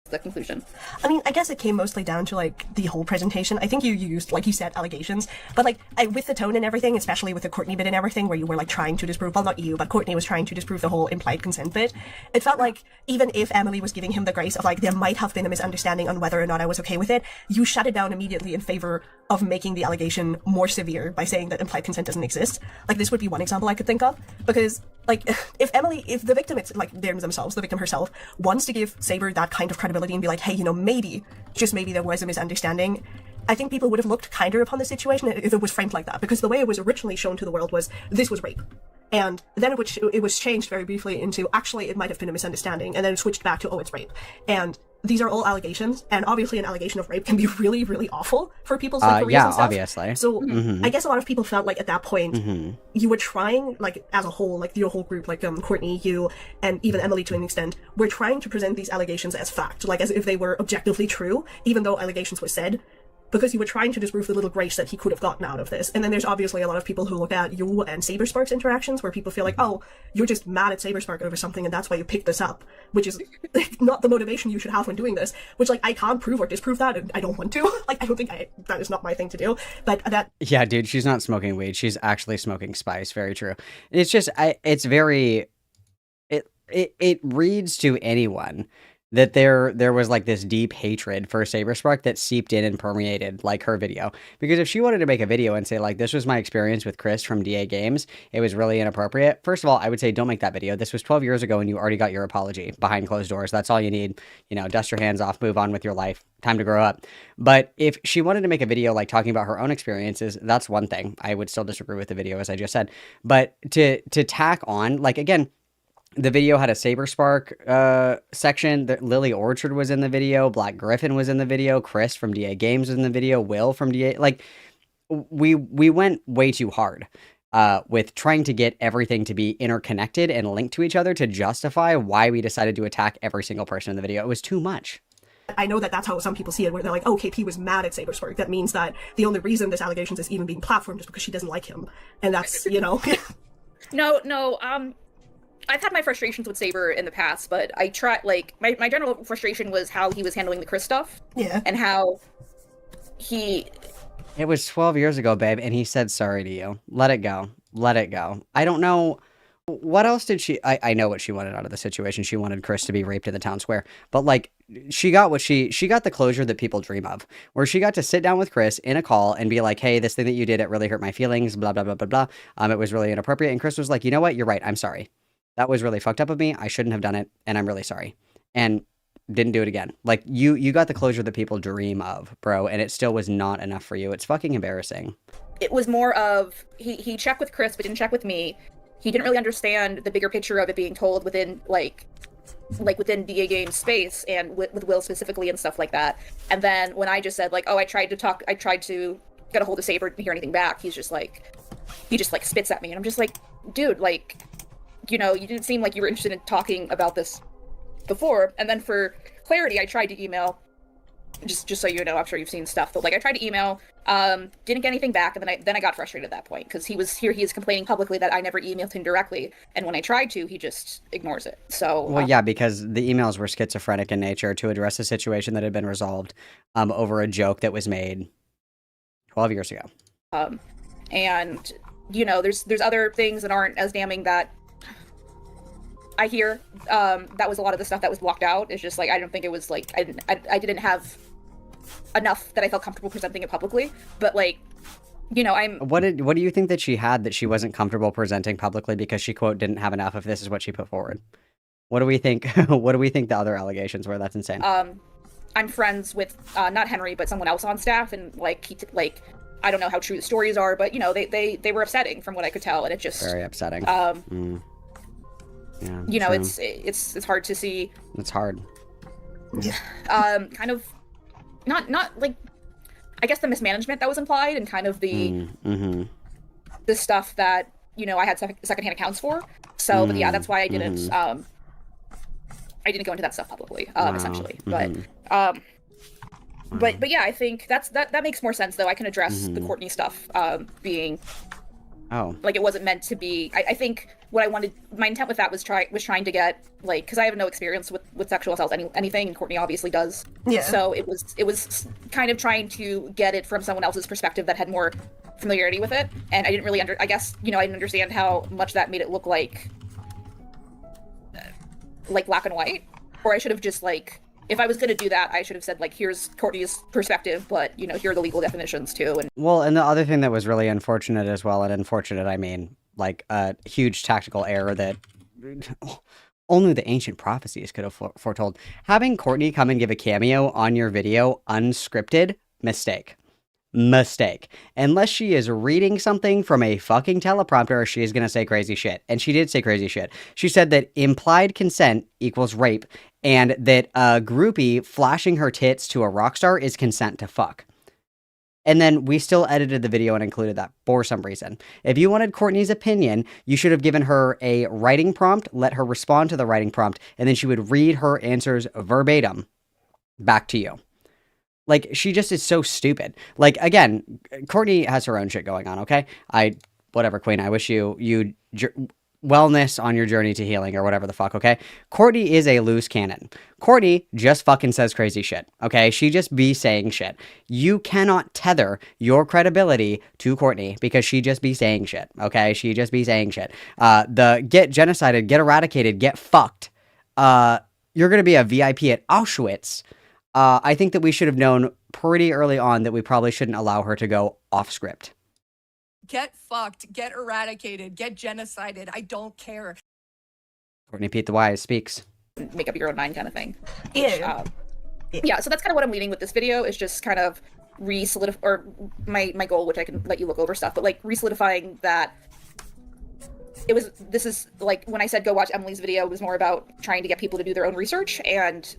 The conclusion. I mean, I guess it came mostly down to like the whole presentation. I think you used, like you said, allegations, but like with the tone and everything, especially with the Courtney bit and everything, where you were like trying to disprove, well, not you, but Courtney was trying to disprove the whole implied consent bit. It felt like even if Emily was giving him the grace of like, there might have been a misunderstanding on whether or not I was okay with it, you shut it down immediately in favor of making the allegation more severe by saying that implied consent doesn't exist. Like, this would be one example I could think of, because like if the victim, it's like themselves, the victim herself, wants to give Saber that kind of credibility and be like, hey, you know, maybe, just maybe there was a misunderstanding, I think people would have looked kinder upon the situation if it was framed like that, because the way it was originally shown to the world was, this was rape. And then it was changed very briefly into, actually, it might have been a misunderstanding, and then it switched back to, oh, it's rape. And these are all allegations, and obviously an allegation of rape can be really, really awful for people's like, careers and stuff. Obviously. So I guess a lot of people felt like at that point, you were trying, like as a whole, like your whole group, like Courtney, you, and even Emily to an extent, were trying to present these allegations as fact, like as if they were objectively true, even though allegations were said, because you were trying to disprove the little grace that he could have gotten out of this. And then there's obviously a lot of people who look at you and Saberspark's interactions where people feel like, oh, you're just mad at Saberspark over something and that's why you picked this up, which is not the motivation you should have when doing this, which like I can't prove or disprove that, and I don't want to. Like, I don't think that is not my thing to do, but that... Yeah, dude, she's not smoking weed. She's actually smoking spice. Very true. It's just, it's very... It reads to anyone that there was like this deep hatred for Saberspark that seeped in and permeated like her video. Because if she wanted to make a video and say like, this was my experience with Chris from DA Games, it was really inappropriate. First of all, I would say don't make that video. This was 12 years ago and you already got your apology behind closed doors. That's all you need. You know, dust your hands off, move on with your life. Time to grow up. But if she wanted to make a video like talking about her own experiences, that's one thing. I would still disagree with the video, as I just said. But to tack on, like, again, the video had a Saberspark section. That Lily Orchard was in the video. Black Griffin was in the video. Chris from DA Games was in the video. Will from DA. Like, we went way too hard with trying to get everything to be interconnected and linked to each other to justify why we decided to attack every single person in the video. It was too much. I know that that's how some people see it, where they're like, oh, KP was mad at Saberspark. That means that the only reason this allegations is even being platformed is because she doesn't like him. And that's, you know. No, I've had my frustrations with Saber in the past, but I tried, like, my general frustration was how he was handling the Chris stuff. Yeah. And how he... It was 12 years ago, babe, and he said sorry to you. Let it go. Let it go. I don't know... What else did she... I know what she wanted out of the situation. She wanted Chris to be raped in the town square. But, like, she got what she got the closure that people dream of. Where she got to sit down with Chris in a call and be like, hey, this thing that you did, it really hurt my feelings, blah, blah, blah, blah, blah. It was really inappropriate. And Chris was like, you know what? You're right. I'm sorry. That was really fucked up of me. I shouldn't have done it. And I'm really sorry. And didn't do it again. Like, you got the closure that people dream of, bro. And it still was not enough for you. It's fucking embarrassing. It was more of, he checked with Chris, but didn't check with me. He didn't really understand the bigger picture of it being told within, like within DA Games space and with Will specifically and stuff like that. And then when I just said, like, oh, I tried to get a hold of Saber, didn't hear anything back, he just spits at me. And I'm just like, dude, like, you know, you didn't seem like you were interested in talking about this before. And then for clarity, I tried to email, just so you know, I'm sure you've seen stuff, but like I tried to email, didn't get anything back, and then I got frustrated at that point because he is complaining publicly that I never emailed him directly, and when I tried to, he just ignores it. So well, yeah, because the emails were schizophrenic in nature to address a situation that had been resolved over a joke that was made 12 years ago. And you know, there's other things that aren't as damning that I hear. That was a lot of the stuff that was blocked out. It's just like I don't think it was like I didn't have enough that I felt comfortable presenting it publicly. But like, you know, What do you think that she had that she wasn't comfortable presenting publicly because she, quote, didn't have enough if this is what she put forward? What do we think? What do we think the other allegations were? That's insane. I'm friends with not Henry, but someone else on staff, and like I don't know how true the stories are, but you know, they were upsetting from what I could tell, and it just very upsetting. Yeah, you know, true. it's hard to see. It's hard. Kind of not like, I guess the mismanagement that was implied and kind of the the stuff that, you know, I had secondhand accounts for. So, but yeah, that's why I didn't I didn't go into that stuff publicly, essentially. But but yeah, I think that makes more sense though. I can address the Courtney stuff being like it wasn't meant to be. I think what I wanted, my intent with that was trying to get, like, because I have no experience with sexual assault anything, and Courtney obviously does. Yeah. So it was kind of trying to get it from someone else's perspective that had more familiarity with it, and I didn't really I guess, you know, I didn't understand how much that made it look like black and white, or I should have just, like, if I was going to do that, I should have said, like, here's Courtney's perspective, but, you know, here are the legal definitions, too. And well, and the other thing that was really unfortunate as well, and unfortunate, I mean, like, a huge tactical error that only the ancient prophecies could have foretold. Having Courtney come and give a cameo on your video, unscripted, mistake. Unless she is reading something from a fucking teleprompter, she is going to say crazy shit. And she did say crazy shit. She said that implied consent equals rape, and that a groupie flashing her tits to a rock star is consent to fuck. And then we still edited the video and included that for some reason. If you wanted Courtney's opinion, you should have given her a writing prompt, let her respond to the writing prompt, and then she would read her answers verbatim back to you. Like, she just is so stupid. Like, again, Courtney has her own shit going on, okay? Whatever, Queen, I wish you wellness on your journey to healing or whatever the fuck, okay? Courtney is a loose cannon. Courtney just fucking says crazy shit, okay? She just be saying shit. You cannot tether your credibility to Courtney because she just be saying shit, okay? She just be saying shit. The get genocided, get eradicated, get fucked. you're going to be a VIP at Auschwitz. I think that we should have known pretty early on that we probably shouldn't allow her to go off script. Get fucked, get eradicated, get genocided. I don't care. Courtney Pete the Wise speaks. Make up your own mind kind of thing. Yeah. Yeah, so that's kind of what I'm leading with this video, is just kind of or my goal, which I can let you look over stuff, but like re-solidifying that this is like when I said go watch Emily's video, it was more about trying to get people to do their own research, and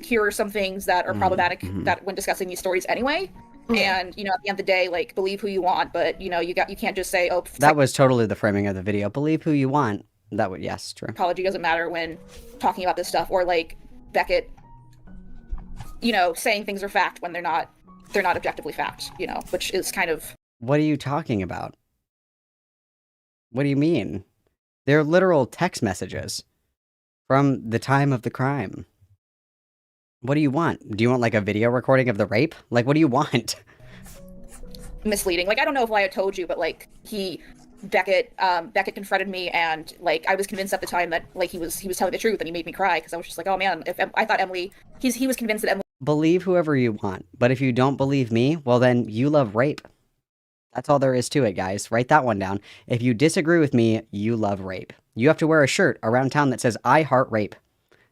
here are some things that are problematic that when discussing these stories anyway. And, you know, at the end of the day, like, believe who you want, but, you know, you can't just say, oh, that was totally the framing of the video. Believe who you want. That would, yes, true. Psychology doesn't matter when talking about this stuff, or like Beckett, you know, saying things are fact when they're not objectively fact, you know, which is kind of. What are you talking about? What do you mean? They're literal text messages from the time of the crime. What do you want? Do you want like a video recording of the rape? Like, what do you want? Misleading. Like, I don't know if Lio told you, but like Beckett confronted me, and like I was convinced at the time that like he was telling the truth, and he made me cry because I was just like, oh man, if I thought Emily, he was convinced that Emily. Believe whoever you want, but if you don't believe me, well then you love rape. That's all there is to it, guys. Write that one down. If you disagree with me, you love rape. You have to wear a shirt around town that says I heart rape.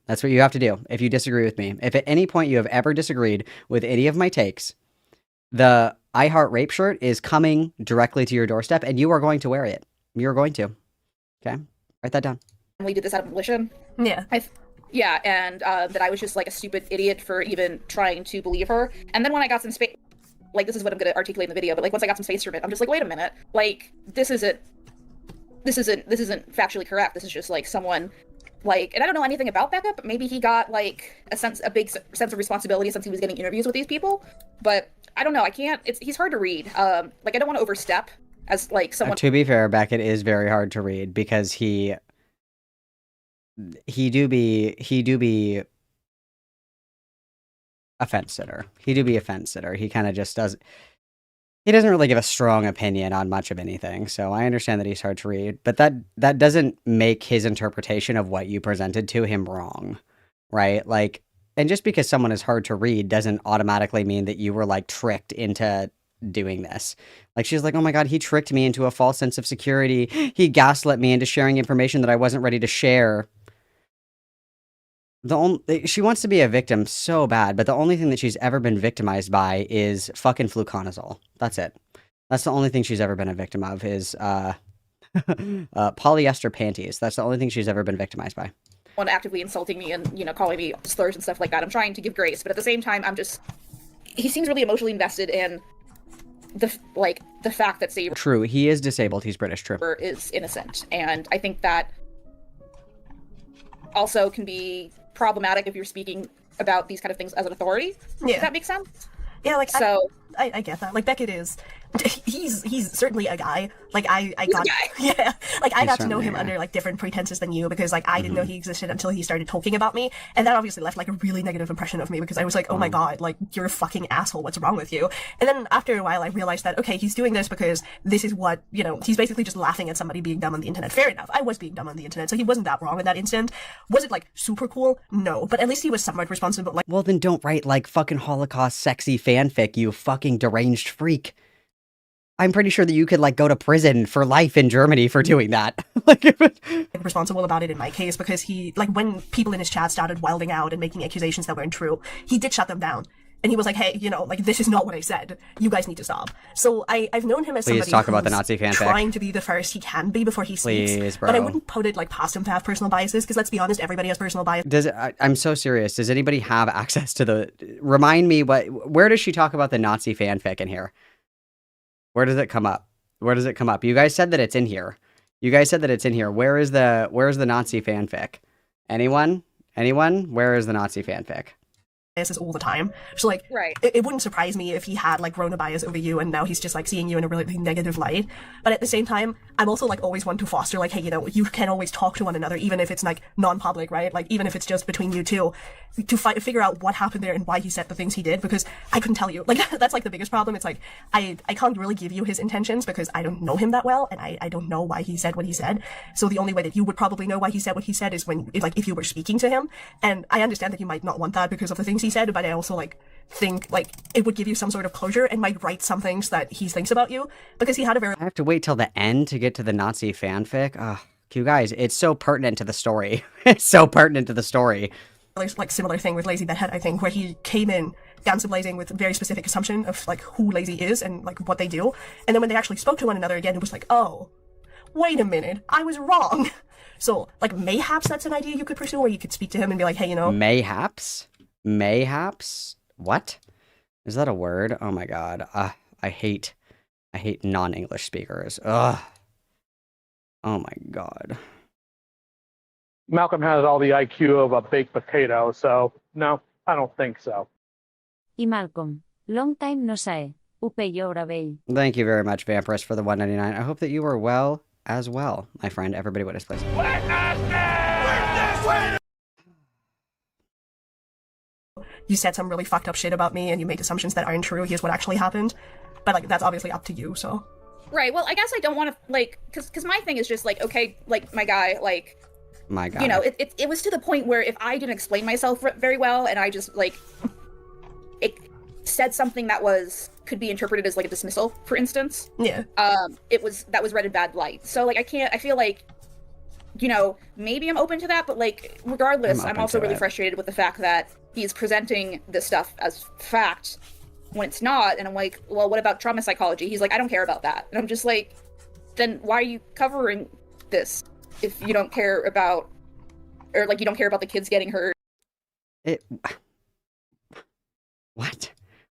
That's what you have to do if you disagree with me. If at any point you have ever disagreed with any of my takes, the I Heart Rape shirt is coming directly to your doorstep, and you are going to wear it. You're going to. Okay? Write that down. Emily did this out of volition. Yeah. Yeah, and that I was just like a stupid idiot for even trying to believe her. And then when I got some space, like this is what I'm going to articulate in the video, but like once I got some space from it, I'm just like, wait a minute, like this isn't factually correct. This is just like someone. Like, and I don't know anything about Becca, but maybe he got like a big sense of responsibility since he was getting interviews with these people. But I don't know. He's hard to read. Like I don't want to overstep as like someone. To be fair, Beckett is very hard to read because he do be a fence sitter. He do be a fence sitter. He kind of just does. He doesn't really give a strong opinion on much of anything, so I understand that he's hard to read, but that doesn't make his interpretation of what you presented to him wrong, right? Like, and just because someone is hard to read doesn't automatically mean that you were, like, tricked into doing this. Like, she's like, oh my god, he tricked me into a false sense of security. He gaslit me into sharing information that I wasn't ready to share. She wants to be a victim so bad, but the only thing that she's ever been victimized by is fucking fluconazole. That's it. That's the only thing she's ever been a victim of is polyester panties. That's the only thing she's ever been victimized by. One actively insulting me and, you know, calling me slurs and stuff like that. I'm trying to give grace, but at the same time, he seems really emotionally invested in the fact that Saber. True, he is disabled. He's British. True. Is innocent, and I think that also can be problematic if you're speaking about these kind of things as an authority. Yeah. Does that make sense? Yeah, like so. I get that. Like Beckett is, he's certainly a guy. Like I got, yeah, like I got to know him under like different pretenses than you because like I didn't know he existed until he started talking about me, and that obviously left like a really negative impression of me because I was like, oh my god, like you're a fucking asshole. What's wrong with you? And then after a while, I realized that okay, he's doing this because this is what he's basically just laughing at somebody being dumb on the internet. Fair enough. I was being dumb on the internet, so he wasn't that wrong in that instant. Was it like super cool? No, but at least he was somewhat responsible. Like, well, then don't write like fucking Holocaust sexy fanfic, you fucking deranged freak. I'm pretty sure that you could like go to prison for life in Germany for doing that. Responsible about it in my case because he like when people in his chat started wilding out and making accusations that weren't true, he did shut them down. And he was like, hey, like this is not what I said. You guys need to stop. So I've known him as somebody talk about the Nazi fanfic. Trying to be the first he can be before he speaks. Bro. But I wouldn't put it like past him to have personal biases because let's be honest, everybody has personal bias. I'm so serious. Does anybody have access to the? Remind me where does she talk about the Nazi fanfic in here? Where does it come up? Where does it come up? You guys said that it's in here. Where is the Nazi fanfic? Anyone? Where is the Nazi fanfic? biases all the time. So like, Right. it wouldn't surprise me if he had like grown a bias over you and now he's just like seeing you in a really negative light. But at the same time, I'm also like always one to foster like, hey, you know, you can always talk to one another, even if it's like non-public, right? Like even if it's just between you two, to figure out what happened there and why he said the things he did, because I couldn't tell you. Like that's like the biggest problem. It's like I can't really give you his intentions because I don't know him that well and I don't know why he said what he said. So the only way that you would probably know why he said what he said is when if you were speaking to him. And I understand that you might not want that because of the things he said, but I also like think like it would give you some sort of closure and might right some things that he thinks about you, because he had a very I have to wait till the end to get to the Nazi fanfic. Ugh, you guys, it's so pertinent to the story. It's so pertinent to the story. like similar thing with Lazy Bedhead, I think, where he came in guns blazing with a very specific assumption of like who Lazy is and like what they do, and then when they actually spoke to one another again, it was like, oh, wait a minute, I was wrong. So like mayhaps that's an idea you could pursue, where you could speak to him and be like, hey, you know, Mayhaps? What? Is that a word? Oh my god. I hate non-English speakers. Ugh. Oh my god. Malcolm has all the IQ of a baked potato, so no, I don't think so. I Malcolm, long time no say. Upe vell. Thank you very much, Vampirist, for the 199. I hope that you are well as well, my friend. Everybody witness, please. you said some really fucked up shit about me and you made assumptions that aren't true. Here's what actually happened. But like that's obviously up to you, so. Right. Well, I guess I don't want to like, because my thing is just like, okay, like my guy, you know, it was to the point where if I didn't explain myself very well and I just like it said something that could be interpreted as like a dismissal, for instance. Yeah. That was read in bad light. So like I feel like, you know, maybe I'm open to that, but like regardless, I'm also really frustrated with the fact that he's presenting this stuff as fact when it's not. And I'm like, well, what about trauma psychology? He's like, I don't care about that. And I'm just like, then why are you covering this if you don't care about, or like you don't care about the kids getting hurt? What?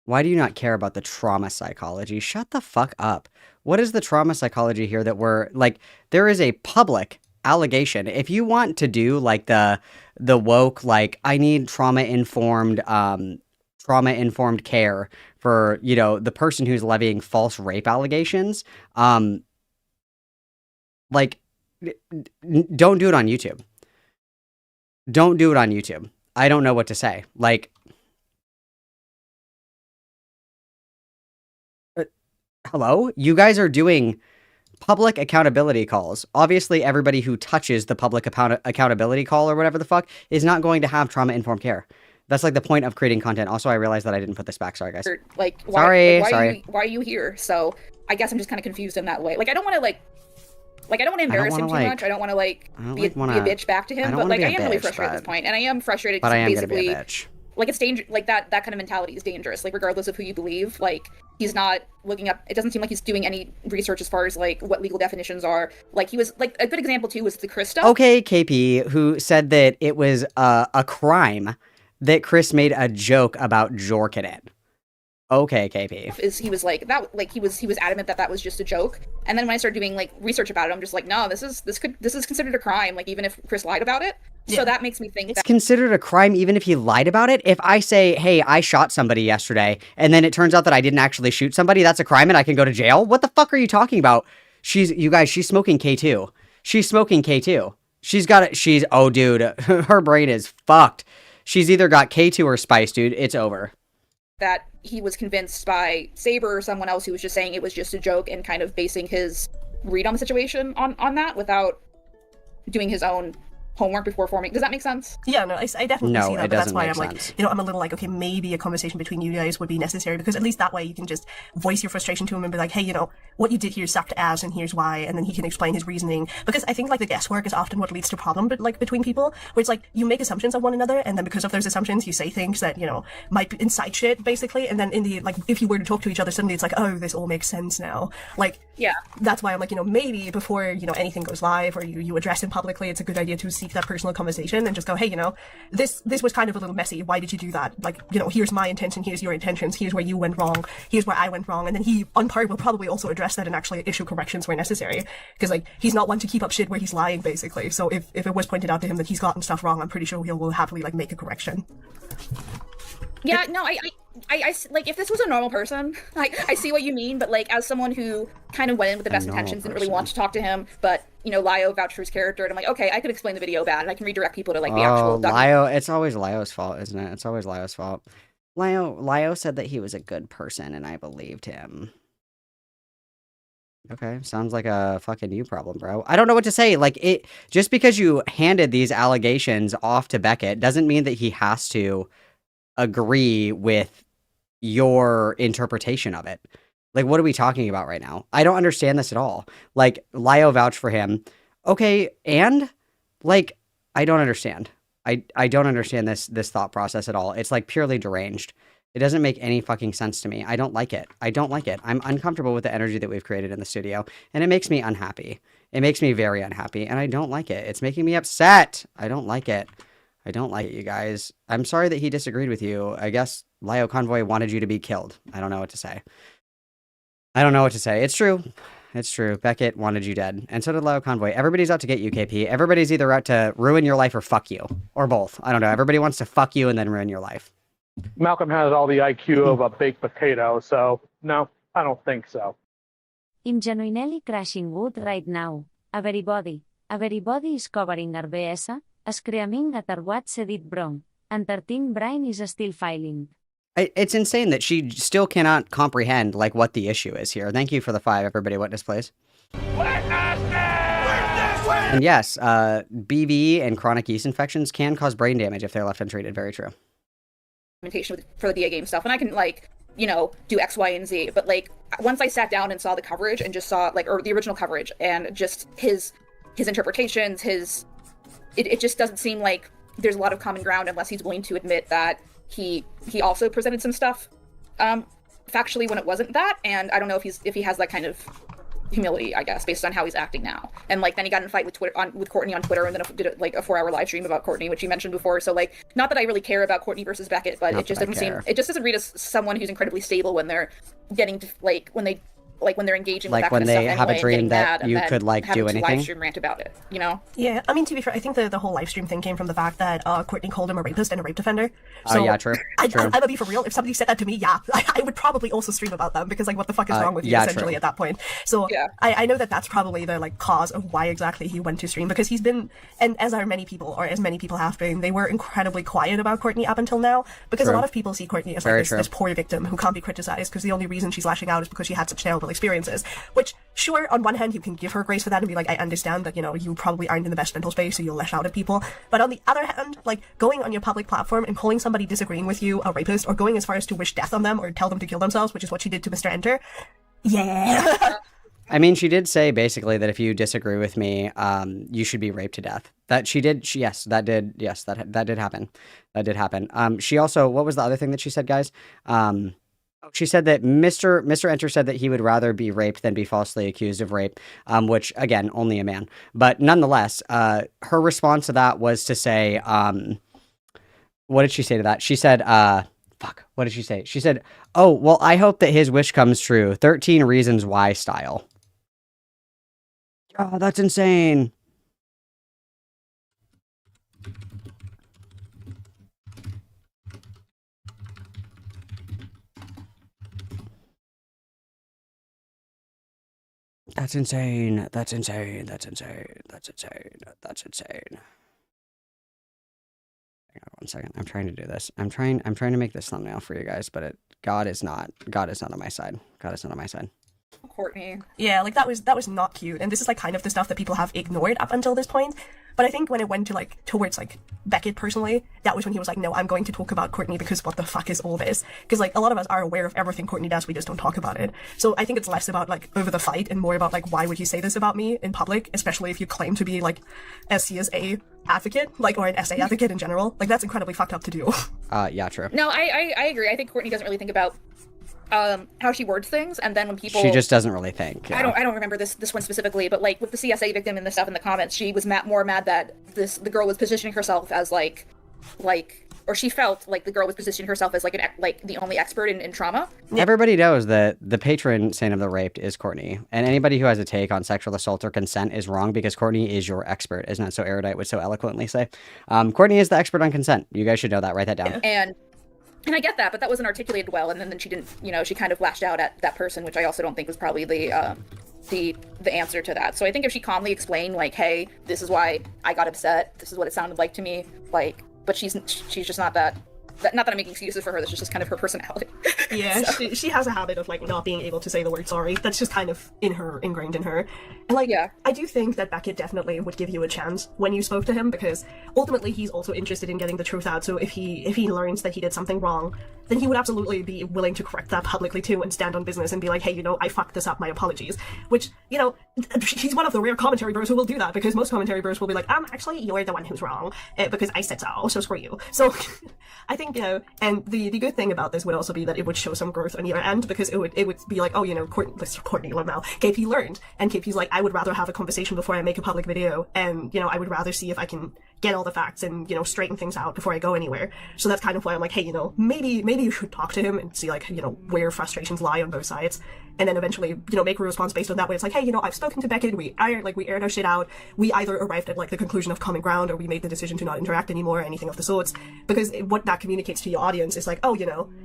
Why do you not care about the trauma psychology? Shut the fuck up. What is the trauma psychology here that we're like, there is a public allegation. If you want to do like the woke, like I need trauma informed care for, you know, the person who's levying false rape allegations, like don't do it on YouTube. Don't do it on YouTube. I don't know what to say. Like, hello? You guys are doing public accountability calls. Obviously, everybody who touches the public accountability call or whatever the fuck is not going to have trauma-informed care. That's like the point of creating content. Also, I realized that I didn't put this back. Sorry, guys. Like, sorry. Why are you here? So I guess I'm just kind of confused in that way. Like, I don't want to I don't want to embarrass him too much. I don't want to be a bitch back to him. But like, I am really frustrated at this point, and I am frustrated because basically, like, it's dangerous. Like that kind of mentality is dangerous. Like, regardless of who you believe, like he's not looking up. It doesn't seem like he's doing any research as far as like what legal definitions are. Like he was like a good example too was the Chris stuff. Okay, KP, who said that it was a crime that Chris made a joke about Jork in it. Okay, KP. He was like that. Like he was adamant that was just a joke. And then when I started doing like research about it, I'm just like, no, this is considered a crime. Like even if Chris lied about it. Yeah. So that makes me think it's considered a crime even if he lied about it. If I say, hey, I shot somebody yesterday, and then it turns out that I didn't actually shoot somebody, that's a crime and I can go to jail? What the fuck are you talking about? She's smoking K2. She's smoking K2. Oh, dude, her brain is fucked. She's either got K2 or spice, dude. It's over. That he was convinced by Saber or someone else who was just saying it was just a joke and kind of basing his read on the situation on that without doing his own homework before forming. Does that make sense? Yeah, no, I definitely see that, but that's why I'm like, you know, I'm a little like, okay, maybe a conversation between you guys would be necessary, because at least that way you can just voice your frustration to him and be like, hey, you know, what you did here sucked ass and here's why, and then he can explain his reasoning. Because I think like the guesswork is often what leads to problem, but like between people, where it's like you make assumptions on one another, and then because of those assumptions you say things that, you know, might incite shit basically, and then in the like if you were to talk to each other suddenly it's like, oh, this all makes sense now. Like, yeah, that's why I'm like, you know, maybe before, you know, anything goes live or you address him publicly, it's a good idea to seek that personal conversation and just go, hey, you know, this was kind of a little messy. Why did you do that? Like, you know, here's my intention, here's your intentions, here's where you went wrong, here's where I went wrong. And then he, on part, will probably also address that and actually issue corrections where necessary. Because, like, he's not one to keep up shit where he's lying, basically. So if it was pointed out to him that he's gotten stuff wrong, I'm pretty sure he will happily, like, make a correction. Yeah, no, like if this was a normal person, I see what you mean, but like as someone who kind of went in with the best intentions, didn't really want to talk to him, but Lio vouched for his character, and I'm like, okay, I could explain the video bad, and I can redirect people to like the actual. Lio, it's always Lio's fault, isn't it? It's always Lio's fault. Lio said that he was a good person, and I believed him. Okay, sounds like a fucking you problem, bro. I don't know what to say. Like, just because you handed these allegations off to Beckett doesn't mean that he has to agree with your interpretation of it. Like, what are we talking about right now? I don't understand this at all. Like, Lio vouched for him. Okay, and? Like, I don't understand. I don't understand this thought process at all. It's like purely deranged. It doesn't make any fucking sense to me. I don't like it. I don't like it. I'm uncomfortable with the energy that we've created in the studio, and it makes me unhappy. It makes me very unhappy, and I don't like it. It's making me upset. I don't like it. I don't like it, you guys. I'm sorry that he disagreed with you. I guess Lio Convoy wanted you to be killed. I don't know what to say. I don't know what to say. It's true. It's true. Beckett wanted you dead, and so did Lio Convoy. Everybody's out to get you, KP. Everybody's either out to ruin your life or fuck you, or both. I don't know. Everybody wants to fuck you and then ruin your life. Malcolm has all the IQ of a baked potato, so no, I don't think so. I'm genuinely crashing wood right now. Everybody is covering RBS, screaming at what's edit wrong, and 13 brain is still filing. It's insane that she still cannot comprehend like what the issue is here. Thank you for the 5, everybody. Witness, please. And yes, BV and chronic yeast infections can cause brain damage if they're left untreated. Very true. For the DA game stuff, and I can like do X, Y, and Z, but like once I sat down and saw the coverage and just saw or the original coverage and just his interpretations, it just doesn't seem like there's a lot of common ground unless he's willing to admit that he also presented some stuff factually when it wasn't that, and I don't know if he has that kind of humility, I guess, based on how he's acting now. And like then he got in a fight with Courtney on Twitter, and then did like a 4-hour live stream about Courtney, which you mentioned before. So like, not that I really care about Courtney versus Beckett, but it just doesn't read as someone who's incredibly stable when they're getting to when they're engaging with that kind of stuff. Like when they have a dream that you could like do anything. Live stream rant about it, Yeah, I mean, to be fair, I think the whole live stream thing came from the fact that Courtney called him a rapist and a rape defender. So yeah, true. I'm gonna be for real. If somebody said that to me, yeah, I would probably also stream about them, because like, what the fuck is wrong with you, essentially, at that point. So yeah. I know that's probably the like cause of why exactly he went to stream, because he's been, and as many people have been, they were incredibly quiet about Courtney up until now, because a lot of people see Courtney as like this poor victim who can't be criticized because the only reason she's lashing out is because she had such terrible experiences. Which, sure, on one hand, you can give her grace for that and be like, I understand that, you probably aren't in the best mental space, so you'll lash out at people. But on the other hand, like, going on your public platform and calling somebody disagreeing with you a rapist, or going as far as to wish death on them or tell them to kill themselves, which is what she did to Mr. Enter. Yeah. I mean, she did say basically that if you disagree with me, you should be raped to death. That she did. That did happen. That did happen. She also, what was the other thing that she said, guys? She said that Mr. Enter said that he would rather be raped than be falsely accused of rape, which, again, only a man. But nonetheless, her response to that was to say, what did she say to that? She said, what did she say? She said, oh, well, I hope that his wish comes true. 13 Reasons Why style. Oh, that's insane. That's insane. That's insane. That's insane. That's insane. That's insane. Hang on 1 second. I'm trying to do this. I'm trying to make this thumbnail for you guys, but God is not on my side. God is not on my side. Courtney. Yeah, like that was not cute, and this is like kind of the stuff that people have ignored up until this point. But I think when it went to like towards like Beckett personally, that was when he was like, no, I'm going to talk about Courtney because what the fuck is all this? Because like a lot of us are aware of everything Courtney does, we just don't talk about it. So I think it's less about like over the fight and more about like, why would you say this about me in public, especially if you claim to be like a CSA advocate, like, or an SA advocate in general. Like, that's incredibly fucked up to do. Yeah, true. No, I agree. I think Courtney doesn't really think about how she words things, and then when people, she just doesn't really think. Yeah. I don't remember this one specifically, but like with the CSA victim and the stuff in the comments, she was more mad that the girl was positioning herself as like, or she felt like the girl was positioning herself as like the only expert in trauma. Everybody knows that the patron saint of the raped is Courtney, and anybody who has a take on sexual assault or consent is wrong because Courtney is your expert. Isn't that so Erudite would so eloquently say? Courtney is the expert on consent. You guys should know that. Write that down. And And I get that, but that wasn't articulated well, and then she didn't, she kind of lashed out at that person, which I also don't think was probably the answer to that. So I think if she calmly explained, like, hey, this is why I got upset, this is what it sounded like to me, like, but she's just not that. Not that I'm making excuses for her, that's just kind of her personality. Yeah, So. she has a habit of, like, not being able to say the word sorry. That's just kind of ingrained in her. And, like, Yeah. I do think that Beckett definitely would give you a chance when you spoke to him, because ultimately he's also interested in getting the truth out. So if he learns that he did something wrong, then he would absolutely be willing to correct that publicly too and stand on business and be like, hey, I fucked this up, my apologies. Which, he's one of the rare commentary bros who will do that, because most commentary bros will be like, actually, you're the one who's wrong, because I said so screw you. So I think, and the good thing about this would also be that it would show some growth on your end, because it would be like, oh, Courtney love now. KP learned, and KP's like, I would rather have a conversation before I make a public video, and I would rather see if I can get all the facts and straighten things out before I go anywhere. So that's kind of why I'm like, hey, maybe you should talk to him and see, like, where frustrations lie on both sides, and then eventually make a response based on that way. It's like, hey, I've spoken to Beckett, we aired our shit out, we either arrived at, like, the conclusion of common ground, or we made the decision to not interact anymore, or anything of the sorts, because what that communicates to your audience is like, oh,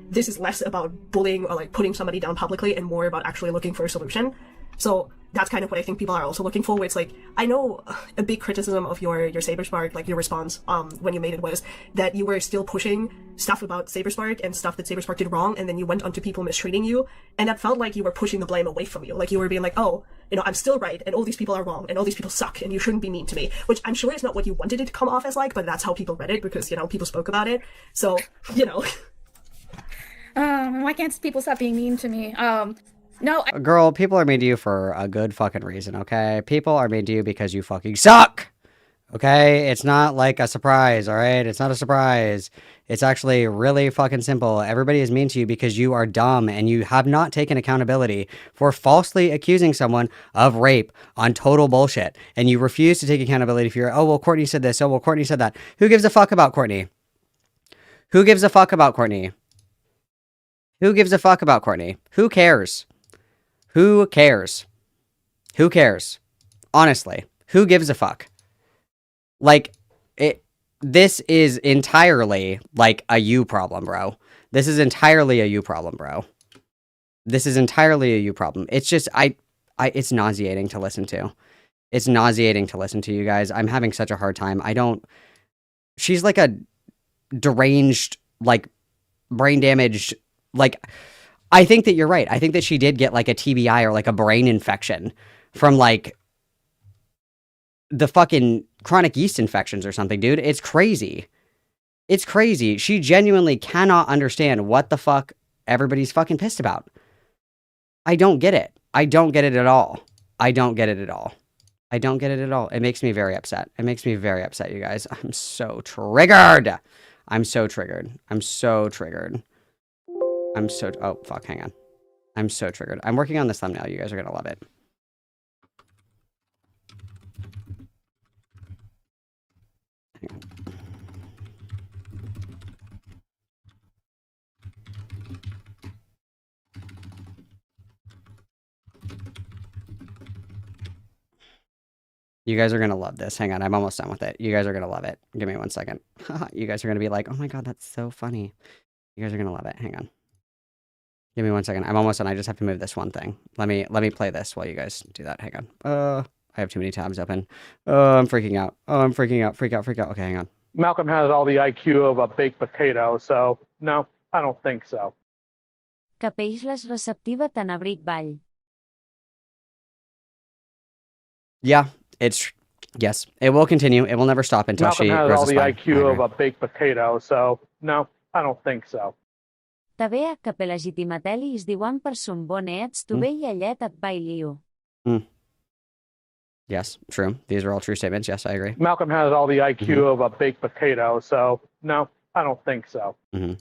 this is less about bullying or, like, putting somebody down publicly and more about actually looking for a solution. So that's kind of what I think people are also looking for, where it's like, I know a big criticism of your Saberspark, like, your response when you made it, was that you were still pushing stuff about Saberspark and stuff that Saberspark did wrong, and then you went onto people mistreating you, and that felt like you were pushing the blame away from you. Like, you were being like, oh, I'm still right, and all these people are wrong, and all these people suck, and you shouldn't be mean to me, which I'm sure is not what you wanted it to come off as like, but that's how people read it, because, people spoke about it. So, Why can't people stop being mean to me? No, Girl, people are mean to you for a good fucking reason, okay? People are mean to you because you fucking suck! Okay? It's not like a surprise, alright? It's not a surprise. It's actually really fucking simple. Everybody is mean to you because you are dumb and you have not taken accountability for falsely accusing someone of rape on total bullshit. And you refuse to take accountability for oh, well, Courtney said this. Oh, well, Courtney said that. Who gives a fuck about Courtney? Who gives a fuck about Courtney? Who gives a fuck about Courtney? Who cares? Who cares? Who cares? Honestly, who gives a fuck? Like, this is entirely, like, a you problem, bro. This is entirely a you problem, bro. This is entirely a you problem. It's just, it's nauseating to listen to. It's nauseating to listen to, you guys. I'm having such a hard time. She's like a deranged, like, brain damaged, like, I think that you're right. I think that she did get, like, a TBI or, like, a brain infection from, like, the fucking chronic yeast infections or something, dude. It's crazy. It's crazy. She genuinely cannot understand what the fuck everybody's fucking pissed about. I don't get it. I don't get it at all. I don't get it at all. I don't get it at all. It makes me very upset. It makes me very upset, you guys. I'm so triggered. I'm so triggered. I'm so triggered. Oh, fuck, hang on. I'm so triggered. I'm working on this thumbnail. You guys are going to love it. Hang on. You guys are going to love this. Hang on, I'm almost done with it. You guys are going to love it. Give me 1 second. You guys are going to be like, oh my god, that's so funny. You guys are going to love it. Hang on. Give me 1 second. I'm almost done. I just have to move this one thing. Let me play this while you guys do that. Hang on. I have too many tabs open. Oh, I'm freaking out. Oh, I'm freaking out. Freak out. Okay, hang on. Malcolm has all the IQ of a baked potato, so no, I don't think so. Que peix receptiva tan abric ball. Yeah, yes, it will continue. It will never stop until Malcolm she has grows all a the spine. IQ of a baked potato, so no, I don't think so. També que pe legitimateli es diuen per son bon ets tu bé I allet et bailiu. Yes, true. These are all true statements. Yes, I agree. Malcolm has all the IQ of a baked potato, so no, I don't think so. Yes.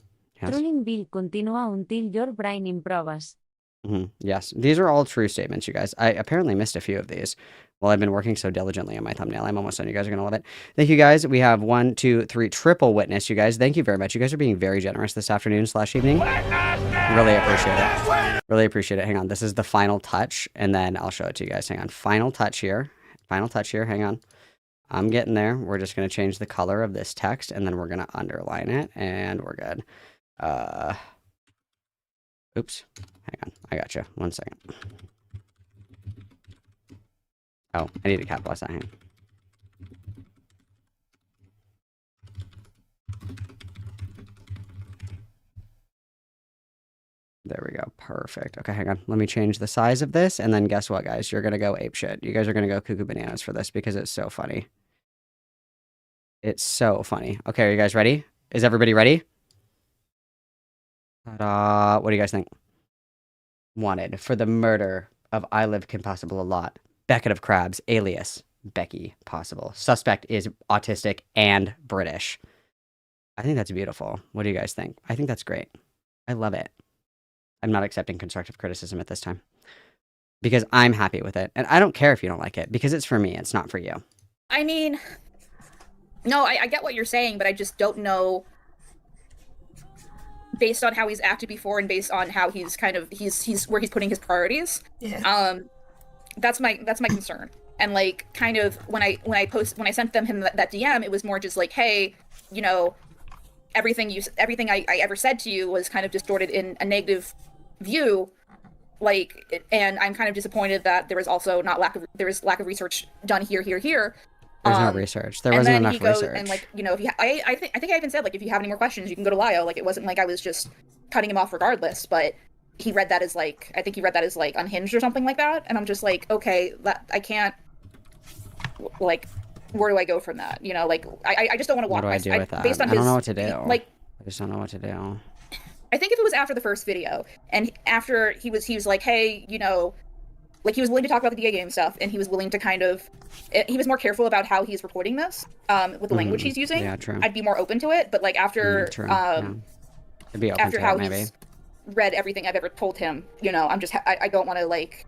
Trolling Bill continua until your brain improves. Yes, these are all true statements, you guys. I apparently missed a few of these. Well, I've been working so diligently on my thumbnail. I'm almost done. You guys are going to love it. Thank you, guys. We have 1, 2, 3, triple witness, you guys. Thank you very much. You guys are being very generous this afternoon/evening. Really appreciate it. Really appreciate it. Hang on. This is the final touch, and then I'll show it to you guys. Hang on. Final touch here. Final touch here. Hang on. I'm getting there. We're just going to change the color of this text, and then we're going to underline it, and we're good. Oops. Hang on. I got you. 1 second. Oh, I need to capitalize that. Hang on. There we go. Perfect. Okay, hang on. Let me change the size of this, and then guess what, guys? You're gonna go apeshit. You guys are gonna go cuckoo bananas for this because it's so funny. It's so funny. Okay, are you guys ready? Is everybody ready? Ta-da! What do you guys think? Wanted for the murder of ILoveKP Possible a lot. Beckett of Crabs, alias Becky Possible. Suspect is autistic and British. I think that's beautiful. What do you guys think? I think that's great. I love it. I'm not accepting constructive criticism at this time because I'm happy with it. And I don't care if you don't like it because it's for me. It's not for you. I mean, no, I get what you're saying, but I just don't know, based on how he's acted before and based on how he's kind of he's where he's putting his priorities. Yeah. That's my concern. And like, kind of when I sent him that DM, it was more just like, hey, you know, everything I ever said to you was kind of distorted in a negative view, like, and I'm kind of disappointed that there was also lack of research done here. There's no research. There wasn't enough research. And like, you know, if I think I even said, like, if you have any more questions, you can go to Lio. Like, it wasn't like I was just cutting him off regardless, but he read that as like, I think he read that as like unhinged or something like that, and I'm just like, okay, that I can't, like, where do I go from that? You know, like, I just don't want to walk. What do I do with that? I don't know what to do. Like, I just don't know what to do. I think if it was after the first video, and after he was like, hey, you know, like, he was willing to talk about the DA game stuff, and he was willing to kind of, he was more careful about how he's reporting this, with the language he's using. Yeah, true. I'd be more open to it, but like, after, true. Yeah. I'd be open after to how it, maybe. he's read everything I've ever told him, you know, I'm just, I don't want to, like,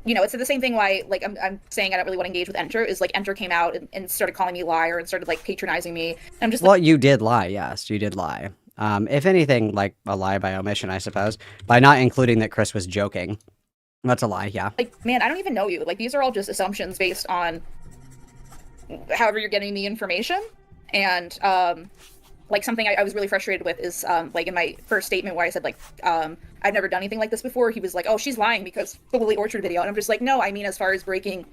you know, it's the same thing why, like, I'm saying I don't really want to engage with Enter, is like, Enter came out and started calling me a liar and started, like, patronizing me, and I'm just Well, like, you did lie, yes, you did lie. If anything, like a lie by omission, I suppose, by not including that Chris was joking. That's a lie, yeah. like, man, I don't even know you. Like, these are all just assumptions based on however you're getting the information. And, like, something I was really frustrated with is, like, in my first statement where I said, like, I've never done anything like this before, he was like, oh, she's lying because the Lily Orchard video. And I'm just like, no, I mean, as far as breaking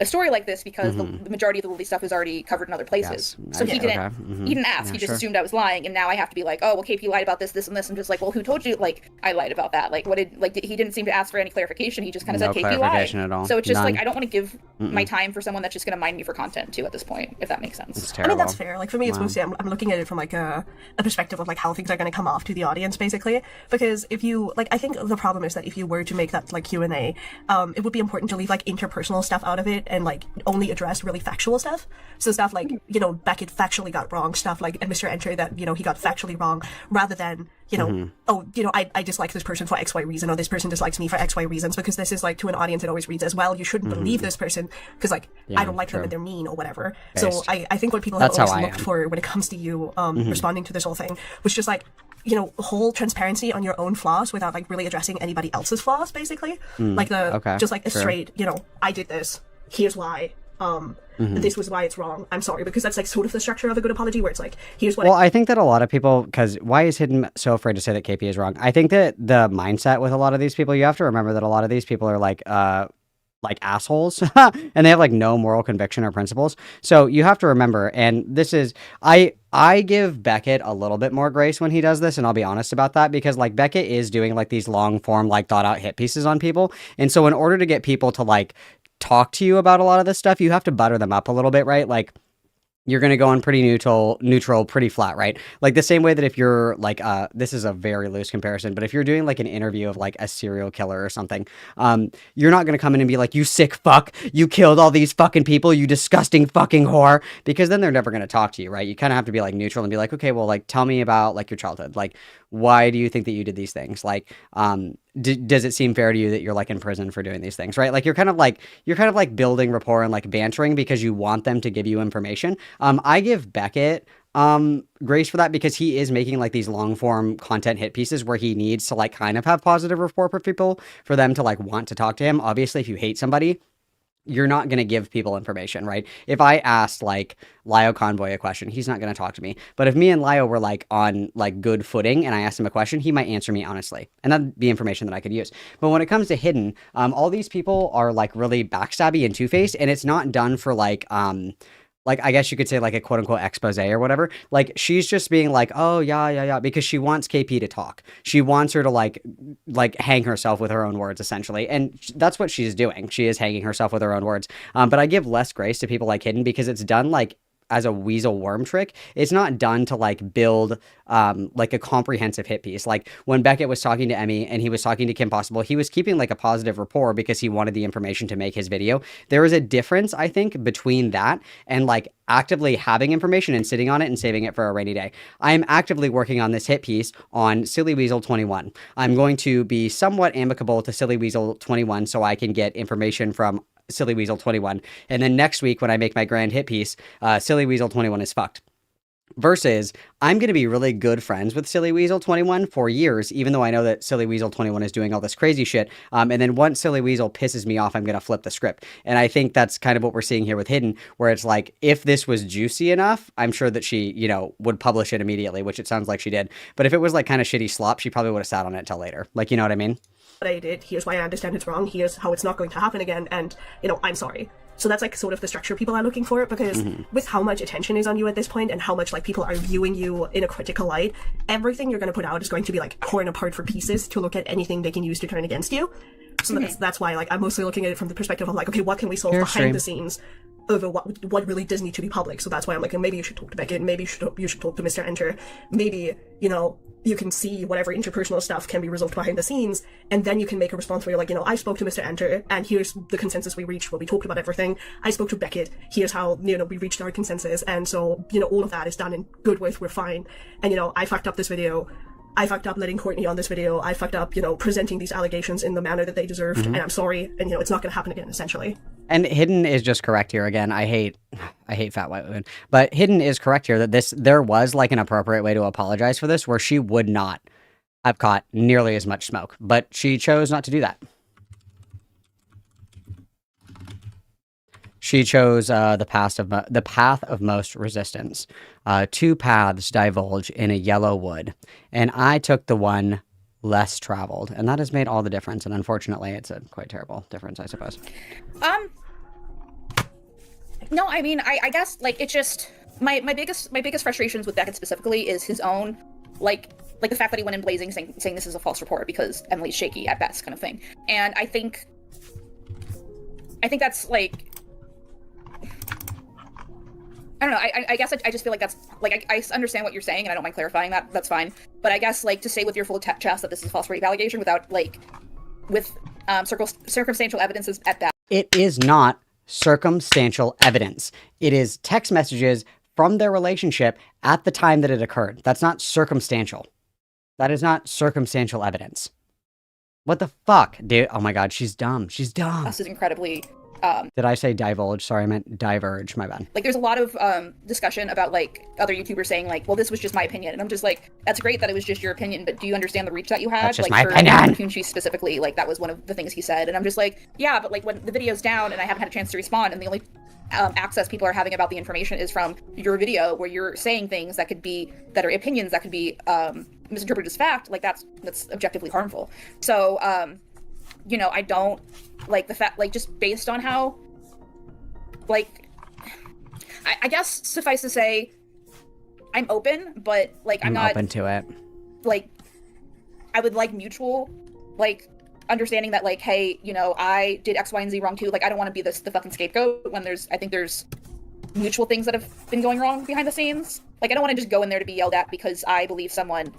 a story like this, because the majority of the Lily stuff is already covered in other places. Yes. So he didn't, Okay. he didn't ask, Yeah, he just sure. assumed I was lying, and now I have to be like, oh, well, KP lied about this, and this. I'm just like, well, who told you, like, I lied about that? Like, he didn't seem to ask for any clarification, he just kind of No said KP lied. clarification at all. So it's just None. like, I don't want to give my time for someone that's just going to mine me for content, too, at this point, if that makes sense. It's I terrible. mean, that's fair. Like, for me, it's mostly, I'm looking at it from, like, a perspective of, like, how things are going to come off to the audience, basically. Because if you, like, I think the problem is that if you were to make that, like, Q&A, it would be important to leave, like, interpersonal stuff out of it and, like, only address really factual stuff. So stuff like, you know, Beckett factually got wrong, stuff like, and Mr. Enter that, you know, he got factually wrong, rather than, you know, oh, you know, I dislike this person for XY reason, or this person dislikes me for XY reasons, because this is, like, to an audience, it always reads as, well, you shouldn't believe this person, because, like, I don't like them and they're mean, or whatever. Based. So I think what people That's have how always I looked am. for when it comes to you responding to this whole thing was just, like, you know, whole transparency on your own flaws without, like, really addressing anybody else's flaws, basically. Like, just, like, a sure. straight, you know, I did this, here's why, this was why it's wrong, I'm sorry, because that's, like, sort of the structure of a good apology, where it's like, here's what Well, I think that a lot of people, because why is Hidden so afraid to say that KP is wrong? I think that the mindset with a lot of these people, you have to remember that a lot of these people are like assholes and they have like no moral conviction or principles. So you have to remember, and this is, I give Beckett a little bit more grace when he does this, and I'll be honest about that, because like Beckett is doing like these long form, like thought out hit pieces on people. And so in order to get people to like talk to you about a lot of this stuff, you have to butter them up a little bit, right? Like, you're going to go on pretty neutral, pretty flat, right? Like the same way that if you're like, this is a very loose comparison, but if you're doing like an interview of like a serial killer or something, you're not going to come in and be like, you sick fuck, you killed all these fucking people, you disgusting fucking whore, because then they're never going to talk to you, right? You kind of have to be like neutral and be like, okay, well, like, tell me about like your childhood. Like, why do you think that you did these things? Like, does it seem fair to you that you're like in prison for doing these things, right? Like you're kind of like building rapport and like bantering because you want them to give you information. I give Beckett grace for that because he is making like these long form content hit pieces where he needs to like kind of have positive rapport with people for them to like want to talk to him. Obviously, if you hate somebody, you're not going to give people information, right? If I asked like Lio Convoy a question, he's not going to talk to me. But if me and Lio were like on like good footing and I asked him a question, he might answer me honestly. And that'd be information that I could use. But when it comes to Hidden, all these people are like really backstabby and two-faced, and it's not done for like I guess you could say like a quote unquote expose or whatever. Like she's just being like, oh yeah, because she wants KP to talk. She wants her to like hang herself with her own words essentially. And that's what she's doing. She is hanging herself with her own words. But I give less grace to people like Hidden because it's done like as a weasel worm trick. It's not done to like build like a comprehensive hit piece. Like when Beckett was talking to Emmy and he was talking to Kim Possible, he was keeping like a positive rapport because he wanted the information to make his video. There is a difference, I think, between that and like actively having information and sitting on it and saving it for a rainy day. I am actively working on this hit piece on Silly Weasel 21. I'm going to be somewhat amicable to Silly Weasel 21 so I can get information from Silly Weasel 21. And then next week when I make my grand hit piece, Silly Weasel 21 is fucked. Versus, I'm going to be really good friends with Silly Weasel 21 for years, even though I know that Silly Weasel 21 is doing all this crazy shit. And then once Silly Weasel pisses me off, I'm going to flip the script. And I think that's kind of what we're seeing here with Hidden, where it's like, if this was juicy enough, I'm sure that she, you know, would publish it immediately, which it sounds like she did. But if it was like kind of shitty slop, she probably would have sat on it till later. Like, you know what I mean? What I did, here's why I understand it's wrong, here's how it's not going to happen again, and, you know, I'm sorry. So that's like sort of the structure people are looking for, because with how much attention is on you at this point and how much like people are viewing you in a critical light, everything you're going to put out is going to be like torn apart for pieces to look at anything they can use to turn against you. So that's why like I'm mostly looking at it from the perspective of like, okay, what can we solve behind the scenes over what really does need to be public. So that's why I'm like, maybe you should talk to Beckett, maybe you should talk to Mr. Enter, maybe, you know, you can see whatever interpersonal stuff can be resolved behind the scenes, and then you can make a response where you're like, you know, I spoke to Mr. Enter, and here's the consensus we reached where we talked about everything. I spoke to Beckett, here's how, you know, we reached our consensus, and so, you know, all of that is done in good with, we're fine. And, you know, I fucked up this video, I fucked up letting Courtney on this video, I fucked up, you know, presenting these allegations in the manner that they deserved, and I'm sorry, and, you know, it's not gonna happen again, essentially. And Hidden is just correct here. Again, I hate fat white women, but Hidden is correct here that there was like an appropriate way to apologize for this, where she would not have caught nearly as much smoke, but she chose not to do that. She chose the path of most resistance. Two paths divulge in a yellow wood, and I took the one less traveled, and that has made all the difference. And unfortunately, it's a quite terrible difference, I suppose. No, I mean, I guess like it's just my biggest frustrations with Beckett specifically is his own like the fact that he went in blazing saying this is a false report because Emily's shaky at best kind of thing. And I think that's like, I don't know, I guess I just feel like that's like I understand what you're saying and I don't mind clarifying that, that's fine. But I guess like to say with your full chest that this is a false rape allegation without like with circumstantial evidences at that. It is not circumstantial evidence. It is text messages from their relationship at the time that it occurred. That's not circumstantial. That is not circumstantial evidence. What the fuck, dude? Oh my god, she's dumb. She's dumb. This is incredibly Did I say divulge? Sorry, I meant diverge. My bad. Like, there's a lot of discussion about, like, other YouTubers saying, like, well, this was just my opinion. And I'm just like, that's great that it was just your opinion, but do you understand the reach that you had? That's just like, my opinion! For Tunchi specifically, like, that was one of the things he said. And I'm just like, yeah, but, like, when the video's down and I haven't had a chance to respond, and the only access people are having about the information is from your video where you're saying things that are opinions that could be misinterpreted as fact, like, that's objectively harmful. So, you know, I don't like the fact, like, just based on how, like, I guess suffice to say, I'm open, but, like, I'm not open to it. Like, I would like mutual, like, understanding that, like, hey, you know, I did X, Y, and Z wrong too. Like, I don't want to be the fucking scapegoat when I think there's mutual things that have been going wrong behind the scenes. Like, I don't want to just go in there to be yelled at because I believe someone,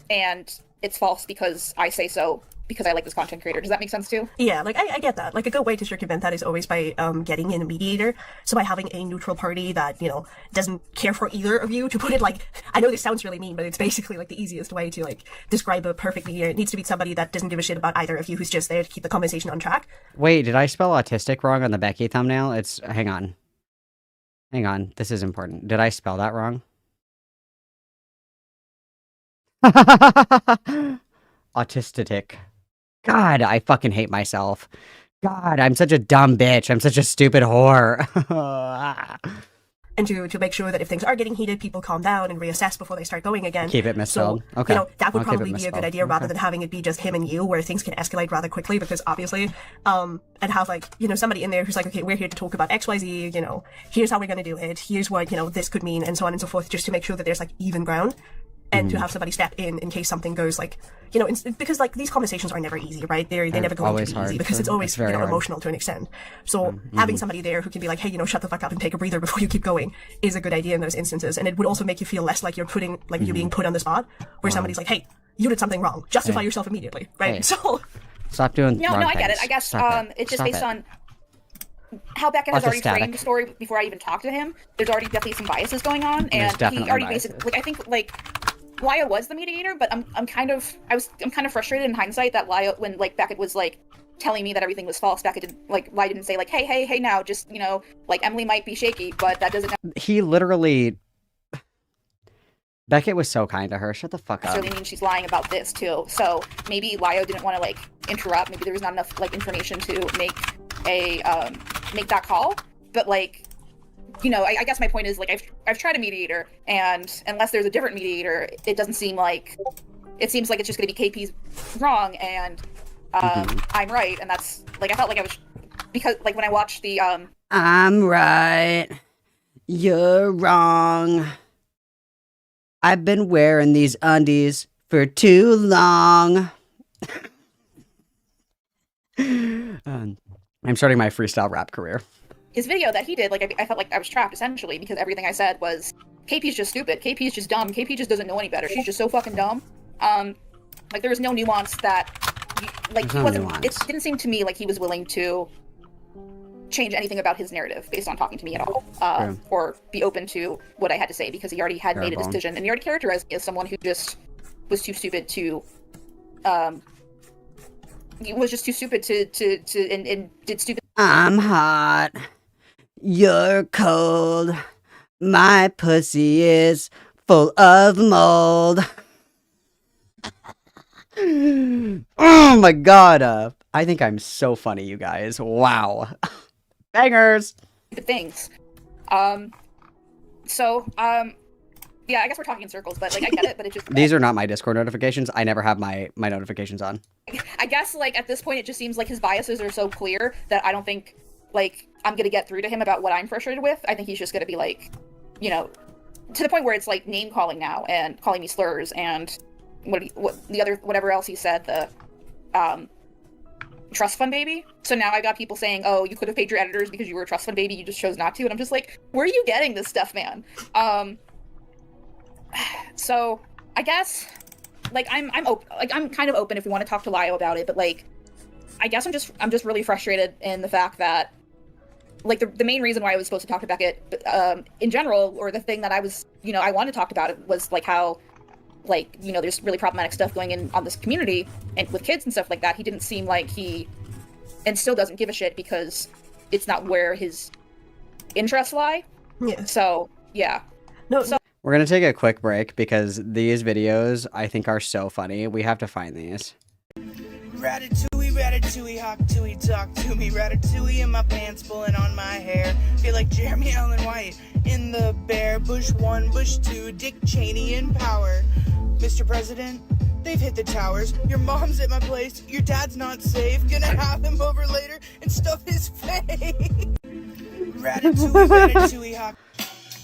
and it's false because I say so because I like this content creator. Does that make sense too? Yeah, like, I get that. Like, a good way to circumvent that is always by getting in a mediator. So by having a neutral party that, you know, doesn't care for either of you, to put it, like, I know this sounds really mean, but it's basically, like, the easiest way to, like, describe a perfect mediator. It needs to be somebody that doesn't give a shit about either of you, who's just there to keep the conversation on track. Wait, did I spell autistic wrong on the Becky thumbnail? Hang on, this is important. Did I spell that wrong? Autistic. God, I fucking hate myself. God, I'm such a dumb bitch. I'm such a stupid whore. And to make sure that if things are getting heated, people calm down and reassess before they start going again. Keep it misspelled. So, Okay. That would I'll keep it probably be a misspelled. good idea rather Okay. than having it be just him and you, where things can escalate rather quickly, because obviously, and have somebody in there who's like, okay, we're here to talk about XYZ, here's how we're going to do it, here's what, this could mean, and so on and so forth, just to make sure that there's even ground. And to have somebody step in case something goes because these conversations are never easy, right? They're never going always to be hard. easy because it's always very hard. emotional to an extent. So having somebody there who can be like, hey, shut the fuck up and take a breather before you keep going is a good idea in those instances, and it would also make you feel less like you're you're being put on the spot, where somebody's like, hey, you did something wrong, justify yourself immediately, right? Hey. So Stop doing No, wrong I get it. things. I guess Stop it. it's just Stop based it. on how Becca has already Autostatic. framed the story before I even talked to him. There's already definitely some biases going on, There's and he definitely already biases. basically I think Lio was the mediator, but I'm kind of frustrated in hindsight that Lio, when Beckett was telling me that everything was false, Beckett didn't Lio didn't say hey now, just Emily might be shaky, but that doesn't He literally. Beckett was so kind to her. Shut the fuck up. necessarily mean she's lying about this too. So maybe Lio didn't want to interrupt. Maybe there was not enough information to make that call. But I guess my point is I've tried a mediator, and unless there's a different mediator, it doesn't seem it seems like it's just going to be KP's wrong and I'm right, and that's I felt like I was, because when I watched the I'm right. You're wrong. I've been wearing these undies for too long. I'm starting my freestyle rap career. his video that he did, I felt like I was trapped essentially, because everything I said was KP's just stupid, KP's just dumb, KP just doesn't know any better, she's just so fucking dumb. There was no nuance that he wasn't. It didn't seem to me like he was willing to change anything about his narrative based on talking to me at all, or be open to what I had to say, because he already had made a decision, and he already characterized me as someone who just was too stupid to he was just too stupid to and did stupid. I'm hot. You're cold. My pussy is full of mold. Oh my god. I think I'm so funny, you guys. Wow. Bangers. Things. Yeah, I guess we're talking in circles, but I get it, but it just These are not my Discord notifications. I never have my notifications on. I guess at this point it just seems like his biases are so clear that I don't think I'm gonna get through to him about what I'm frustrated with. I think he's just gonna be to the point where it's name calling now and calling me slurs and whatever else he said, the trust fund baby. So now I got people saying, oh, you could have paid your editors because you were a trust fund baby, you just chose not to, and I'm just where are you getting this stuff, man? So I guess I'm open, I'm kind of open if we want to talk to Lio about it, but I guess I'm just really frustrated in the fact that the main reason why I was supposed to talk to Beckett in general, or the thing that I was I wanted to talk about it, was how there's really problematic stuff going on this community and with kids and stuff like that. He didn't seem like he, and still doesn't give a shit, because it's not where his interests lie. Yeah. So yeah. No. So We're gonna take a quick break because these videos I think are so funny. We have to find these. Ratatouille, ratatouille, hawk tooie, talk to me. Ratatouille in my pants, pulling on my hair. Feel like Jeremy Allen White in The Bear. Bush 1, Bush 2, Dick Cheney in power. Mr. President, they've hit the towers. Your mom's at my place. Your dad's not safe. Gonna have him over later and stuff his face. Ratatouille, ratatouille, hawk.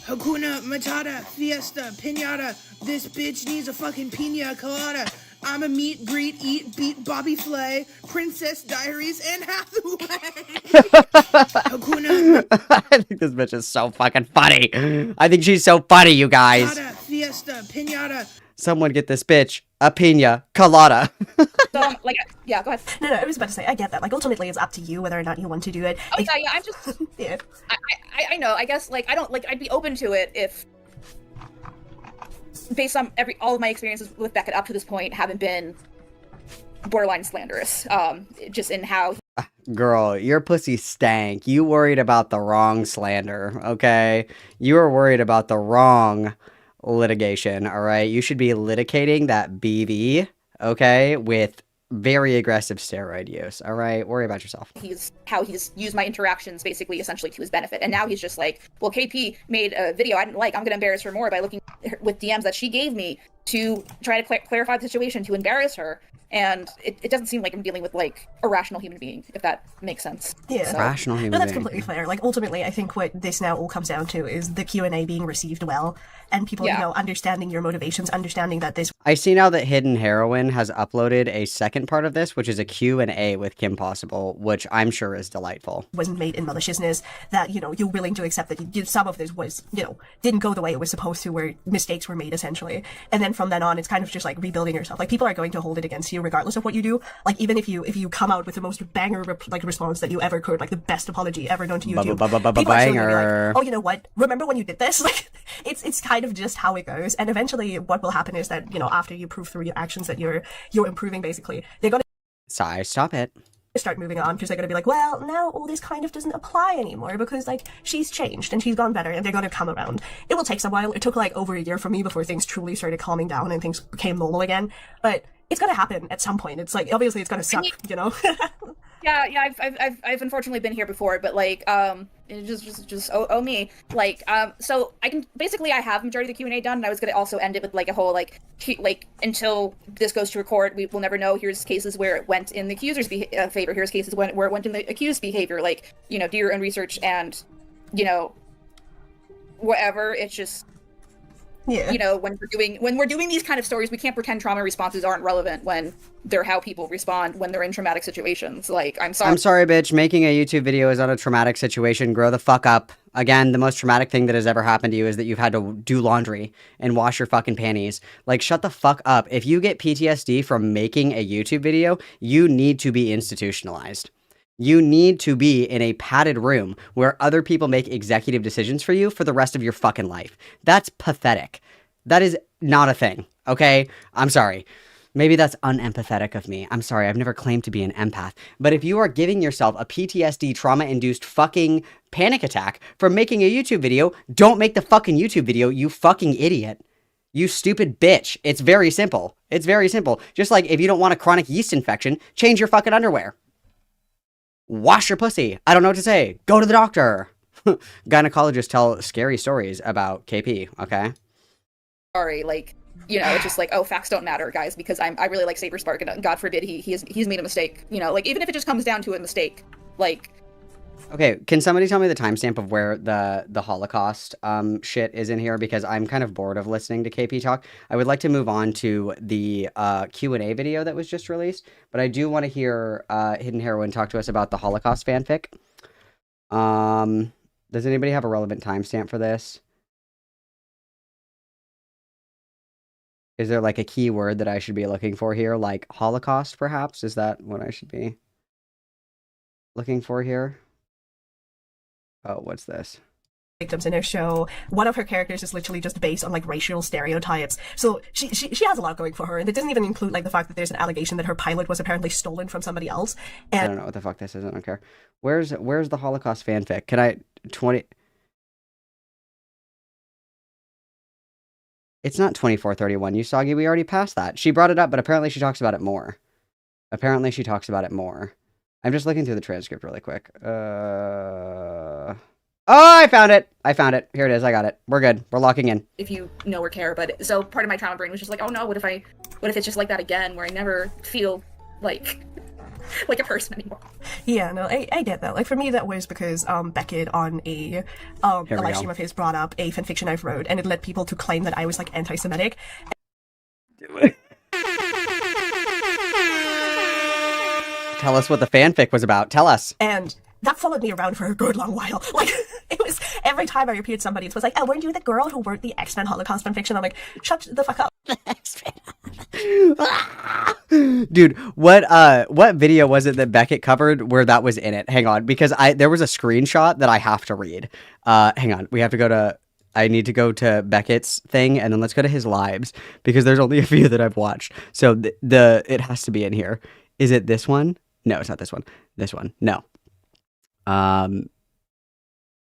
Hakuna Matata, Fiesta, Pinata. This bitch needs a fucking pina colada. I'm a meet, greet, eat, beat Bobby Flay, Princess Diaries, and Hathaway. Hakuna I think this bitch is so fucking funny. I think she's so funny, you guys. Matata, Fiesta, Pinata. Someone get this bitch a pina colada. So, yeah, go ahead. No, I was about to say, I get that. Ultimately, it's up to you whether or not you want to do it. Oh, yeah, I'm just... Yeah. I know, I guess, I don't, I'd be open to it if... Based on all of my experiences with Beckett up to this point haven't been borderline slanderous. Just in how... Girl, your pussy stank. You worried about the wrong slander, okay? You were worried about the wrong litigation, all right? You should be litigating that BV, okay, with very aggressive steroid use. All right, worry about yourself. How he's used my interactions basically essentially to his benefit. And now he's just like, well, KP made a video I didn't like. I'm going to embarrass her more by looking with DMs that she gave me to try to clarify the situation, to embarrass her. And it doesn't seem like I'm dealing with, like, a rational human being, if that makes sense. Yeah. So. Rational human No, that's being. completely fair. Like, ultimately, I think what this now all comes down to is the Q&A being received well, and people, you know, understanding your motivations, understanding that this... I see now that HiddenHeroine has uploaded a second part of this, which is a Q&A with Kim Possible, which I'm sure is delightful. Wasn't made in maliciousness, that, you know, you're willing to accept that some of this was, you know, didn't go the way it was supposed to, where mistakes were made, essentially. And then from then on, it's kind of just, like, rebuilding yourself. Like, people are going to hold it against you regardless of what you do. Like, even if you come out with the most banger response that you ever could, like the best apology ever known to YouTube, people are still gonna be like, oh, you know what? Remember when you did this? Like, it's kind of just how it goes. And eventually, what will happen is that, you know, after you prove through your actions that you're improving, basically, they're gonna Stop it. Start moving on, because they're gonna be like, well, now all this kind of doesn't apply anymore because, like, she's changed and she's gone better, and they're gonna come around. It will take some while. It took like over a year for me before things truly started calming down and things became normal again. But it's gonna happen at some point. It's like, obviously it's gonna suck, you know? Yeah, I've unfortunately been here before, but like, just oh me, like, so I can basically I have majority of the Q&A done, and I was gonna also end it with like a whole like until this goes to court, we will never know. Here's cases where it went in the accuser's favor. Here's cases where it went in the accused behavior. Like, you know, do your own research and, you know, whatever. It's just. Yeah. You know, when we're doing these kind of stories, we can't pretend trauma responses aren't relevant when they're how people respond when they're in traumatic situations. Like, I'm sorry, bitch. Making a YouTube video is not a traumatic situation. Grow the fuck up. Again, the most traumatic thing that has ever happened to you is that you've had to do laundry and wash your fucking panties. Like, shut the fuck up. If you get PTSD from making a YouTube video, you need to be institutionalized. You need to be in a padded room where other people make executive decisions for you for the rest of your fucking life. That's pathetic. That is not a thing, okay? I'm sorry. Maybe that's unempathetic of me. I'm sorry, I've never claimed to be an empath. But if you are giving yourself a PTSD trauma-induced fucking panic attack from making a YouTube video, don't make the fucking YouTube video, you fucking idiot. You stupid bitch. It's very simple. It's very simple. Just like if you don't want a chronic yeast infection, change your fucking underwear. Wash your pussy. I don't know what to say. Go to the doctor. Gynecologists tell scary stories about KP, okay? Sorry, like, you know, it's just like, oh, facts don't matter, guys, because I really like Saber Spark, and God forbid he's made a mistake. You know, like, even if it just comes down to a mistake, like. Okay, can somebody tell me the timestamp of where the Holocaust shit is in here? Because I'm kind of bored of listening to KP talk. I would like to move on to the Q&A video that was just released, but I do want to hear HiddenHeroine talk to us about the Holocaust fanfic. Does anybody have a relevant timestamp for this? Is there like a key word that I should be looking for here? Like Holocaust, perhaps? Is that what I should be looking for here? Oh, what's this? Victims in her show. One of her characters is literally just based on like racial stereotypes. So she has a lot going for her, and it doesn't even include like the fact that there's an allegation that her pilot was apparently stolen from somebody else. And I don't know what the fuck this is. I don't care. Where's the Holocaust fanfic? Can I 20? It's not 2431. Usagi, we already passed that. She brought it up, but apparently she talks about it more. I'm just looking through the transcript really quick. Oh, I found it. Here it is. I got it. We're good. We're locking in. If you know or care, but so part of my trauma brain was just like, oh no, what if it's just like that again, where I never feel like a person anymore. Yeah, no, I get that. Like, for me, that was because Beckett on a live stream of his brought up a fanfiction I've wrote, and it led people to claim that I was like anti-Semitic. Tell us what the fanfic was about. Tell us. And that followed me around for a good long while. Like, it was every time I repeated somebody, it was like, oh, weren't you the girl who wrote the X-Men Holocaust fanfiction? I'm like, shut the fuck up. Dude, what video was it that Beckett covered where that was in it? Hang on, because there was a screenshot that I have to read. Hang on, I need to go to Beckett's thing, and then let's go to his lives, because there's only a few that I've watched. So it has to be in here. Is it this one? No, it's not this one. This one. No. I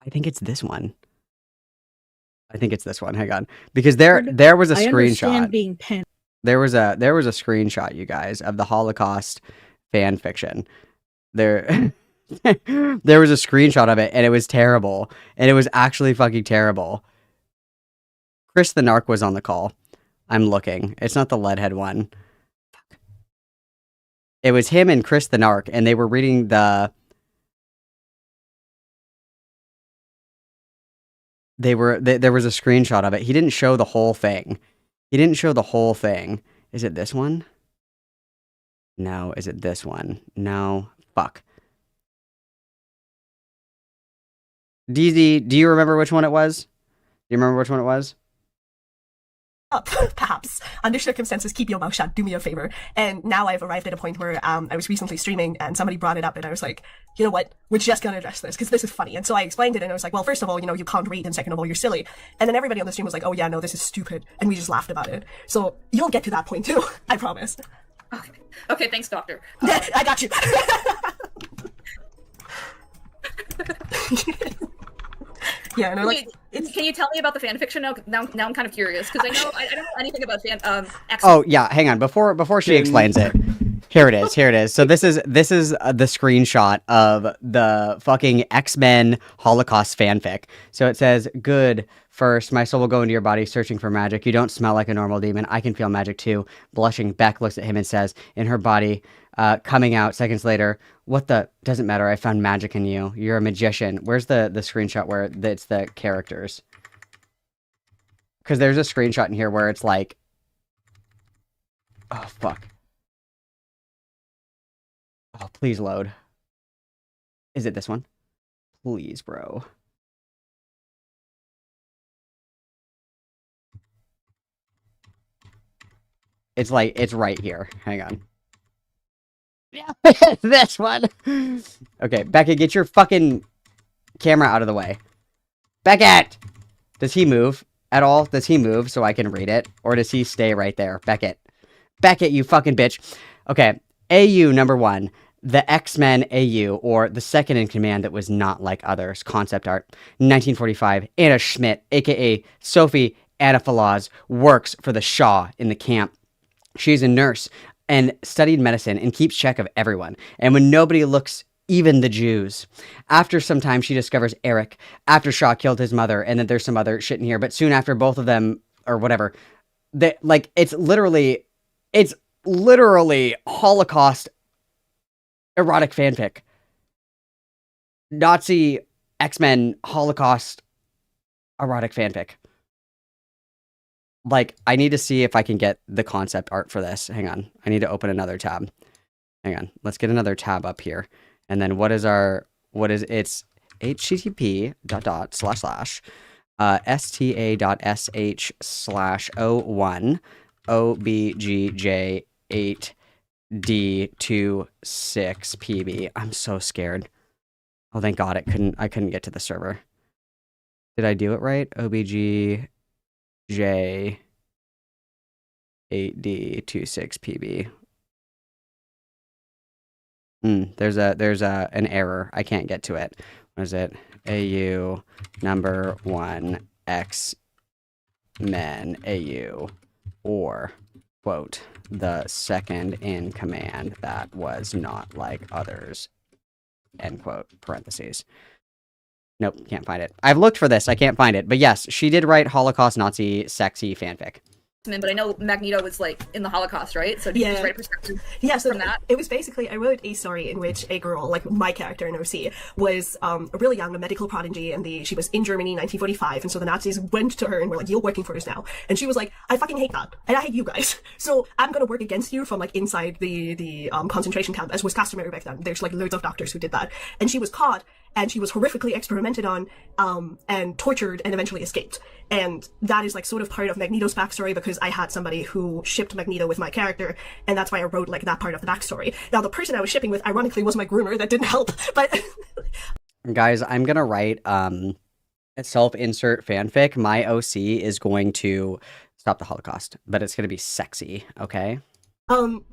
think it's this one. I think it's this one. Hang on. Because there was a screenshot. I understand being panicked. There was a screenshot, you guys, of the Holocaust fan fiction. There there was a screenshot of it, and it was terrible. And it was actually fucking terrible. Chris the Narc was on the call. I'm looking. It's not the Leadhead one. It was him and Chris the Narc, and they were reading the... there was a screenshot of it. He didn't show the whole thing. Is it this one? No. Is it this one? No. Fuck. DZ, do you remember which one it was? Up, perhaps. Under circumstances, keep your mouth shut. Do me a favor. And now I've arrived at a point where I was recently streaming and somebody brought it up and I was like, you know what? We're just going to address this because this is funny. And so I explained it and I was like, well, first of all, you know, you can't read and second of all, you're silly. And then everybody on the stream was like, oh yeah, no, this is stupid. And we just laughed about it. So you'll get to that point too. I promise. Okay, thanks, doctor. I got you. Yeah, and like, can you tell me about the fan fiction now? Now I'm kind of curious because I don't know anything about fan. X-Men. Oh yeah, hang on. Before she explains it, here it is. So this is the screenshot of the fucking X-Men Holocaust fanfic. So it says, "Good. First, my soul will go into your body searching for magic. You don't smell like a normal demon. I can feel magic too." Blushing, Beck looks at him and says, "In her body." Coming out seconds later, what the... doesn't matter, I found magic in you. You're a magician. Where's the screenshot where it's the characters? Because there's a screenshot in here where it's like... oh, fuck. Oh, please load. Is it this one? Please, bro. It's like, it's right here. Hang on. Yeah, this one. Okay, Beckett, get your fucking camera out of the way. Beckett! Does he move at all? Does he move so I can read it? Or does he stay right there? Beckett. Beckett, you fucking bitch. Okay, AU number 1. The X-Men AU, or the second in command that was not like others. Concept art. 1945. Anna Schmidt, aka Sophie Anaphalaz, works for the Shaw in the camp. She's a nurse and studied medicine and keeps check of everyone. And when nobody looks, even the Jews. After some time, she discovers Eric, after Shaw killed his mother, and then there's some other shit in here, but soon after both of them, or whatever, they, like, it's literally Holocaust erotic fanfic. Nazi X-Men Holocaust erotic fanfic. Like, I need to see if I can get the concept art for this. Hang on. I need to open another tab. Hang on. Let's get another tab up here. And then it's http://sta.sh/01 obgj8d26pb. I'm so scared. Oh, thank God I couldn't get to the server. Did I do it right? obgj8d26pb. There's an error. I can't get to it. What is it? AU number 1 X-Men AU, or quote, the second in command that was not like others, end quote, parentheses. Nope, can't find it. I've looked for this, I can't find it. But yes, she did write Holocaust Nazi sexy fanfic. But I know Magneto was like in the Holocaust, right? So did you just write a perspective so from that? It was basically, I wrote a story in which a girl, like my character in OC, was really young, a medical prodigy, and she was in Germany in 1945, and so the Nazis went to her and were like, "You're working for us now." And she was like, "I fucking hate that, and I hate you guys, so I'm gonna work against you from like inside the concentration camp," as was customary back then. There's like loads of doctors who did that. And she was caught, and she was horrifically experimented on, and tortured, and eventually escaped. And that is like sort of part of Magneto's backstory, because I had somebody who shipped Magneto with my character, and that's why I wrote like that part of the backstory. Now, the person I was shipping with, ironically, was my groomer. That didn't help, but... Guys, I'm gonna write a self-insert fanfic. My OC is going to stop the Holocaust, but it's gonna be sexy, okay?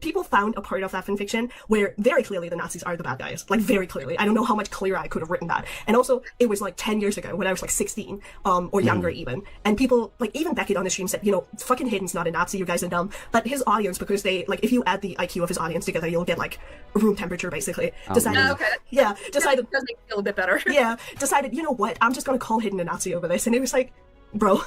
People found a part of that fanfiction where very clearly the Nazis are the bad guys. Like, very clearly. I don't know how much clearer I could have written that. And also, it was like 10 years ago when I was like 16, or younger even. And people, like, even Beckett on the stream said, you know, fucking Hidden's not a Nazi, you guys are dumb. But his audience, because they, like, if you add the IQ of his audience together, you'll get, like, room temperature, basically. Decided, okay. Yeah, decided, Does make me feel a bit better. yeah, decided, you know what, I'm just gonna call Hidden a Nazi over this. And it was like, bro,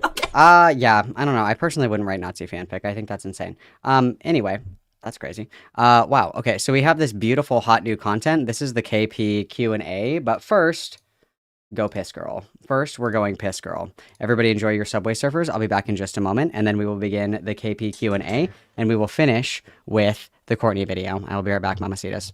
okay. Yeah, I don't know. I personally wouldn't write Nazi fanfic. I think that's insane. Anyway, that's crazy. Wow. Okay, so we have this beautiful hot new content. This is the KP Q&A, but first, go piss girl. First, we're going piss girl. Everybody enjoy your Subway Surfers. I'll be back in just a moment, and then we will begin the KP Q&A, and we will finish with the Courtney video. I will be right back, mamacitas.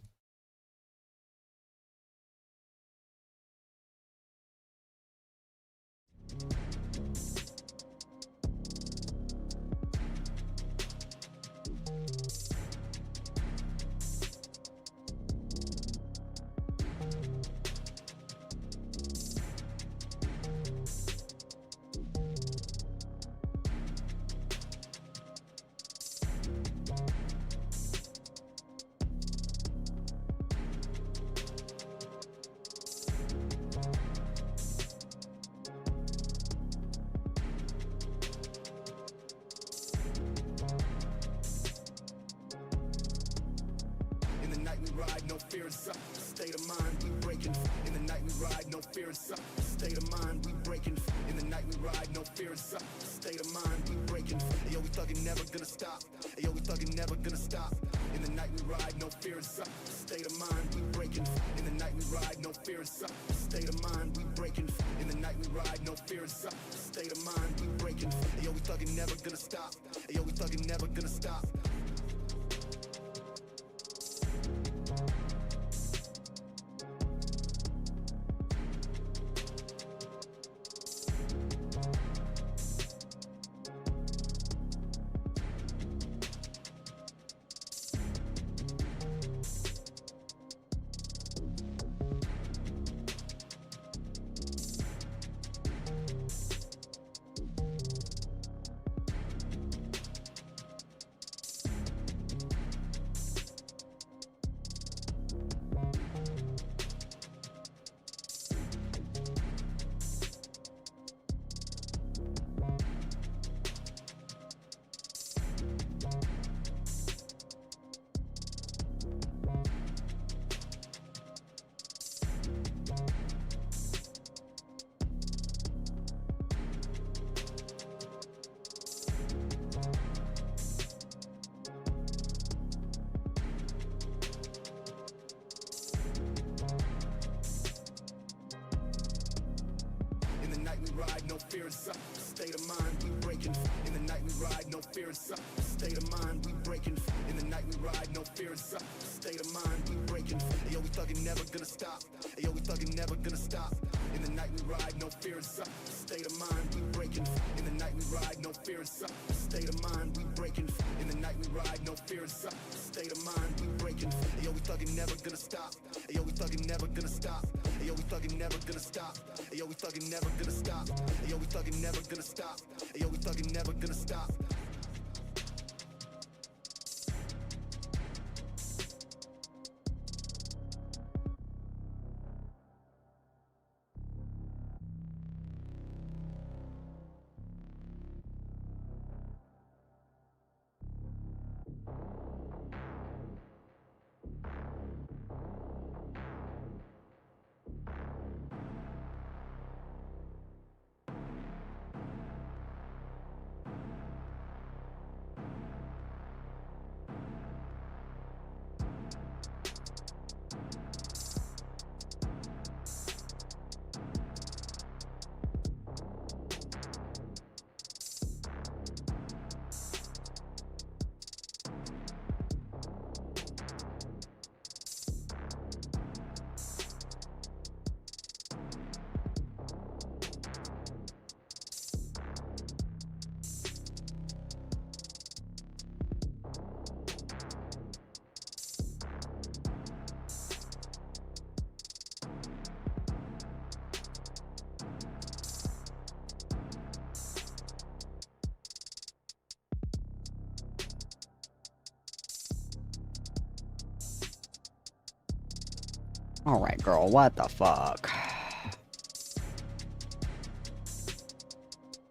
Alright, girl, what the fuck?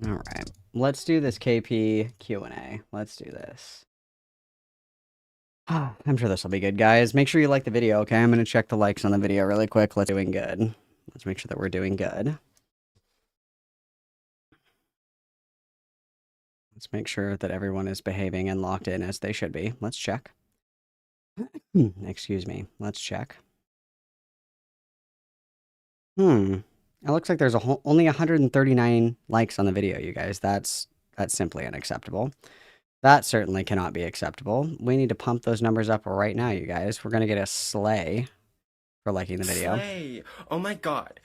Alright, let's do this KP Q&A. Let's do this. I'm sure this will be good, guys. Make sure you like the video, okay? I'm going to check the likes on the video really quick. Let's doing good. Let's make sure that we're doing good. Let's make sure that everyone is behaving and locked in as they should be. Let's check. Excuse me. Let's check. It looks like there's only 139 likes on the video, you guys. That's simply unacceptable. That certainly cannot be acceptable. We need to pump those numbers up right now, you guys. We're going to get a slay for liking the video. Slay. Oh my god.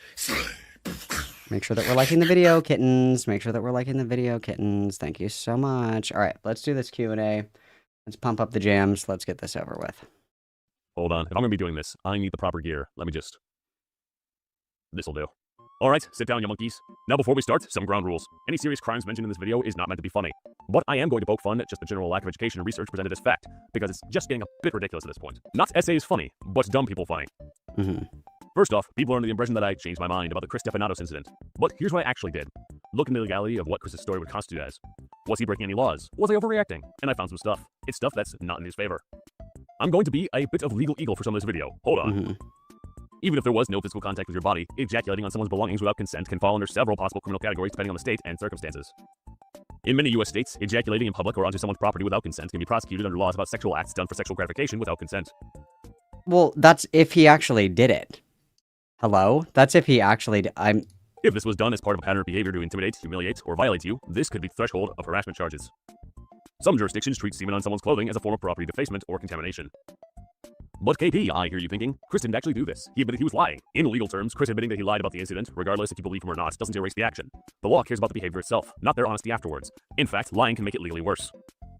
Make sure that we're liking the video, kittens. Make sure that we're liking the video, kittens. Thank you so much. All right, let's do this Q&A. Let's pump up the jams. Let's get this over with. Hold on. If I'm going to be doing this, I need the proper gear. Let me just... This'll do. Alright, sit down, you monkeys. Now before we start, some ground rules. Any serious crimes mentioned in this video is not meant to be funny. But I am going to poke fun at just the general lack of education and research presented as fact, because it's just getting a bit ridiculous at this point. Not essays funny, but dumb people funny. First off, people are under the impression that I changed my mind about the Chris Stephanatos incident. But here's what I actually did. Look into the legality of what Chris's story would constitute as. Was he breaking any laws? Was I overreacting? And I found some stuff. It's stuff that's not in his favor. I'm going to be a bit of legal eagle for some of this video. Hold on. Even if there was no physical contact with your body, ejaculating on someone's belongings without consent can fall under several possible criminal categories depending on the state and circumstances. In many U.S. states, ejaculating in public or onto someone's property without consent can be prosecuted under laws about sexual acts done for sexual gratification without consent. Well, that's if he actually did it. Hello? That's if he actually If this was done as part of a pattern of behavior to intimidate, humiliate, or violate you, this could be the threshold of harassment charges. Some jurisdictions treat semen on someone's clothing as a form of property defacement or contamination. But KP, I hear you thinking, Chris didn't actually do this. He admitted he was lying. In legal terms, Chris admitting that he lied about the incident, regardless if you believe him or not, doesn't erase the action. The law cares about the behavior itself, not their honesty afterwards. In fact, lying can make it legally worse.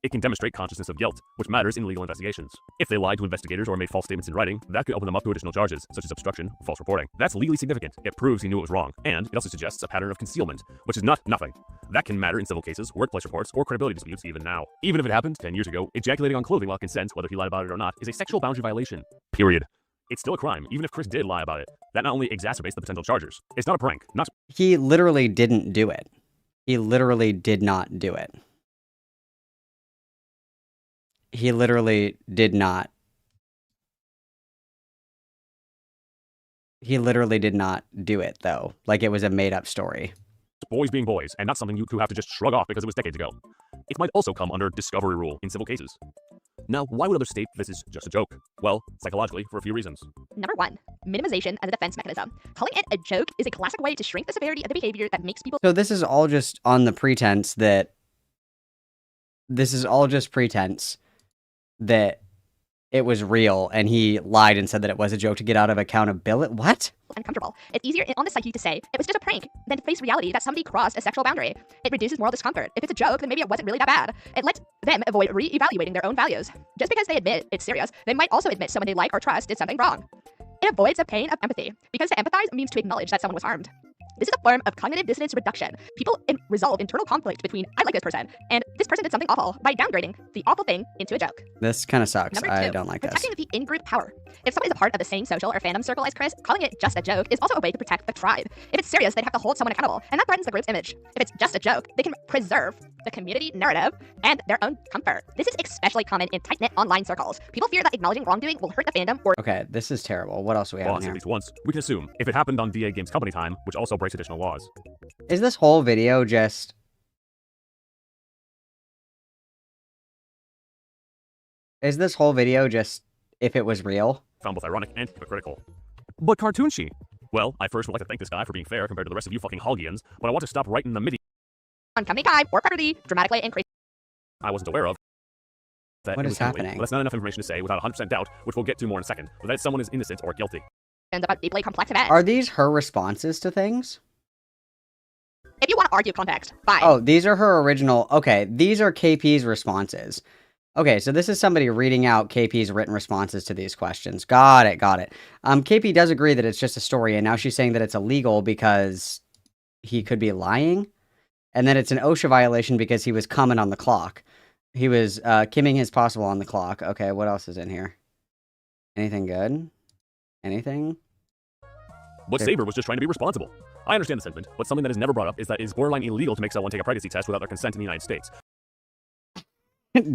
It can demonstrate consciousness of guilt, which matters in legal investigations. If they lied to investigators or made false statements in writing, that could open them up to additional charges, such as obstruction or false reporting. That's legally significant. It proves he knew it was wrong, and it also suggests a pattern of concealment, which is not nothing. That can matter in civil cases, workplace reports, or credibility disputes even now. Even if it happened 10 years ago, ejaculating on clothing without consent, whether he lied about it or not, is a sexual boundary violation. Period. It's still a crime, even if Chris did lie about it. That not only exacerbates the potential charges. It's not a prank. He literally didn't do it. He literally did not do it. He literally did not. He literally did not do it, though. Like, it was a made-up story. Boys being boys, and not something you two have to just shrug off because it was decades ago. It might also come under discovery rule in civil cases. Now, why would others state this is just a joke? Well, psychologically, for a few reasons. Number 1, minimization as a defense mechanism. Calling it a joke is a classic way to shrink the severity of the behavior that makes people... So this is all just on the pretense that... This is all just pretense that it was real, and he lied and said that it was a joke to get out of accountability. What? Uncomfortable. It's easier on the psyche to say it was just a prank than to face reality that somebody crossed a sexual boundary. It reduces moral discomfort. If it's a joke, then maybe it wasn't really that bad. It lets them avoid re-evaluating their own values. Just because they admit it's serious, they might also admit someone they like or trust did something wrong. It avoids the pain of empathy, because to empathize means to acknowledge that someone was harmed. This is a form of cognitive dissonance reduction. People resolve internal conflict between I like this person and this person did something awful by downgrading the awful thing into a joke. This kind of sucks. Number 2, I don't like this. Protecting the in-group power. If someone is a part of the same social or fandom circle as Chris, calling it just a joke is also a way to protect the tribe. If it's serious, they'd have to hold someone accountable, and that threatens the group's image. If it's just a joke, they can preserve the community narrative and their own comfort. This is especially common in tight-knit online circles. People fear that acknowledging wrongdoing will hurt the fandom or... Okay, this is terrible. What else do we have in here? At least once. We can assume if it happened on DA Games Company time, which also breaks additional laws. Is this whole video just... Is this whole video just if it was real? Found both ironic and hypocritical. But cartoon-she. Well, I first would like to thank this guy for being fair compared to the rest of you fucking Hoggians, but I want to stop right in the midi. On company time or property, dramatically increase. I wasn't aware of. That what is happening? But that's not enough information to say without 100% doubt, which we'll get to more in a second, but that someone is innocent or guilty. And about deeply complex events. Are these her responses to things? If you want to argue context, fine. Oh, these are her original... Okay, these are KP's responses. Okay, so this is somebody reading out KP's written responses to these questions. Got it, got it. KP does agree that it's just a story, and now she's saying that it's illegal because he could be lying. And then it's an OSHA violation because he was coming on the clock. He was kimming his possible on the clock. Okay, what else is in here? Anything good? Anything? but Saber was just trying to be responsible. I understand the sentiment, but something that is never brought up is that it is borderline illegal to make someone take a pregnancy test without their consent in the United States.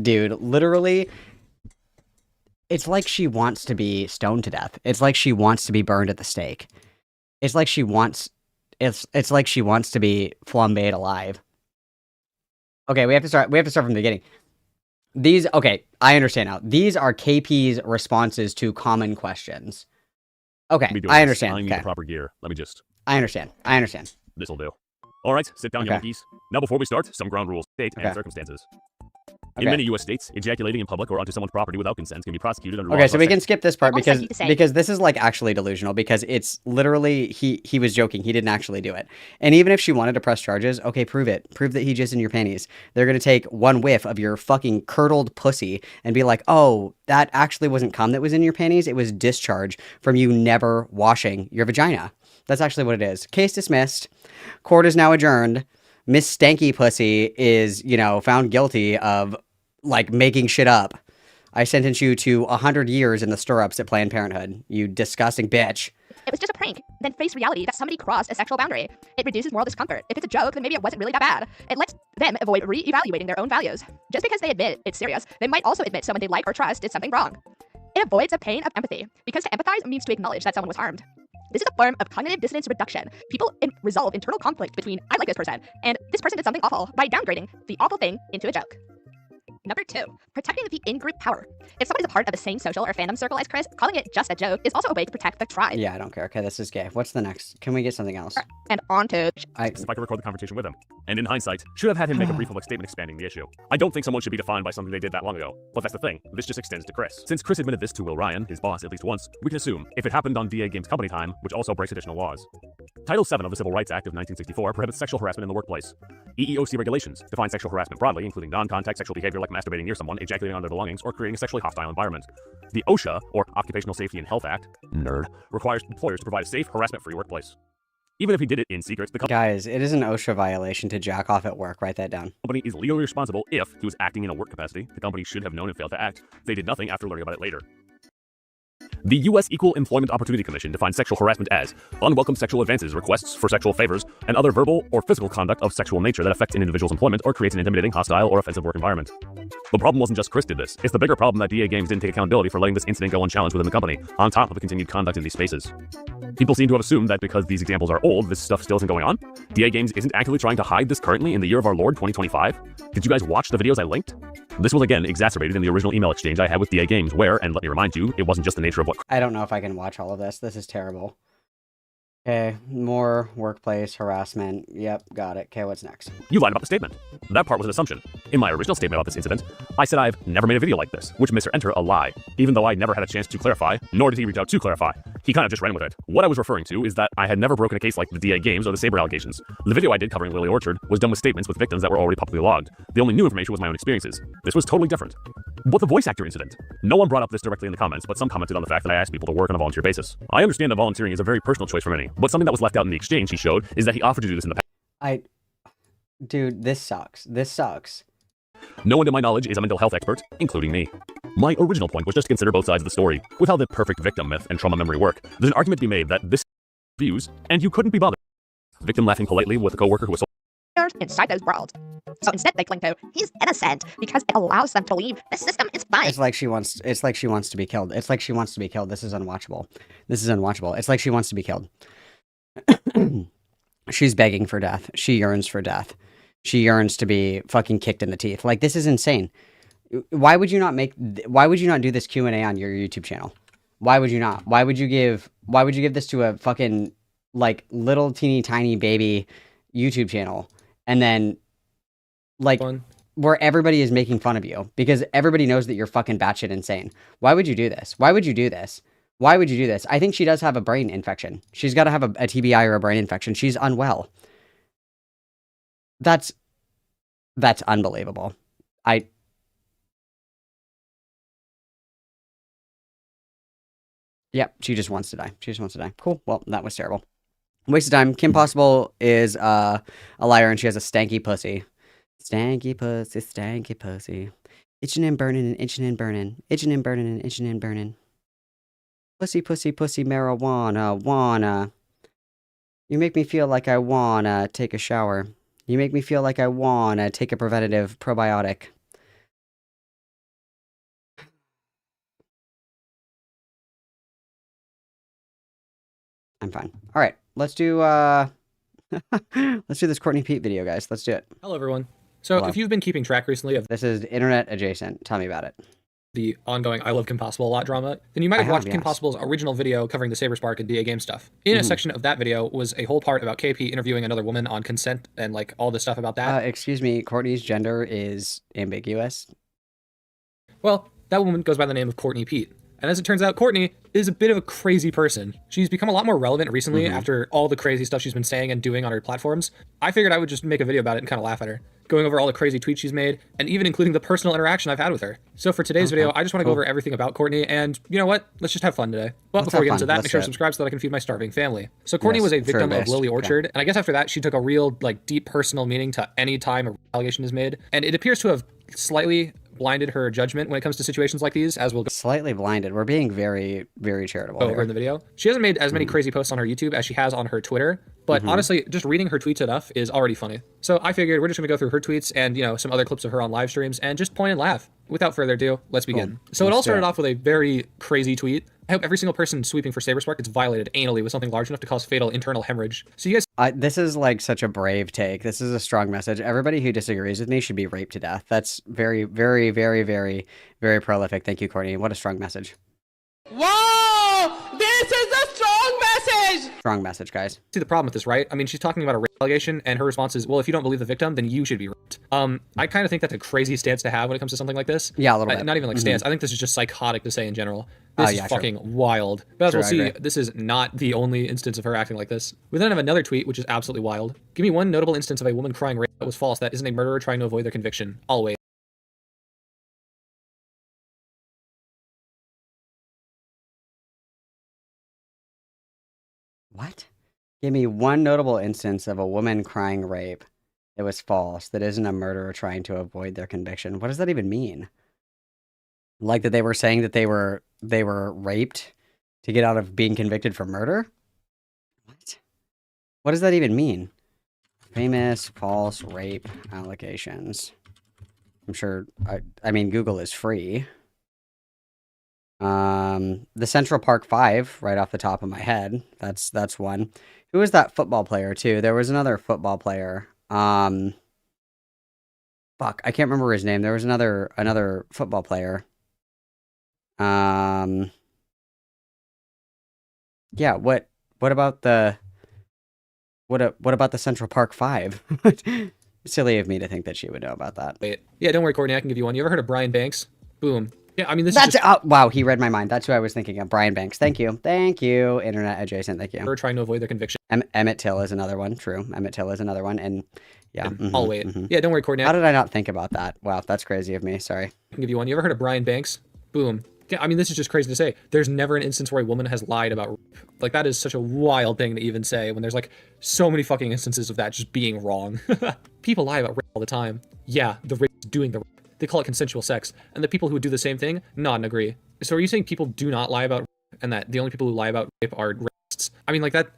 Dude, literally, it's like she wants to be stoned to death. It's like she wants to be burned at the stake. It's like she wants it's like she wants to be flambéed alive. Okay, we have to start from the beginning. Okay, I understand now. These are KP's responses to common questions. Okay, I understand. I need the proper gear. Let me just... I understand. This'll do. Alright, sit down, you monkeys. Now before we start, some ground rules, date, and circumstances. In many U.S. states, ejaculating in public or onto someone's property without consent can be prosecuted under laws. Okay, so we can skip this part because this is like actually delusional because it's literally he was joking. He didn't actually do it. And even if she wanted to press charges, okay, prove it. Prove that he jizzed in your panties. They're going to take one whiff of your fucking curdled pussy and be like, "Oh, that actually wasn't cum that was in your panties. It was discharge from you never washing your vagina." That's actually what it is. Case dismissed. Court is now adjourned. Miss Stanky Pussy is, found guilty of like making shit up. I sentence you to 100 years in the stirrups at Planned Parenthood, you disgusting bitch. It was just a prank. Then face reality that somebody crossed a sexual boundary. It reduces moral discomfort. If it's a joke, then maybe it wasn't really that bad. It lets them avoid re-evaluating their own values. Just because they admit it's serious, they might also admit someone they like or trust did something wrong. It avoids the pain of empathy, because to empathize means to acknowledge that someone was harmed. This is a form of cognitive dissonance reduction. People resolve internal conflict between I like this person and this person did something awful by downgrading the awful thing into a joke. Number 2, protecting the in-group power. If somebody's a part of the same social or fandom circle as Chris, calling it just a joke is also a way to protect the tribe. Yeah, I don't care. Okay, this is gay. What's the next? Can we get something else? And on to... If I could record the conversation with him, and in hindsight, should have had him make a brief public statement expanding the issue. I don't think someone should be defined by something they did that long ago, but that's the thing. This just extends to Chris. Since Chris admitted this to Will Ryan, his boss, at least once, we can assume if it happened on DA Games company time, which also breaks additional laws. Title 7 of the Civil Rights Act of 1964 prohibits sexual harassment in the workplace. EEOC regulations define sexual harassment broadly, including non-contact sexual behavior like masturbating near someone, ejaculating on their belongings, or creating a sexually hostile environment. The OSHA, or Occupational Safety and Health Act, nerd, requires employers to provide a safe, harassment-free workplace. Even if he did it in secret, the Guys, it is an OSHA violation to jack off at work. Write that down. company is legally responsible if he was acting in a work capacity. The company should have known and failed to act. They did nothing after learning about it later. The U.S. Equal Employment Opportunity Commission defines sexual harassment as unwelcome sexual advances, requests for sexual favors, and other verbal or physical conduct of sexual nature that affects an individual's employment or creates an intimidating, hostile, or offensive work environment. The problem wasn't just Chris did this. It's the bigger problem that DA Games didn't take accountability for letting this incident go unchallenged within the company, on top of the continued conduct in these spaces. People seem to have assumed that because these examples are old, this stuff still isn't going on. DA Games isn't actively trying to hide this currently in the year of our Lord 2025. Did you guys watch the videos I linked? This was again exacerbated in the original email exchange I had with DA Games where, and let me remind you, it wasn't just the nature of what I don't know if I can watch all of this. This is terrible. Okay, more workplace harassment. Yep, got it. Okay, what's next? You lied about the statement. That part was an assumption. In my original statement about this incident, I said I've never made a video like this, which Mr. Enter a lie, even though I never had a chance to clarify, nor did he reach out to clarify. He kind of just ran with it. What I was referring to is that I had never broken a case like the DA Games or the Saber allegations. The video I did covering Lily Orchard was done with statements with victims that were already publicly logged. The only new information was my own experiences. This was totally different. But the voice actor incident. No one brought up this directly in the comments, but some commented on the fact that I asked people to work on a volunteer basis. I understand that volunteering is a very personal choice for many, but something that was left out in the exchange he showed is that he offered to do this in the past. Dude, this sucks. This sucks. No one to my knowledge is a mental health expert, including me. My original point was just to consider both sides of the story. With how the perfect victim myth and trauma memory work, there's an argument to be made that this views, and you couldn't be bothered. Victim laughing politely with a coworker who was inside those worlds. So instead they cling to, he's innocent, because it allows them to believe the system is fine. It's like she wants to be killed. It's like she wants to be killed. This is unwatchable. This is unwatchable. It's like she wants to be killed. She's begging for death. She yearns for death. She yearns to be fucking kicked in the teeth. Like, this is insane. Why would you not do this Q&A on your YouTube channel? Why would you not? Why would you give this to a fucking, like, little teeny tiny baby YouTube channel? And then, like, where everybody is making fun of you because everybody knows that you're fucking batshit insane. Why would you do this? Why would you do this? Why would you do this? I think she does have a brain infection. She's got to have a TBI or a brain infection. She's unwell. That's unbelievable. Yep, she just wants to die. She just wants to die. Cool. Well, that was terrible. Waste of time. Kim Possible is a liar and she has a stanky pussy. Stanky pussy, stanky pussy. Itching and burning and itching and burning. Itching and burning and itching and burning. Pussy, pussy, pussy, marijuana, wanna. You make me feel like I wanna take a shower. You make me feel like I wanna take a preventative probiotic. I'm fine. All right, let's do let's do this Courtney Pete video, guys. Let's do it. Hello, everyone. So Hello. if you've been keeping track recently of This is internet adjacent. Tell me about it. the ongoing I Love Kim Possible a lot drama, then you might have watched Kim Possible's original video covering the Saberspark and DA game stuff. In a section of that video was a whole part about KP interviewing another woman on consent and like all the stuff about that. Excuse me, Courtney's gender is ambiguous. Well, that woman goes by the name of Courtney Pete. And as it turns out, Courtney is a bit of a crazy person. She's become a lot more relevant recently after all the crazy stuff she's been saying and doing on her platforms. I figured I would just make a video about it and kind of laugh at her, going over all the crazy tweets she's made, and even including the personal interaction I've had with her. So for today's video, I just want to go over everything about Courtney, and you know what? Let's just have fun today. But before we get into that, make sure to subscribe so that I can feed my starving family. So Courtney was a victim of Lily Orchard, and I guess after that, she took a real, like, deep personal meaning to any time a allegation is made, and it appears to have slightly blinded her judgment when it comes to situations like these, as we'll go Slightly blinded. We're being very, very charitable over in the video. She hasn't made as many crazy posts on her YouTube as she has on her Twitter, but honestly, just reading her tweets enough is already funny. So I figured we're just gonna go through her tweets and, you know, some other clips of her on live streams and just point and laugh. Without further ado, let's begin. So it all started off with a very crazy tweet. I hope every single person sweeping for Saberspark gets violated anally with something large enough to cause fatal internal hemorrhage. So you guys... this is like such a brave take. This is a strong message. Everybody who disagrees with me should be raped to death. That's very, very, very, very, very prolific. Thank you, Courtney. What a strong message. Whoa! This is a strong message! Strong message, guys. See the problem with this, right? I mean, she's talking about a rape allegation, and her response is, well, if you don't believe the victim, then you should be raped. I kind of think that's a crazy stance to have when it comes to something like this. Yeah, a little bit. Not even like stance. I think this is just psychotic to say in general. This is fucking wild. But as we'll see, this is not the only instance of her acting like this. We then have another tweet, which is absolutely wild. Give me one notable instance of a woman crying rape that was false that isn't a murderer trying to avoid their conviction. Always. What? Give me one notable instance of a woman crying rape that was false, that isn't a murderer trying to avoid their conviction. What does that even mean? Like that they were saying that they were raped to get out of being convicted for murder? What? What does that even mean? Famous false rape allegations. I'm sure, I mean, Google is free. The Central Park 5, right off the top of my head. That's one. Who was that football player too? There was another football player. Fuck, I can't remember his name. There was another football player. Yeah, what about the Central Park 5? Silly of me to think that she would know about that. Wait. Yeah, don't worry, Courtney, I can give you one. You ever heard of Brian Banks? Boom. Yeah, I mean, That's wow, he read my mind. That's who I was thinking of. Brian Banks. Thank you. Thank you. Internet adjacent. Thank you. We're trying to avoid their conviction. Emmett Till is another one. True. Emmett Till is another one. And yeah. I'll wait. Yeah, don't worry, Courtney. How did I not think about that? Wow, that's crazy of me. Sorry. I can give you one. You ever heard of Brian Banks? Boom. Yeah, I mean, this is just crazy to say. There's never an instance where a woman has lied about rape. Like, that is such a wild thing to even say when there's, like, so many fucking instances of that just being wrong. People lie about rape all the time. Yeah, the rape is doing the rape. They call it consensual sex. And the people who do the same thing nod and agree. So are you saying people do not lie about rape and that the only people who lie about rape are rapists? I mean, like, that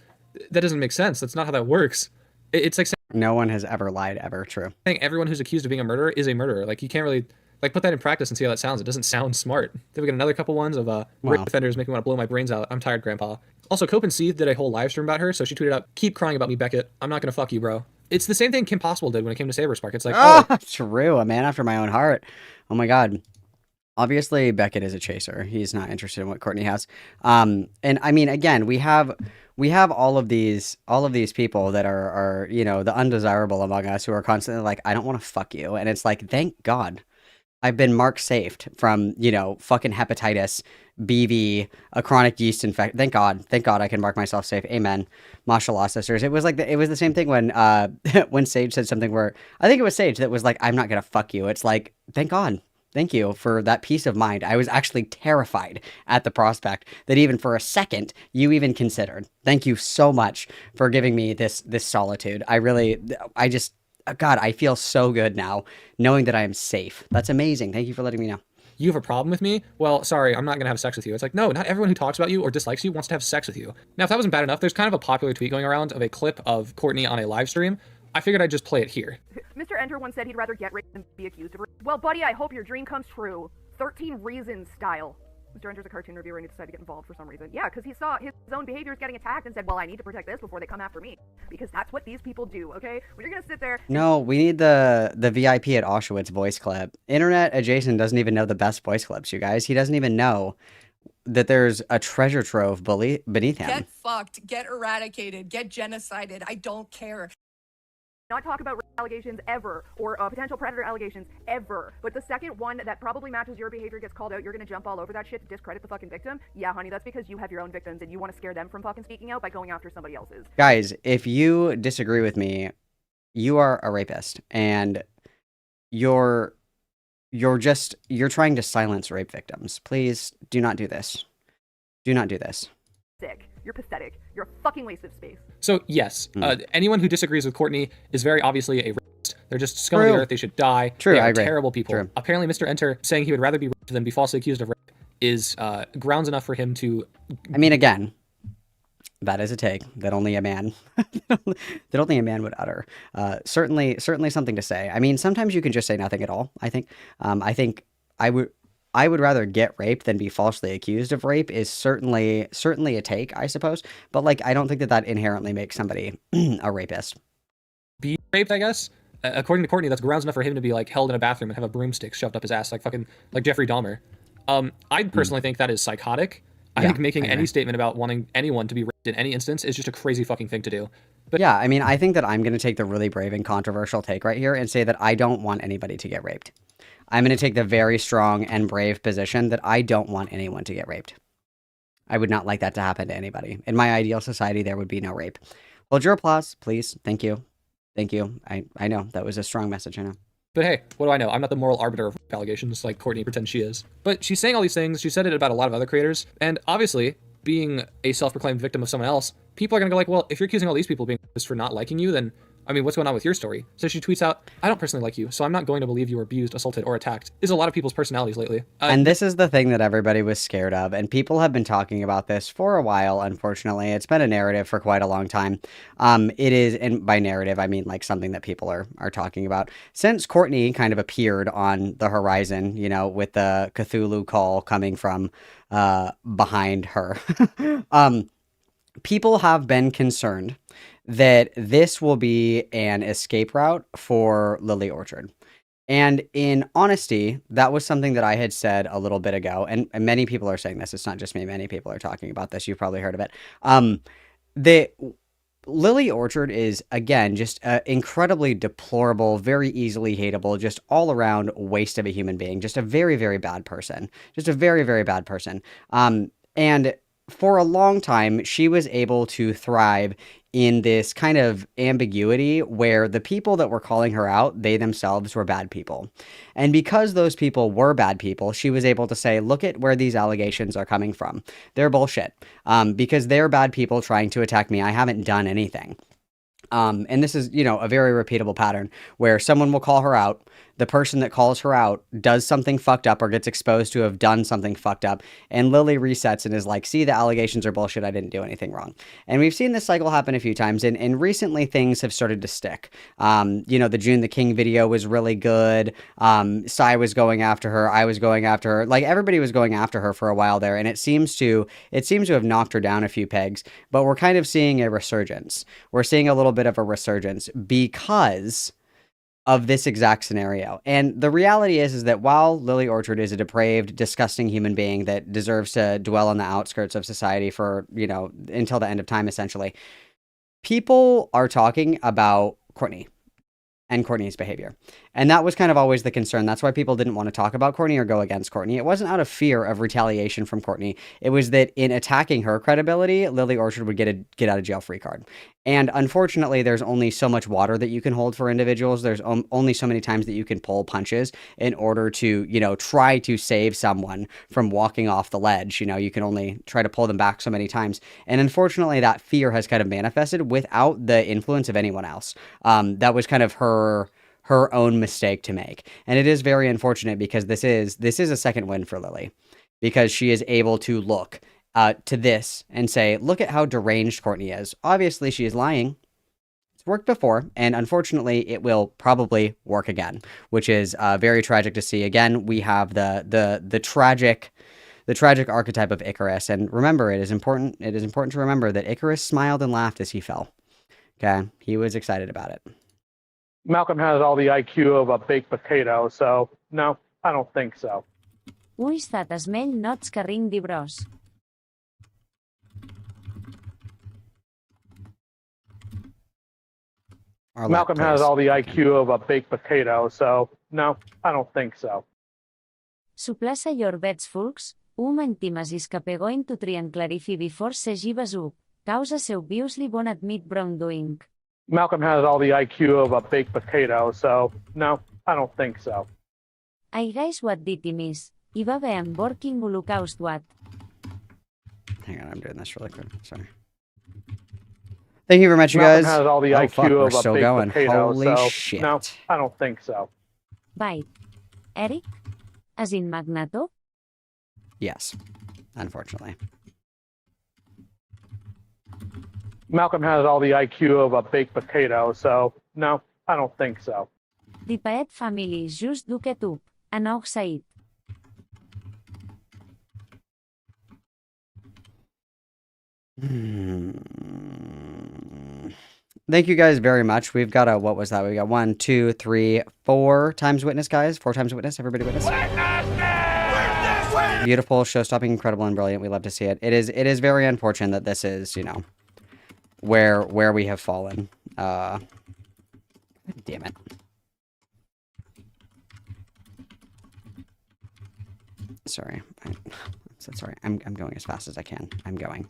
doesn't make sense. That's not how that works. It's like saying no one has ever lied ever. True. Saying everyone who's accused of being a murderer is a murderer. Like, you can't really... like, put that in practice and see how that sounds. It doesn't sound smart. Then we got another couple ones of rape offenders making me want to blow my brains out. I'm tired, Grandpa. Also, Cope and Seeth did a whole live stream about her, so she tweeted out, "Keep crying about me, Beckett. I'm not gonna fuck you, bro." It's the same thing Kim Possible did when it came to Saberspark. It's like, true, a man after my own heart. Oh my god. Obviously, Beckett is a chaser. He's not interested in what Courtney has. And I mean, again, we have all of these people that are you know, the undesirable among us who are constantly like, I don't want to fuck you, and it's like, thank God. I've been mark safed from, you know, fucking hepatitis, BV, a chronic yeast infection. Thank God I can mark myself safe. Amen. Mashallah, sisters. It was like it was the same thing when when Sage said something where, I think it was Sage that was like, I'm not gonna fuck you. It's like, thank God. Thank you for that peace of mind. I was actually terrified at the prospect that even for a second you even considered. Thank you so much for giving me this solitude. I just God, I feel so good now knowing that I am safe. That's amazing. Thank you for letting me know. you have a problem with me? Well, sorry, I'm not going to have sex with you. It's like, no, not everyone who talks about you or dislikes you wants to have sex with you. Now, if that wasn't bad enough, there's kind of a popular tweet going around of a clip of Courtney on a live stream. I figured I'd just play it here. Mr. Enter once said he'd rather get raped than be accused of rape. Well, buddy, I hope your dream comes true. 13 Reasons style. Mr. Enter's a cartoon reviewer and he decided to get involved for some reason. Yeah, because he saw his own behaviors getting attacked and said, well, I need to protect this before they come after me. Because that's what these people do, okay? When you're going to sit there... No, we need the VIP at Auschwitz voice clip. Internet adjacent doesn't even know the best voice clips, you guys. He doesn't even know that there's a treasure trove beneath him. Get fucked, get eradicated, get genocided. I don't care. Not talk about rape allegations ever, or potential predator allegations ever. But the second one that probably matches your behavior gets called out, you're gonna jump all over that shit to discredit the fucking victim. Yeah, honey, that's because you have your own victims and you want to scare them from fucking speaking out by going after somebody else's. Guys, if you disagree with me, you are a rapist, and you're trying to silence rape victims. Please do not do this. Do not do this. Sick. You're pathetic. You're a fucking waste of space. So yes, anyone who disagrees with Courtney is very obviously a rapist. They're just scum of the earth. They should die. True, they I are agree. terrible people. True. Apparently, Mr. Enter saying he would rather be raped than be falsely accused of rape is grounds enough for him to... I mean, again, that is a take that only a man would utter. Certainly something to say. I mean, sometimes you can just say nothing at all. I think I would rather get raped than be falsely accused of rape is certainly a take, I suppose. But like, I don't think that inherently makes somebody a rapist. Be raped, I guess. According to Courtney, that's grounds enough for him to be like held in a bathroom and have a broomstick shoved up his ass, like fucking like Jeffrey Dahmer. I personally think that is psychotic. I think making any statement about wanting anyone to be raped in any instance is just a crazy fucking thing to do. But yeah, I mean, I think that I'm going to take the really brave and controversial take right here and say that I don't want anybody to get raped. I'm going to take the very strong and brave position that I don't want anyone to get raped. I would not like that to happen to anybody. In my ideal society, there would be no rape. Hold your applause, please. Thank you. Thank you. I know that was a strong message, I know. But hey, what do I know? I'm not the moral arbiter of rape allegations like Courtney pretends she is. But she's saying all these things. She said it about a lot of other creators. And obviously, being a self-proclaimed victim of someone else, people are going to go like, well, if you're accusing all these people of being just for not liking you, then I mean, what's going on with your story? So she tweets out, I don't personally like you, so I'm not going to believe you were abused, assaulted, or attacked. Is a lot of people's personalities lately. And this is the thing that everybody was scared of, and people have been talking about this for a while, unfortunately. It's been a narrative for quite a long time. It is, and by narrative, I mean like something that people are talking about. Since Courtney kind of appeared on the horizon, you know, with the Cthulhu call coming from behind her, people have been concerned that this will be an escape route for Lily Orchard. And in honesty, that was something that I had said a little bit ago, and many people are saying this. It's not just me. Many people are talking about this. You've probably heard of it. The Lily Orchard is, again, just an incredibly deplorable, very easily hateable, just all-around waste of a human being. Just a very, very bad person. Just a very, very bad person. And for a long time, she was able to thrive in this kind of ambiguity where the people that were calling her out, they themselves were bad people. And because those people were bad people, she was able to say, look at where these allegations are coming from. They're bullshit. Because they're bad people trying to attack me. I haven't done anything. And this is, you know, a very repeatable pattern where someone will call her out. The person that calls her out does something fucked up or gets exposed to have done something fucked up. And Lily resets and is like, see, the allegations are bullshit. I didn't do anything wrong. And we've seen this cycle happen a few times. And recently things have started to stick. You know, the June the King video was really good. Sai was going after her. I was going after her. Like everybody was going after her for a while there. And it seems to have knocked her down a few pegs. But we're kind of seeing a resurgence. We're seeing a little bit of a resurgence because of this exact scenario. And the reality is that while Lily Orchard is a depraved, disgusting human being that deserves to dwell on the outskirts of society for, you know, until the end of time, essentially, people are talking about Courtney and Courtney's behavior. And that was kind of always the concern. That's why people didn't want to talk about Courtney or go against Courtney. It wasn't out of fear of retaliation from Courtney. It was that in attacking her credibility, Lily Orchard would get a get out of jail free card. And unfortunately, there's only so much water that you can hold for individuals. There's only so many times that you can pull punches in order to, you know, try to save someone from walking off the ledge. You know, you can only try to pull them back so many times. And unfortunately, that fear has kind of manifested without the influence of anyone else. That was kind of her her own mistake to make. And it is very unfortunate because this is a second win for Lily, because she is able to look to this and say, look at how deranged Courtney is. Obviously, she is lying. It's worked before, and unfortunately, it will probably work again, which is very tragic to see. Again, we have the tragic archetype of Icarus, and remember, it is important to remember that Icarus smiled and laughed as he fell. Okay, he was excited about it. Malcolm has all the IQ of a baked potato, so no, I don't think so. Ulls that smell nots que ring di bros. Malcolm has all the IQ of a baked potato, so no, I don't think so. Suplaça your bets folks, mentimes que going to try and clarify before se gibes up. Causa seu obviously bon admit wrongdoing. Malcolm has all the IQ of a baked potato, so no, I don't think so. I guess what did he miss? Hi va haver en working holocaust what? Hang on, I'm doing this really quick. Sorry. Thank you very much, you guys. Malcolm has all the IQ fuck, we're of a still baked going. potato, Holy so shit. no, I don't think so. Byte. Eric? As in Magnato? Yes, unfortunately. Malcolm has all the IQ of a baked potato, so no, I don't think so. The Paet family is just duket up. Anog Said. Thank you guys very much. We've got a, what was that? We got 1, 2, 3, 4 times witness, guys. 4 times witness. Everybody witness. Beautiful, show-stopping, incredible, and brilliant. We love to see it. It is very unfortunate that this is, you know, where we have fallen. Damn it. Sorry. I'm so sorry. I'm going as fast as I can. I'm going.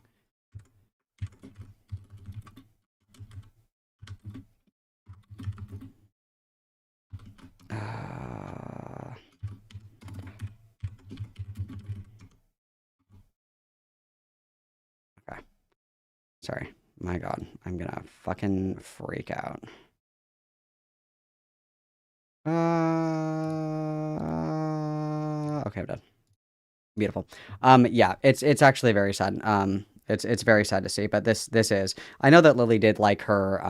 Okay. Sorry. My God. I'm gonna fucking freak out. Okay, I'm done. Beautiful. Yeah, it's actually very sad. It's very sad to see, but this is. I know that Lily did like her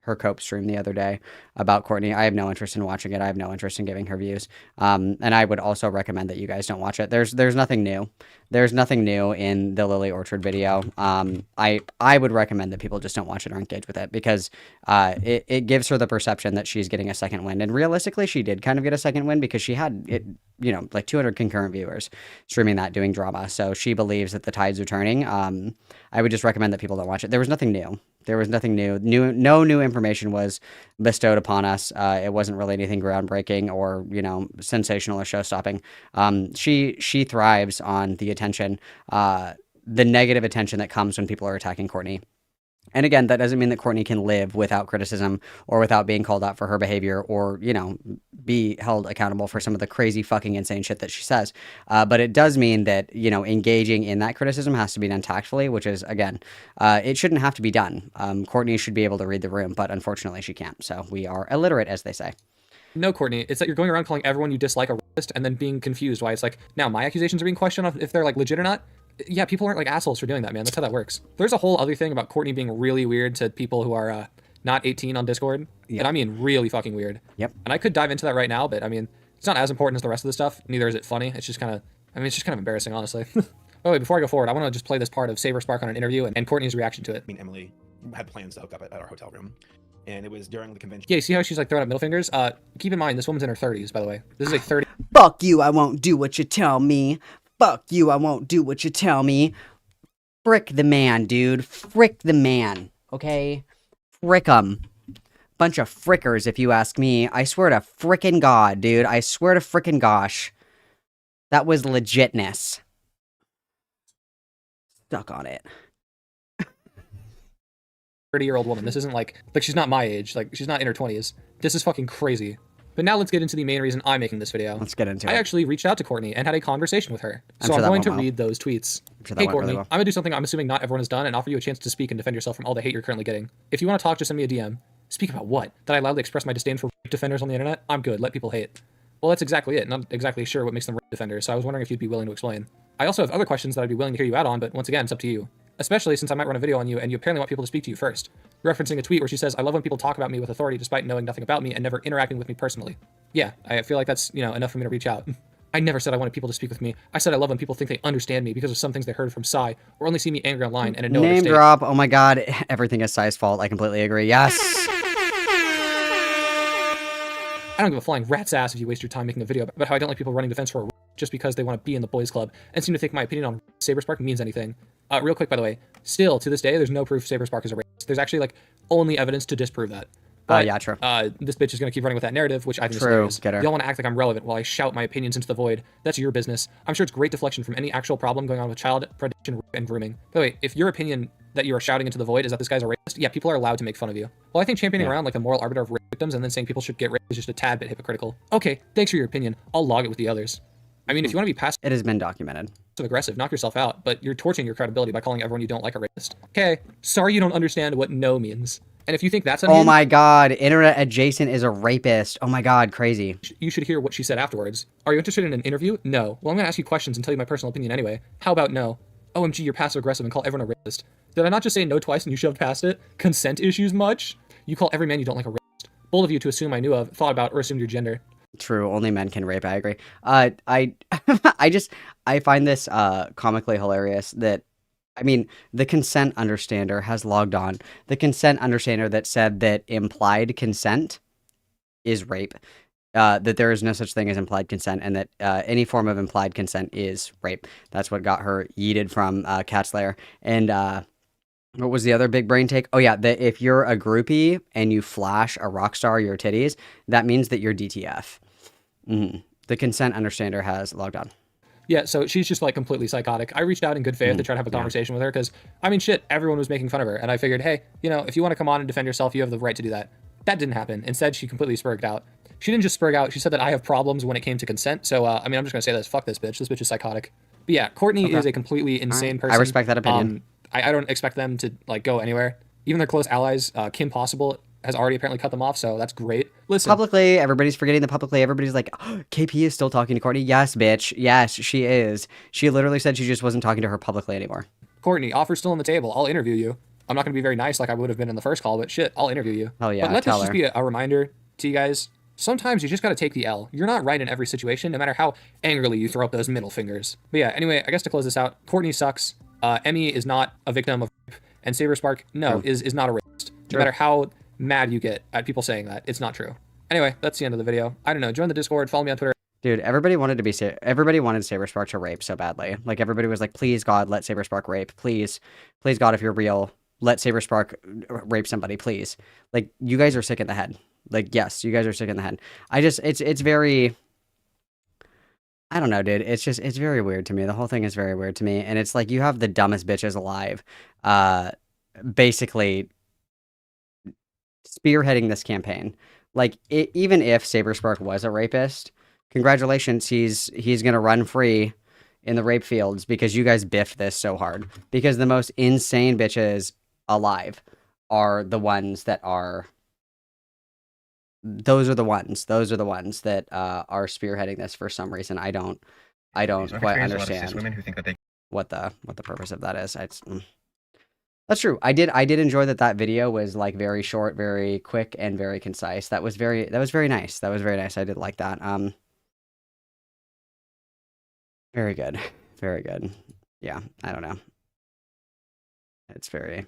her cope stream the other day about Courtney. I have no interest in watching it. I have no interest in giving her views. And I would also recommend that you guys don't watch it. There's nothing new. There's nothing new in the Lily Orchard video. I would recommend that people just don't watch it or engage with it, because it gives her the perception that she's getting a second win. And realistically, she did kind of get a second win because she had it, you know, like 200 concurrent viewers streaming that, doing drama. So she believes that the tides are turning. I would just recommend that people don't watch it. There was nothing new. There was nothing new. No new information was bestowed upon us. It wasn't really anything groundbreaking or, you know, sensational or show-stopping. She thrives on the attention, the negative attention that comes when people are attacking Courtney. And again, that doesn't mean that Courtney can live without criticism or without being called out for her behavior or, you know, be held accountable for some of the crazy fucking insane shit that she says. But it does mean that, you know, engaging in that criticism has to be done tactfully, which is, again, it shouldn't have to be done. Courtney should be able to read the room, but unfortunately she can't. So we are illiterate, as they say. No, Courtney, it's that you're going around calling everyone you dislike a racist and then being confused why it's like, now my accusations are being questioned on if they're like legit or not. Yeah, people aren't like assholes for doing that, man. That's how that works. There's a whole other thing about Courtney being really weird to people who are not 18 on Discord. Yep. And I mean really fucking weird. Yep. And I could dive into that right now, but I mean, it's not as important as the rest of the stuff. Neither is it funny. It's just kind of, I mean, it's just kind of embarrassing, honestly. By the way, before I go forward, I want to just play this part of Saber Spark on an interview and Courtney's reaction to it. I mean, Emily had plans to hook up at our hotel room, and it was during the convention. Yeah, you see how she's like throwing up middle fingers? Keep in mind, this woman's in her 30s, by the way. This is like 30. Fuck you, I won't do what you tell me. Fuck you, I won't do what you tell me. Frick the man, dude. Frick the man, okay? Frick 'em. Bunch of frickers, if you ask me. I swear to frickin' God, dude. I swear to frickin' gosh. That was legitness. Stuck on it. 30-year-old woman. This isn't like she's not my age. Like, she's not in her 20s. This is fucking crazy. But now let's get into the main reason I'm making this video. Let's get into it. I actually reached out to Courtney and had a conversation with her. So I'm I'm going to read those tweets. Hey, Courtney, really well. I'm going to do something I'm assuming not everyone has done and offer you a chance to speak and defend yourself from all the hate you're currently getting. If you want to talk, just send me a DM. Speak about what? That I loudly express my disdain for rape defenders on the internet? I'm good, let people hate. Well, that's exactly it. Not exactly sure what makes them rape defenders, so I was wondering if you'd be willing to explain. I also have other questions that I'd be willing to hear you out on, but once again, it's up to you. Especially since I might run a video on you, and you apparently want people to speak to you first. Referencing a tweet where she says, I love when people talk about me with authority despite knowing nothing about me and never interacting with me personally. Yeah, I feel like that's, enough for me to reach out. I never said I wanted people to speak with me. I said I love when people think they understand me because of some things they heard from Psy, or only see me angry online and in no other Name state. drop. Oh my god, everything is Psy's fault. I completely agree. Yes. I don't give a flying rat's ass if you waste your time making a video about how I don't like people running defense for a just because they want to be in the boys club and seem to think my opinion on Saberspark means anything. Real quick, by the way, still to this day, there's no proof Saberspark is a racist. There's actually only evidence to disprove that. But, yeah, true. This bitch is going to keep running with that narrative, which I think True. is hilarious. Get her. Y'all want to act like I'm relevant while I shout my opinions into the void. That's your business. I'm sure it's great deflection from any actual problem going on with child predation, rape, and grooming. By the way, if your opinion that you are shouting into the void is that this guy's a racist, yeah, people are allowed to make fun of you. Well, I think championing around like the moral arbiter of rape victims and then saying people should get raped is just a tad bit hypocritical. Okay, thanks for your opinion. I'll log it with the others. I mean, if you want to be passive, it has been documented. Aggressive, knock yourself out, but you're torching your credibility by calling everyone you don't like a racist. Okay, sorry you don't understand what no means. And if you think that's Oh my god, internet adjacent is a rapist. Oh my god, crazy. You should hear what she said afterwards. Are you interested in an interview? No. Well, I'm going to ask you questions and tell you my personal opinion anyway. How about no? OMG, you're passive aggressive and call everyone a racist. Did I not just say no twice and you shoved past it? Consent issues much? You call every man you don't like a racist. Bold of you to assume I knew of, thought about, or assumed your gender. True, only men can rape. I agree. I find this comically hilarious that, I mean, the consent understander has logged on. The consent understander that said that implied consent is rape. That there is no such thing as implied consent, and that any form of implied consent is rape. That's what got her yeeted from Cat's Lair. And what was the other big brain take? Oh yeah, that if you're a groupie and you flash a rock star your titties, that means that you're DTF. The consent understander has logged on. Yeah, so she's just completely psychotic. I reached out in good faith to try to have a conversation with her because, I mean, shit, everyone was making fun of her. And I figured, hey, if you want to come on and defend yourself, you have the right to do that. That didn't happen. Instead, she completely spurged out. She didn't just spurg out. She said that I have problems when it came to consent. So, I mean, I'm just going to say this. Fuck this bitch. This bitch is psychotic. But yeah, Courtney is a completely insane person. I respect that opinion. I don't expect them to go anywhere. Even their close allies, Kim Possible, has already apparently cut them off, so that's great. Listen. Publicly, everybody's forgetting that publicly. Everybody's like, oh, KP is still talking to Courtney. Yes, bitch. Yes, she is. She literally said she just wasn't talking to her publicly anymore. Courtney, offer's still on the table. I'll interview you. I'm not going to be very nice like I would have been in the first call, but shit, I'll interview you. Hell yeah, but let this just be a reminder to you guys. Sometimes you just got to take the L. You're not right in every situation, no matter how angrily you throw up those middle fingers. But yeah, anyway, I guess to close this out, Courtney sucks. Emmy is not a victim of rape, and Saberspark, is not a rapist. No matter how mad you get at people saying that, it's not true. Anyway, that's the end of the video. I don't know. Join the Discord. Follow me on Twitter. Dude, everybody wanted Saberspark to rape so badly. Like, everybody was like, please, God, let Saberspark rape. Please, God, if you're real, let Saberspark rape somebody, please. Like, you guys are sick in the head. Like, yes, you guys are sick in the head. It's very... I don't know, dude. It's very weird to me. The whole thing is very weird to me. And it's like, you have the dumbest bitches alive, basically spearheading this campaign. Like, even if Saberspark was a rapist, congratulations, he's gonna run free in the rape fields because you guys biffed this so hard. Because the most insane bitches alive are the ones that are... Those are the ones that are spearheading this for some reason. I don't quite understand women who think that what the purpose of that is. That's true. I did enjoy that video was like very short, very quick, and very concise. That was very nice. That was very nice. I did like that. Very good. Very good. Yeah, I don't know. It's very...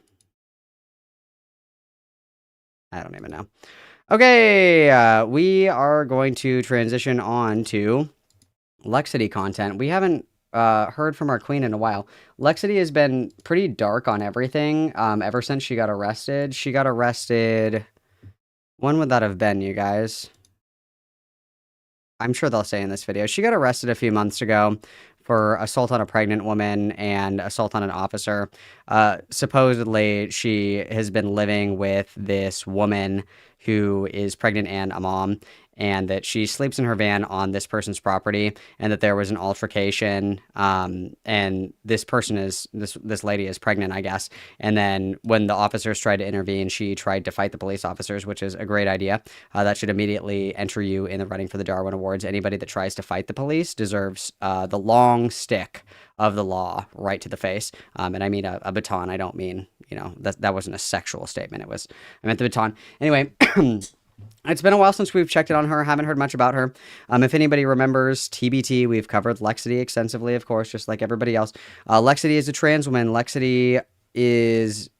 I don't even know. Okay, we are going to transition on to Lexity content. We haven't heard from our queen in a while. Lexity has been pretty dark on everything ever since she got arrested. She got arrested... When would that have been, you guys? I'm sure they'll say in this video. She got arrested a few months ago for assault on a pregnant woman and assault on an officer. Supposedly, she has been living with this woman who is pregnant and a mom, and that she sleeps in her van on this person's property, and that there was an altercation, and this person is, this lady is pregnant, I guess. And then when the officers tried to intervene, she tried to fight the police officers, which is a great idea. That should immediately enter you in the running for the Darwin Awards. Anybody that tries to fight the police deserves the long stick of the law right to the face. And I mean a baton. I don't mean, that wasn't a sexual statement. I meant the baton. Anyway, it's been a while since we've checked in on her. Haven't heard much about her. If anybody remembers TBT, we've covered Lexity extensively, of course, just like everybody else. Lexity is a trans woman. Lexity is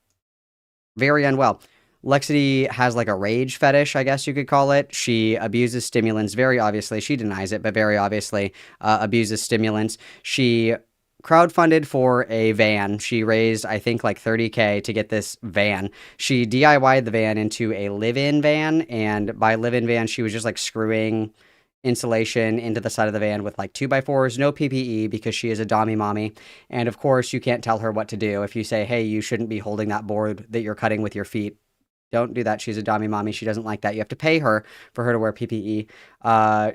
very unwell. Lexity has like a rage fetish, I guess you could call it. She abuses stimulants very obviously. She denies it, but very obviously abuses stimulants. She crowdfunded for a van. She raised, I think, like $30K to get this van. She DIY'd the van into a live-in van, and by live-in van, she was just like screwing insulation into the side of the van with like 2x4s, no PPE, because she is a dommy mommy. And of course, you can't tell her what to do. If you say, hey, you shouldn't be holding that board that you're cutting with your feet, don't do that. She's a dommy mommy. She doesn't like that. You have to pay her for her to wear PPE.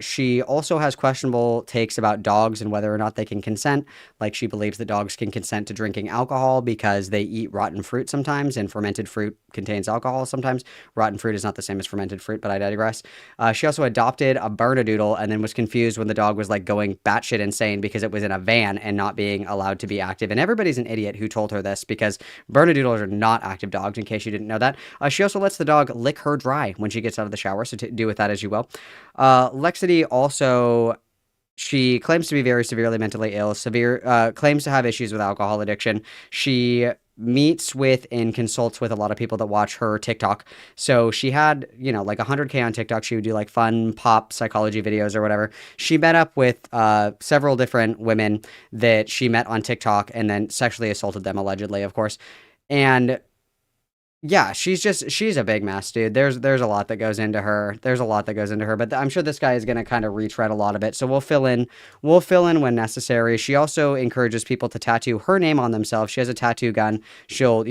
She also has questionable takes about dogs and whether or not they can consent. Like, she believes that dogs can consent to drinking alcohol because they eat rotten fruit sometimes, and fermented fruit contains alcohol sometimes. Rotten fruit is not the same as fermented fruit, but I digress. She also adopted a Bernedoodle and then was confused when the dog was like going batshit insane because it was in a van and not being allowed to be active. And everybody's an idiot who told her this, because Bernedoodles are not active dogs, in case you didn't know that. She also lets the dog lick her dry when she gets out of the shower, so do with that as you will. Lexity also, she claims to be very severely mentally ill, claims to have issues with alcohol addiction. She meets with and consults with a lot of people that watch her TikTok. So she had, like 100K on TikTok. She would do like fun pop psychology videos or whatever. She met up with several different women that she met on TikTok and then sexually assaulted them, allegedly, of course. And yeah, she's a big mess, dude. There's a lot that goes into her. But I'm sure this guy is going to kind of retread a lot of it. So we'll fill in when necessary. She also encourages people to tattoo her name on themselves. She has a tattoo gun. She'll,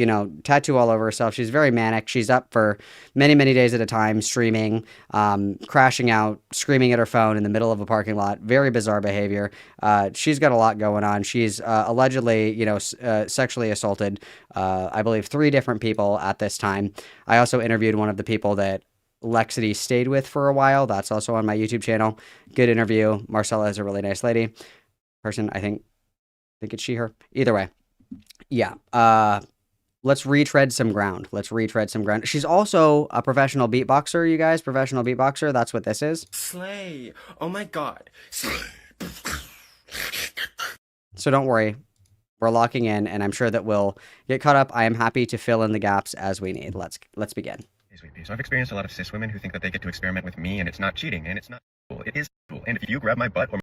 tattoo all over herself. She's very manic. She's up for many, many days at a time, streaming, crashing out, screaming at her phone in the middle of a parking lot. Very bizarre behavior. She's got a lot going on. She's allegedly, sexually assaulted, I believe, 3 different people at this time. I also interviewed one of the people that Lexity stayed with for a while. That's also on my YouTube channel. Good interview. Marcella is a really nice lady. Person, I think it's she, her. Either way. Yeah. Let's retread some ground. She's also a professional beatboxer, you guys. Professional beatboxer. That's what this is. Slay. Oh my god. Slay. So don't worry. We're locking in, and I'm sure that we'll get caught up. I am happy to fill in the gaps as we need. Let's begin. So I've experienced a lot of cis women who think that they get to experiment with me, and it's not cheating, and it's not cool. It is cool. And if you grab my butt or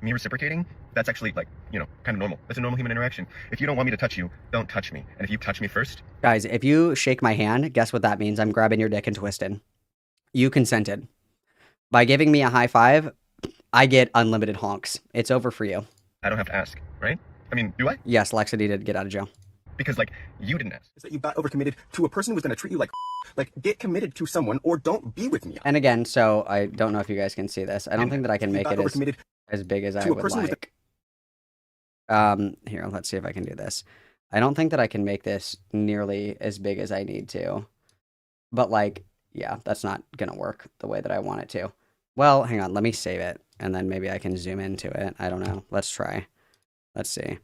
me reciprocating, that's actually like, kind of normal. That's a normal human interaction. If you don't want me to touch you, don't touch me. And if you touch me first... Guys, if you shake my hand, guess what that means? I'm grabbing your dick and twisting. You consented. By giving me a high five, I get unlimited honks. It's over for you. I don't have to ask, right? I mean, do I? Yes, Lexity did get out of jail. Because, you didn't ask. Is that you got overcommitted to a person who's going to treat you like get committed to someone or don't be with me. And again, so I don't know if you guys can see this. I don't think that I can make it as big as I would like. Here, let's see if I can do this. I don't think that I can make this nearly as big as I need to. But, yeah, that's not going to work the way that I want it to. Well, hang on. Let me save it, and then maybe I can zoom into it. I don't know. Let's try. Let's see.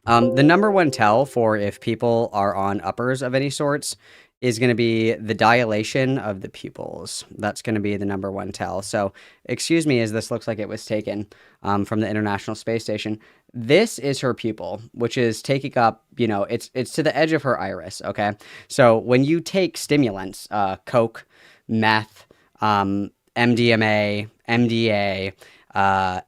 The number one tell for if people are on uppers of any sorts is going to be the dilation of the pupils. That's going to be the number one tell. So, excuse me, as this looks like it was taken from the International Space Station. This is her pupil, which is taking up, it's to the edge of her iris, okay? So, when you take stimulants, coke, meth, MDMA, MDA,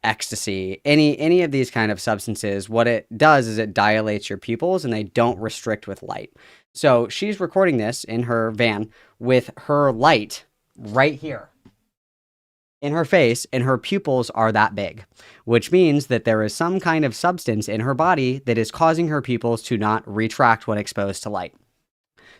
ecstasy, any of these kind of substances, what it does is it dilates your pupils and they don't restrict with light. So she's recording this in her van with her light right here in her face, and her pupils are that big, which means that there is some kind of substance in her body that is causing her pupils to not retract when exposed to light.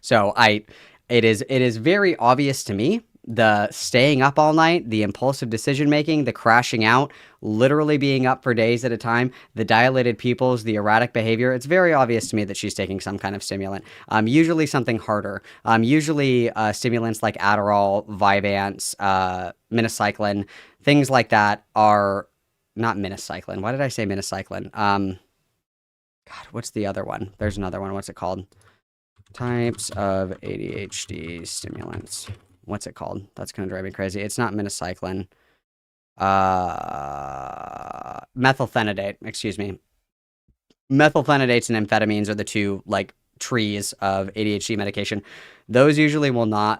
So it is very obvious to me the staying up all night, the impulsive decision making, the crashing out, literally being up for days at a time, the dilated pupils, the erratic behavior. It's very obvious to me that she's taking some kind of stimulant, usually something harder. Usually stimulants like Adderall, Vyvanse, minocycline, things like that are not minocycline. Why did I say minocycline? God, what's the other one? There's another one. What's it called? Types of ADHD stimulants. What's it called? That's going to drive me crazy. It's not minocycline. Methylphenidate, excuse me. Methylphenidates and amphetamines are the two, like, trees of ADHD medication. Those usually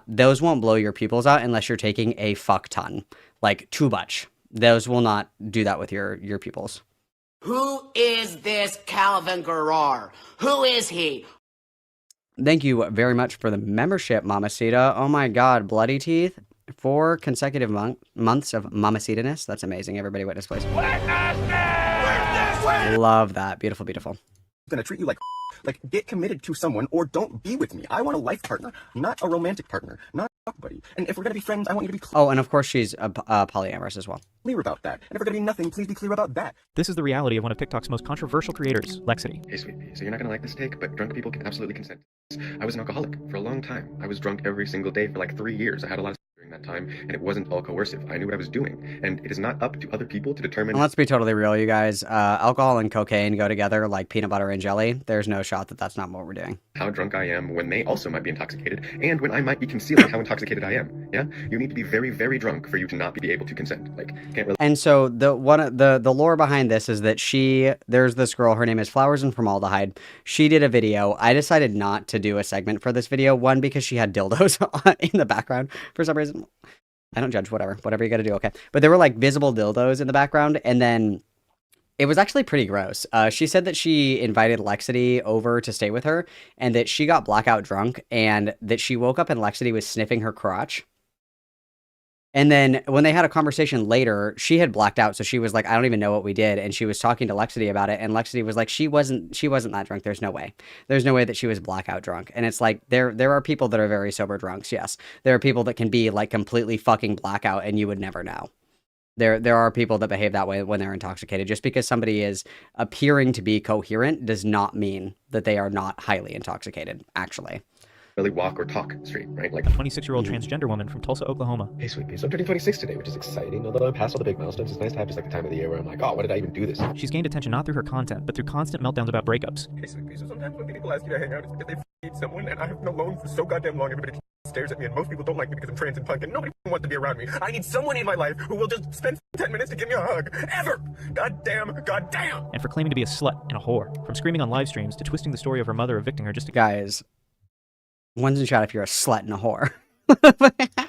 those won't blow your pupils out unless you're taking a fuck ton. Like, too much. Those will not do that with your pupils. Who is this Calvin Garrar? Who is he? Thank you very much for the membership, Mamacita. Oh my god, bloody teeth. 4 consecutive months of Mamacita-ness. That's amazing. Everybody witness, please. Love that. Beautiful, beautiful. Gonna treat you like get committed to someone or don't be with me. I want a life partner, not a romantic partner, not a buddy. And if we're gonna be friends, I want you to be clear. Oh, and of course she's polyamorous as well. Clear about that. And if we're gonna be nothing, please be clear about that. This is the reality of one of TikTok's most controversial creators, Lexity. Hey, sweet pea, so you're not gonna like this take, but drunk people can absolutely consent. I was an alcoholic for a long time. I was drunk every single day for like 3 years. I had a lot of during that time, and it wasn't all coercive. I knew what I was doing, and it is not up to other people to determine. And let's be totally real, you guys. Alcohol and cocaine go together like peanut butter and jelly. There's no shot that that's not what we're doing. How drunk I am when they also might be intoxicated, and when I might be concealing how intoxicated I am. Yeah, you need to be very, very drunk for you to not be able to consent. Like, can't really. And so the lore behind this is that there's this girl. Her name is Flowers and Formaldehyde. She did a video. I decided not to do a segment for this video. One, because she had dildos in the background for some reason. I don't judge, whatever you gotta do, okay. But there were like visible dildos in the background, and then it was actually pretty gross. She said that she invited Lexity over to stay with her, and that she got blackout drunk, and that she woke up and Lexity was sniffing her crotch. And then when they had a conversation later, she had blacked out, so she was like, I don't even know what we did. And she was talking to Lexity about it, and Lexity was like, she wasn't that drunk. There's no way. There's no way that she was blackout drunk. And it's like, there are people that are very sober drunks, yes. There are people that can be like completely fucking blackout and you would never know. There are people that behave that way when they're intoxicated. Just because somebody is appearing to be coherent does not mean that they are not highly intoxicated, actually. Really walk or talk straight, right? Like a 26-year-old transgender woman from Tulsa, Oklahoma. Hey, sweet pea. So I'm turning 26 today, which is exciting. Although I'm past all the big milestones, it's nice to have just like the time of the year where I'm like, oh, why did I even do this? She's gained attention not through her content, but through constant meltdowns about breakups. Hey, sweet pea. So sometimes when people ask you to hang out, it's because they need someone, and I have been alone for so goddamn long. Everybody stares at me, and most people don't like me because I'm trans and punk, and nobody wants to be around me. I need someone in my life who will just spend 10 minutes to give me a hug. Ever! Goddamn! And for claiming to be a slut and a whore. From screaming on live streams to twisting the story of her mother evicting her just to... Guys, one's in shot if you're a slut and a whore.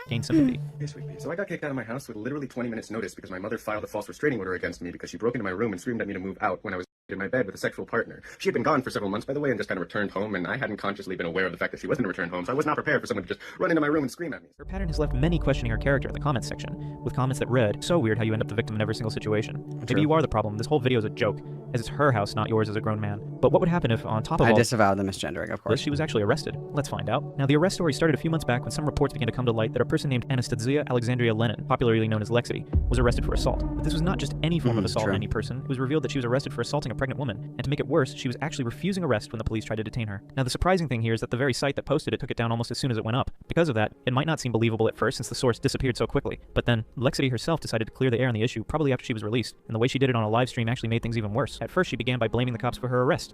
Gain sympathy. Hey, sweet pea. So I got kicked out of my house with literally 20 minutes notice because my mother filed a false restraining order against me because she broke into my room and screamed at me to move out when I was in my bed with a sexual partner. She had been gone for several months, by the way, and just kind of returned home, and I hadn't consciously been aware of the fact that she wasn't returned home, so I was not prepared for someone to just run into my room and scream at me. Her pattern has left many questioning her character in the comments section, with comments that read, so weird how you end up the victim in every single situation. Maybe you are the problem. This whole video is a joke, as it's her house, not yours as a grown man. But what would happen if, on top of all... I disavow the misgendering, of course. She was actually arrested? Let's find out. Now, the arrest story started a few months back when some reports began to come to light that a person named Anastasia Alexandria Lenin, popularly known as Lexity, was arrested for assault. But this was not just any form of assault on any person. It was revealed that she was arrested for assaulting a pregnant woman, and to make it worse, she was actually refusing arrest when the police tried to detain her. Now, the surprising thing here is that the very site that posted it took it down almost as soon as it went up. Because of that, it might not seem believable at first since the source disappeared so quickly. But then, Lexity herself decided to clear the air on the issue probably after she was released, and the way she did it on a live stream actually made things even worse. At first, she began by blaming the cops for her arrest.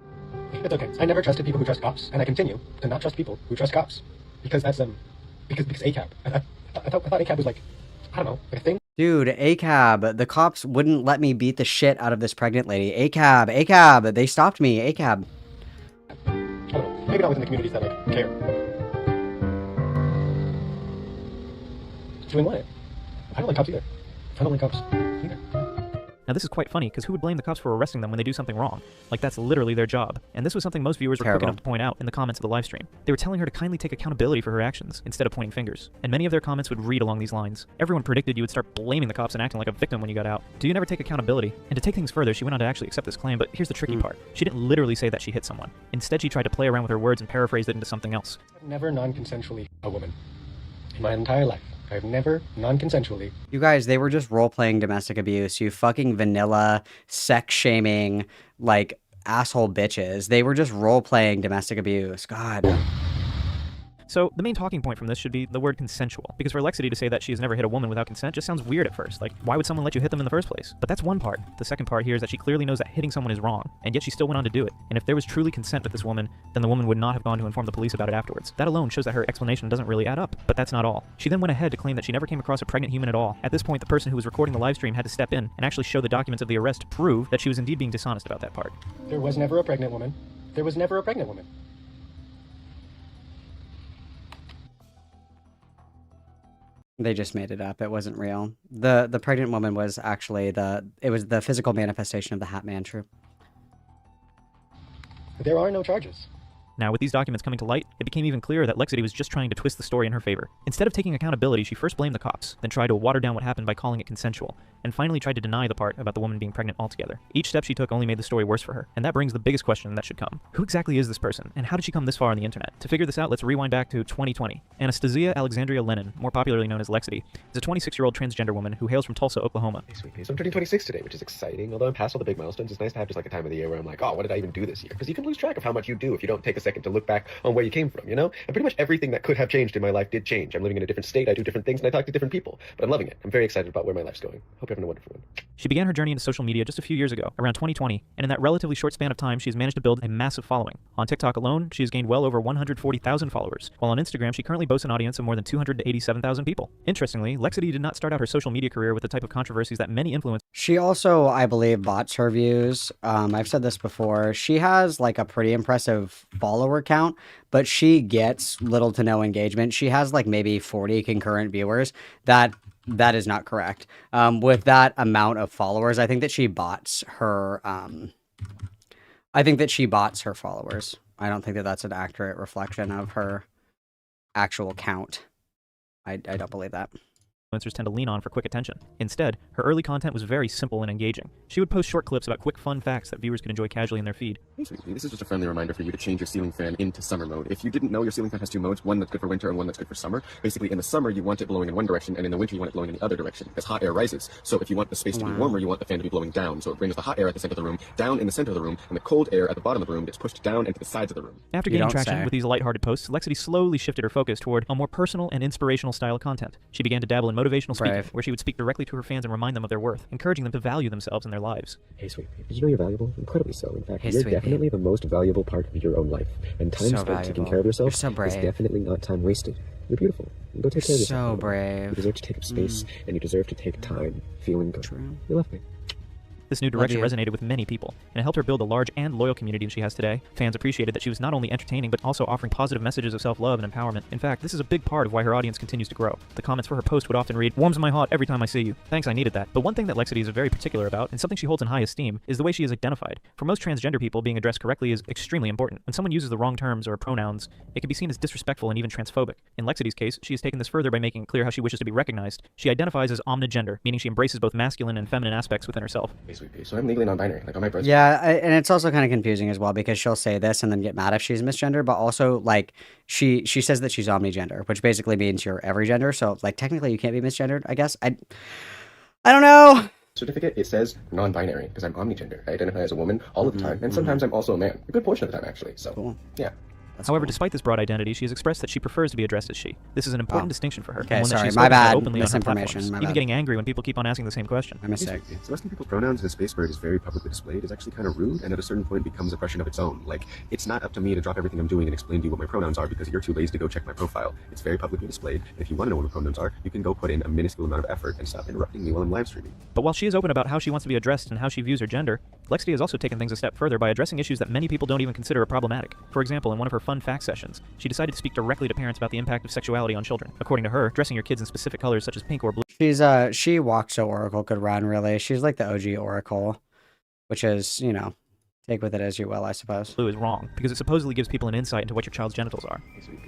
It's okay. I never trusted people who trust cops, and I continue to not trust people who trust cops. Because that's, because ACAB. I thought ACAB was like, I don't know, like a thing. Dude, ACAB, the cops wouldn't let me beat the shit out of this pregnant lady. ACAB, they stopped me, ACAB. I don't know, maybe not within the communities that, like, care. Doing what? I don't like cops either. I don't like cops either. Now this is quite funny, because who would blame the cops for arresting them when they do something wrong? Like, that's literally their job. And this was something most viewers were quick enough to point out in the comments of the livestream. They were telling her to kindly take accountability for her actions, instead of pointing fingers. And many of their comments would read along these lines. Everyone predicted you would start blaming the cops and acting like a victim when you got out. Do you never take accountability? And to take things further, she went on to actually accept this claim, but here's the tricky part. She didn't literally say that she hit someone. Instead, she tried to play around with her words and paraphrased it into something else. I've never non-consensually a woman in my entire life. I've never, non-consensually. You guys, they were just role-playing domestic abuse. You fucking vanilla, sex-shaming, like, asshole bitches. They were just role-playing domestic abuse. God. So the main talking point from this should be the word consensual, because for Lexity to say that she has never hit a woman without consent just sounds weird at first. Like, why would someone let you hit them in the first place? But that's one part. The second part here is that she clearly knows that hitting someone is wrong, and yet she still went on to do it. And if there was truly consent with this woman, then the woman would not have gone to inform the police about it afterwards. That alone shows that her explanation doesn't really add up. But that's not all. She then went ahead to claim that she never came across a pregnant human at all. At this point, the person who was recording the live stream had to step in and actually show the documents of the arrest to prove that she was indeed being dishonest about that part. There was never a pregnant woman. There was never a pregnant woman. They just made it up. It wasn't real. The pregnant woman was actually it was the physical manifestation of the Hat Man troop. There are no charges. Now, with these documents coming to light, it became even clearer that Lexity was just trying to twist the story in her favor. Instead of taking accountability, she first blamed the cops, then tried to water down what happened by calling it consensual, and finally tried to deny the part about the woman being pregnant altogether. Each step she took only made the story worse for her, and that brings the biggest question that should come. Who exactly is this person, and how did she come this far on the internet? To figure this out, let's rewind back to 2020. Anastasia Alexandria Lennon, more popularly known as Lexity, is a 26-year-old transgender woman who hails from Tulsa, Oklahoma. Hey, sweetie. So I'm turning 26 today, which is exciting. Although I'm past all the big milestones, it's nice to have just like a time of the year where I'm like, oh, what did I even do this year? Because you can lose track of how much you do if you don't take a second to look back on where you came from, you know? And pretty much everything that could have changed in my life did change. I'm living in a different state, I do different things, and I talk to different people. But I'm loving it. I'm very excited about where my life's going. Hope you're having a wonderful one. She began her journey into social media just a few years ago, around 2020, and in that relatively short span of time, she has managed to build a massive following. On TikTok alone, she has gained well over 140,000 followers, while on Instagram, she currently boasts an audience of more than 287,000 people. Interestingly, Lexity did not start out her social media career with the type of controversies that many influencers. She also, I believe, bots her views. I've said this before. She has like a pretty impressive follower count, but she gets little to no engagement. She has like maybe 40 concurrent viewers. That is not correct. With that amount of followers, I think that she bots her. I think that she bots her followers. I don't think that that's an accurate reflection of her actual count. I don't believe that. Influencers tend to lean on for quick attention. Instead, her early content was very simple and engaging. She would post short clips about quick fun facts that viewers could enjoy casually in their feed. Hey, sweetie, this is just a friendly reminder for you to change your ceiling fan into summer mode. If you didn't know, your ceiling fan has two modes, one that's good for winter and one that's good for summer. Basically, in the summer, you want it blowing in one direction, and in the winter, you want it blowing in the other direction, as hot air rises. So if you want the space to be warmer, you want the fan to be blowing down. So it brings the hot air at the center of the room down in the center of the room, and the cold air at the bottom of the room gets pushed down into the sides of the room. After gaining traction with these lighthearted posts, Lexity slowly shifted her focus toward a more personal and inspirational style of content. She began to dabble in motivational speaking, where she would speak directly to her fans and remind them of their worth, encouraging them to value themselves and their lives. Hey, sweet babe, did you know you're valuable? Incredibly so. In fact, Hey, you're sweet definitely the most valuable part of your own life. And time So spent taking valuable. care of yourself You're so is brave. definitely not time wasted. You're beautiful. You go take care of yourself. So brave. You deserve to take up space, and you deserve to take time feeling good. True. You love me. This new direction resonated with many people, and it helped her build a large and loyal community she has today. Fans appreciated that she was not only entertaining, but also offering positive messages of self-love and empowerment. In fact, this is a big part of why her audience continues to grow. The comments for her post would often read, "Warms my heart every time I see you. Thanks, I needed that." But one thing that Lexity is very particular about, and something she holds in high esteem, is the way she is identified. For most transgender people, being addressed correctly is extremely important. When someone uses the wrong terms or pronouns, it can be seen as disrespectful and even transphobic. In Lexity's case, she has taken this further by making it clear how she wishes to be recognized. She identifies as omnigender, meaning she embraces both masculine and feminine aspects within herself. Hey, sweet babe, so I'm legally non-binary. Like on my birth. Yeah, and it's also kind of confusing as well because she'll say this and then get mad if she's misgender, but also like she says that she's omnigender, which basically means you're every gender. So like technically you can't be misgendered, I guess. I don't know. Certificate, it says non-binary because I'm omnigender. I identify as a woman all of the time, and sometimes I'm also a man. A good portion of the time, actually. So, yeah. However, despite this broad identity, she has expressed that she prefers to be addressed as she. This is an important distinction for her. Okay, and one that sorry, she's my spoken about bad. openly on her Misinformation, platforms, my even bad. getting angry when people keep on asking the same question. I mistake. So asking people's pronouns in a space where it is very publicly displayed is actually kind of rude, and at a certain point becomes a question of its own. Like, it's not up to me to drop everything I'm doing and explain to you what my pronouns are because you're too lazy to go check my profile. It's very publicly displayed, and if you want to know what my pronouns are, you can go put in a minuscule amount of effort and stop interrupting me while I'm live streaming. But while she is open about how she wants to be addressed and how she views her gender, Lexity has also taken things a step further by addressing issues that many people don't even consider problematic. For example, in one of her fun fact sessions, she decided to speak directly to parents about the impact of sexuality on children. According to her, dressing your kids in specific colors such as pink or blue. She walked so Oracle could run, really. She's like the OG Oracle, which is, you know, Take with it as you will, I suppose. Blue is wrong, because it supposedly gives people an insight into what your child's genitals are.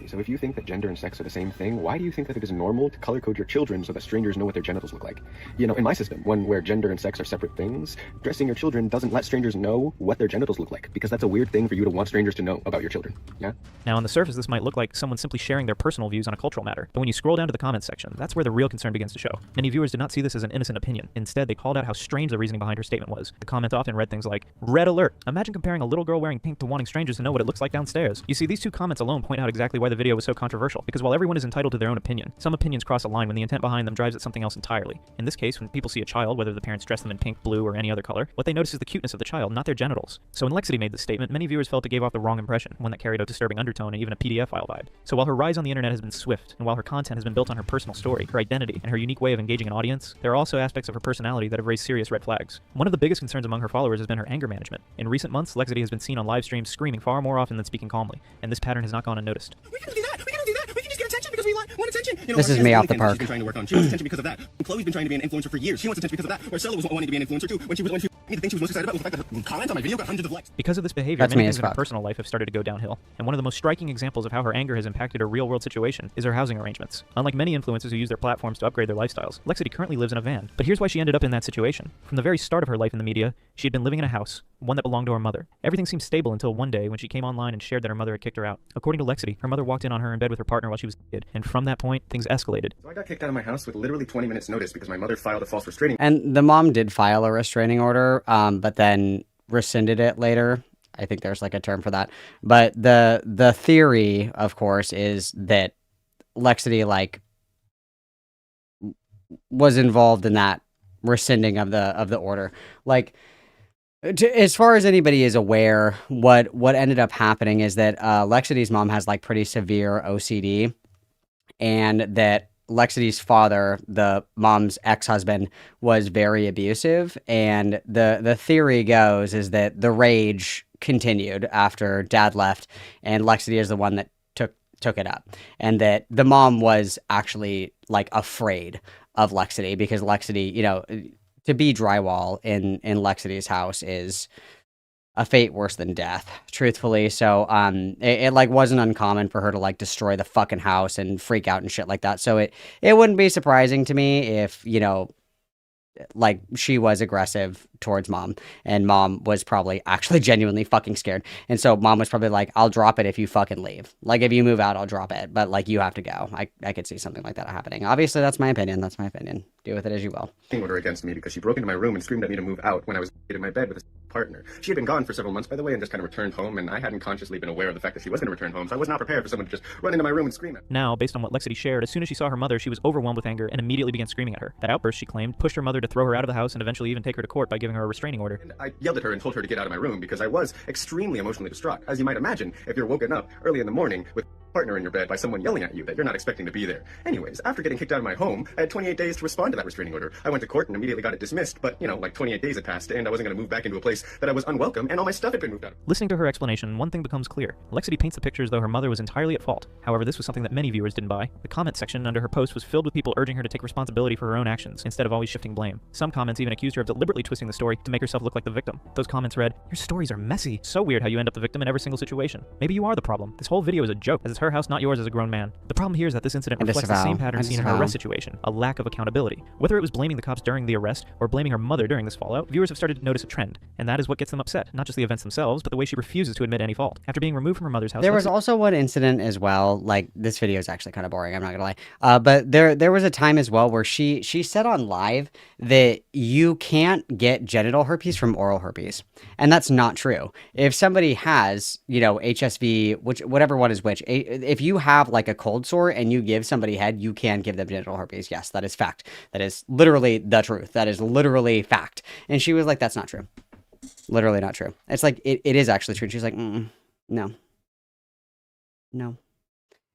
So if you think that gender and sex are the same thing, why do you think that it is normal to color code your children so that strangers know what their genitals look like? You know, in my system, one where gender and sex are separate things, dressing your children doesn't let strangers know what their genitals look like, because that's a weird thing for you to want strangers to know about your children, yeah? Now, on the surface, this might look like someone simply sharing their personal views on a cultural matter, but when you scroll down to the comments section, that's where the real concern begins to show. Many viewers did not see this as an innocent opinion. Instead, they called out how strange the reasoning behind her statement was. The comments often read things like, "Red alert! Imagine comparing a little girl wearing pink to wanting strangers to know what it looks like downstairs." You see, these two comments alone point out exactly why the video was so controversial, because while everyone is entitled to their own opinion, some opinions cross a line when the intent behind them drives at something else entirely. In this case, when people see a child, whether the parents dress them in pink, blue, or any other color, what they notice is the cuteness of the child, not their genitals. So when Lexity made this statement, many viewers felt it gave off the wrong impression, one that carried a disturbing undertone and even a PDF file vibe. So while her rise on the internet has been swift, and while her content has been built on her personal story, her identity, and her unique way of engaging an audience, there are also aspects of her personality that have raised serious red flags. One of the biggest concerns among her followers has been her anger management. In recent months, Lexity has been seen on live streams screaming far more often than speaking calmly, and this pattern has not gone unnoticed. We can do that. We can do that. We can just get attention because we want attention. You know, This is me off the park. She's been trying to work on. She wants attention because of that. Chloe's been trying to be an influencer for years. She wants attention because of that. Marcella was wanting to be an influencer too. When she the thing she was most excited about was the fact that her comment on my video got hundreds of likes. Because of this behavior, That's many me things as in her fuck. personal life have started to go downhill, and one of the most striking examples of how her anger has impacted her real-world situation is her housing arrangements. Unlike many influencers who use their platforms to upgrade their lifestyles, Lexity currently lives in a van. But here's why she ended up in that situation. From the very start of her life in the media, she had been living in a house, one that belonged to her mother. Everything seemed stable until one day when she came online and shared that her mother had kicked her out. According to Lexity, her mother walked in on her in bed with her partner while she was a kid, and from that point, things escalated. So I got kicked out of my house with literally 20 minutes notice because my mother filed a false restraining. And the mom did file a restraining order, but then rescinded it later. I think there's like a term for that. But the theory, of course, is that Lexity like was involved in that rescinding of the order. Like, as far as anybody is aware, what ended up happening is that Lexity's mom has like pretty severe OCD, and that Lexity's father, the mom's ex-husband, was very abusive, and the theory goes is that the rage continued after dad left, and Lexity is the one that took it up, and that the mom was actually like afraid of Lexity because Lexity, you know, to be drywall in Lexity's house is a fate worse than death, truthfully. So it like wasn't uncommon for her to like destroy the fucking house and freak out and shit like that. So it wouldn't be surprising to me if, you know, like she was aggressive towards mom, and mom was probably actually genuinely fucking scared. And so mom was probably like, I'll drop it if you fucking leave. Like if you move out, I'll drop it. But like you have to go. I could see something like that happening. Obviously, that's my opinion. That's my opinion. Do with it as you will. Order against me because she broke into my room and screamed at me to move out when I was in my bed with a partner. She had been gone for several months, by the way, and just kind of returned home, and I hadn't consciously been aware of the fact that she was going to return home, so I was not prepared for someone to just run into my room and scream at me. Now, based on what Lexity shared, as soon as she saw her mother, she was overwhelmed with anger and immediately began screaming at her. That outburst, she claimed, pushed her mother to throw her out of the house and eventually even take her to court by giving her a restraining order. And I yelled at her and told her to get out of my room because I was extremely emotionally distraught. As you might imagine, if you're woken up early in the morning with a partner in your bed by someone yelling at you that you're not expecting to be there. Anyways, after getting kicked out of my home, I had 28 days to respond to that restraining order. I went to court and immediately got it dismissed, but, you know, like 28 days had passed, and I wasn't going to move back into a place that I was unwelcome, and all my stuff had been moved out of. Listening to her explanation, one thing becomes clear. Lexity paints the picture as though her mother was entirely at fault. However, this was something that many viewers didn't buy. The comment section under her post was filled with people urging her to take responsibility for her own actions, instead of always shifting blame. Some comments even accused her of deliberately twisting the story to make herself look like the victim. Those comments read, "Your stories are messy. So weird how you end up the victim in every single situation. Maybe you are the problem. This whole video is a joke, as it's her house, not yours as a grown man." The problem here is that this incident reflects the same pattern seen in her arrest situation, a lack of accountability. Whether it was blaming the cops during the arrest or blaming her mother during this fallout, viewers have started to notice a trend, and that is what gets them upset. Not just the events themselves, but the way she refuses to admit any fault. After being removed from her mother's house, There was also one incident as well, like this video is actually kind of boring, I'm not gonna lie. But there was a time as well where she said on live that you can't get genital herpes from oral herpes. And that's not true. If somebody has, you know, HSV, whatever one is which, if you have like a cold sore and you give somebody head, you can give them genital herpes. Yes, that is fact. That is literally the truth. That is literally fact. And she was like, that's not true. Literally not true. It's like, it is actually true. And she's like, no.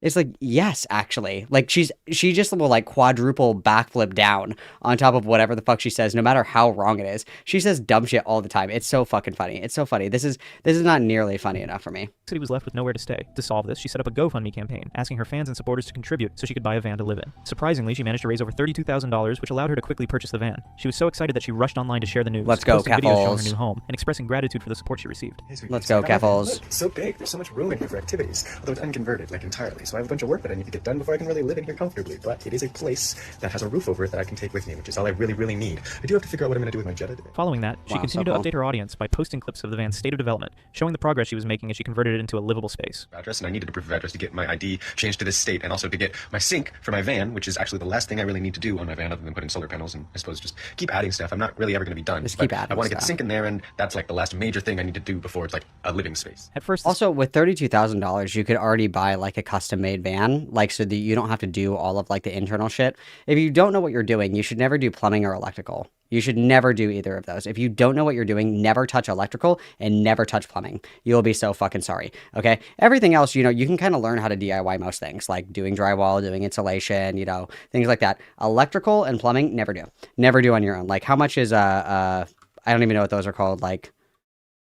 It's like, yes, actually. Like, she just will, like, quadruple backflip down on top of whatever the fuck she says, no matter how wrong it is. She says dumb shit all the time. It's so fucking funny. It's so funny. This is not nearly funny enough for me. Lexity was left with nowhere to stay. To solve this, she set up a GoFundMe campaign, asking her fans and supporters to contribute so she could buy a van to live in. Surprisingly, she managed to raise over $32,000, which allowed her to quickly purchase the van. She was so excited that she rushed online to share the news, Let's go, posting videos showing her Keffals. new home, and expressing gratitude for the support she received. Let's go, Keffals. It's so big. There's so much room in here for activities, although it's unconverted, like entirely. So I have a bunch of work that I need to get done before I can really live in here comfortably. But it is a place that has a roof over it that I can take with me, which is all I really, really need. I do have to figure out what I'm going to do with my Jetta today. Following that, she continued to update her audience by posting clips of the van's state of development, showing the progress she was making as she converted it into a livable space. Address, and I needed a proof of address to get my ID changed to this state, and also to get my sink for my van, which is actually the last thing I really need to do on my van other than put in solar panels and I suppose just keep adding stuff. I'm not really ever going to be done. Just keep adding I want to get the stuff. sink in there, and that's like the last major thing I need to do before it's like a living space. At first, Also, with $32,000, you could already buy like a custom-made van, like so that you don't have to do all of like the internal shit. If you don't know what you're doing, you should never do plumbing or electrical. You should never do either of those. If you don't know what you're doing, never touch electrical and never touch plumbing. You'll be so fucking sorry. Okay? Everything else, you know, you can kind of learn how to DIY most things, like doing drywall, doing insulation, you know, things like that. Electrical and plumbing, never do. Never do on your own. Like, how much is I don't even know what those are called, like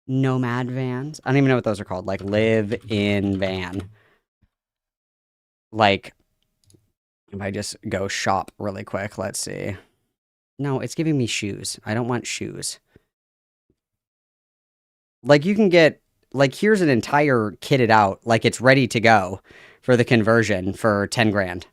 nomad vans? I don't even know what those are called. Like live in van. Like, if I just go shop really quick, let's see. No, it's giving me shoes. I don't want shoes. Like, you can get, like, here's an entire kitted out, like it's ready to go for the conversion for 10 grand.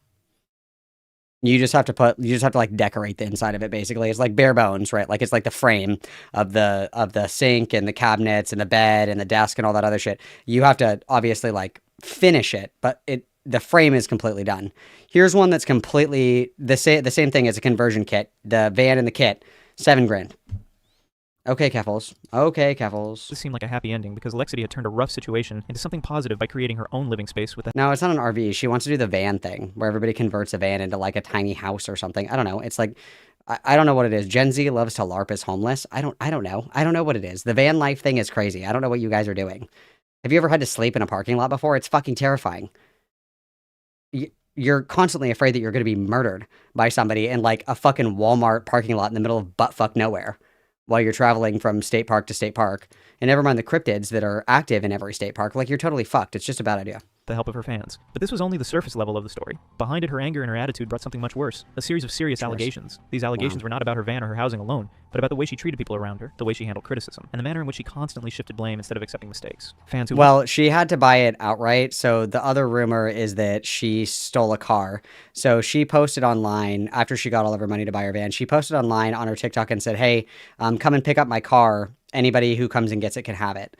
You just have to like decorate the inside of it, basically. It's like bare bones, right? Like, it's like the frame of the sink and the cabinets and the bed and the desk and all that other shit. You have to obviously like finish it, but the frame is completely done. Here's one that's completely the same thing as a conversion kit. The van and the kit, 7 grand. Okay, Keffals. Okay, Keffals. This seemed like a happy ending because Lexity had turned a rough situation into something positive by creating her own living space with a... No, it's not an RV. She wants to do the van thing where everybody converts a van into like a tiny house or something. I don't know. It's like, I don't know what it is. Gen Z loves to LARP as homeless. I don't know. I don't know what it is. The van life thing is crazy. I don't know what you guys are doing. Have you ever had to sleep in a parking lot before? It's fucking terrifying. You're constantly afraid that you're going to be murdered by somebody in like a fucking Walmart parking lot in the middle of buttfuck nowhere while you're traveling from state park to state park. And never mind the cryptids that are active in every state park. Like, you're totally fucked. It's just a bad idea. The help of her fans. But this was only the surface level of the story. Behind it, her anger and her attitude brought something much worse. A series of serious allegations. These allegations were not about her van or her housing alone, but about the way she treated people around her, the way she handled criticism, and the manner in which she constantly shifted blame instead of accepting mistakes. Fans who... Well, she had to buy it outright, so the other rumor is that she stole a car. So she posted online, after she got all of her money to buy her van, she posted online on her TikTok and said, hey, come and pick up my car. Anybody who comes and gets it can have it.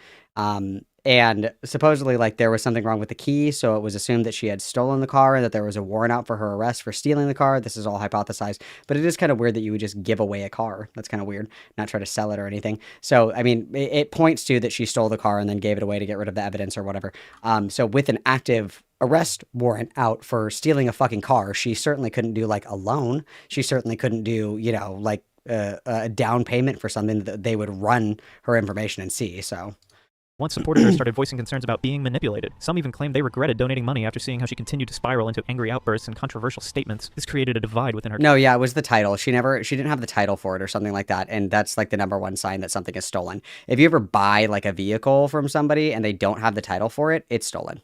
And supposedly, like, there was something wrong with the key, so it was assumed that she had stolen the car and that there was a warrant out for her arrest for stealing the car. This is all hypothesized, but it is kind of weird that you would just give away a car. That's kind of weird, not try to sell it or anything. So, I mean, it points to that she stole the car and then gave it away to get rid of the evidence or whatever. So with an active arrest warrant out for stealing a fucking car, she certainly couldn't do, like, a loan. She certainly couldn't do, you know, like, a down payment for something that they would run her information and see, so... Once supporters started voicing concerns about being manipulated. Some even claimed they regretted donating money after seeing how she continued to spiral into angry outbursts and controversial statements. This created a divide within her... No, yeah, it was the title. She didn't have the title for it or something like that, and that's like the #1 sign that something is stolen. If you ever buy like a vehicle from somebody and they don't have the title for it, it's stolen.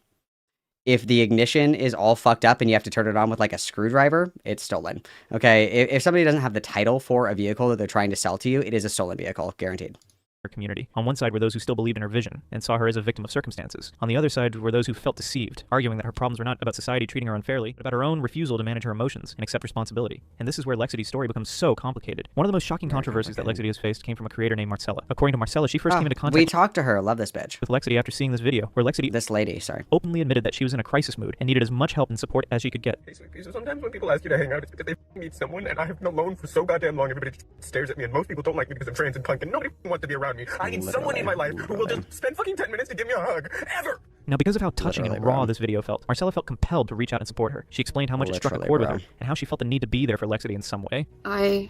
If the ignition is all fucked up and you have to turn it on with like a screwdriver, it's stolen. Okay, if somebody doesn't have the title for a vehicle that they're trying to sell to you, it is a stolen vehicle, guaranteed. Her community. On one side were those who still believed in her vision and saw her as a victim of circumstances. On the other side were those who felt deceived, arguing that her problems were not about society treating her unfairly, but about her own refusal to manage her emotions and accept responsibility. And this is where Lexity's story becomes so complicated. One of the most shocking controversies that Lexity has faced came from a creator named Marcella. According to Marcella, she first came into contact... We talked to her. Love this bitch. ...with Lexity after seeing this video, where Lexity... This lady, sorry. ...openly admitted that she was in a crisis mood and needed as much help and support as she could get. So sometimes when people ask you to hang out, it's because they meet someone, and I have been alone for so goddamn long, everybody just stares at me, and most people don't like me because I'm trans and punk, and nobody wants to be around me. I need someone in my life who will just spend fucking 10 minutes to give me a hug, ever! Now, because of how touching and raw this video felt, Marcella felt compelled to reach out and support her. She explained how much it struck a chord with her, and how she felt the need to be there for Lexity in some way. I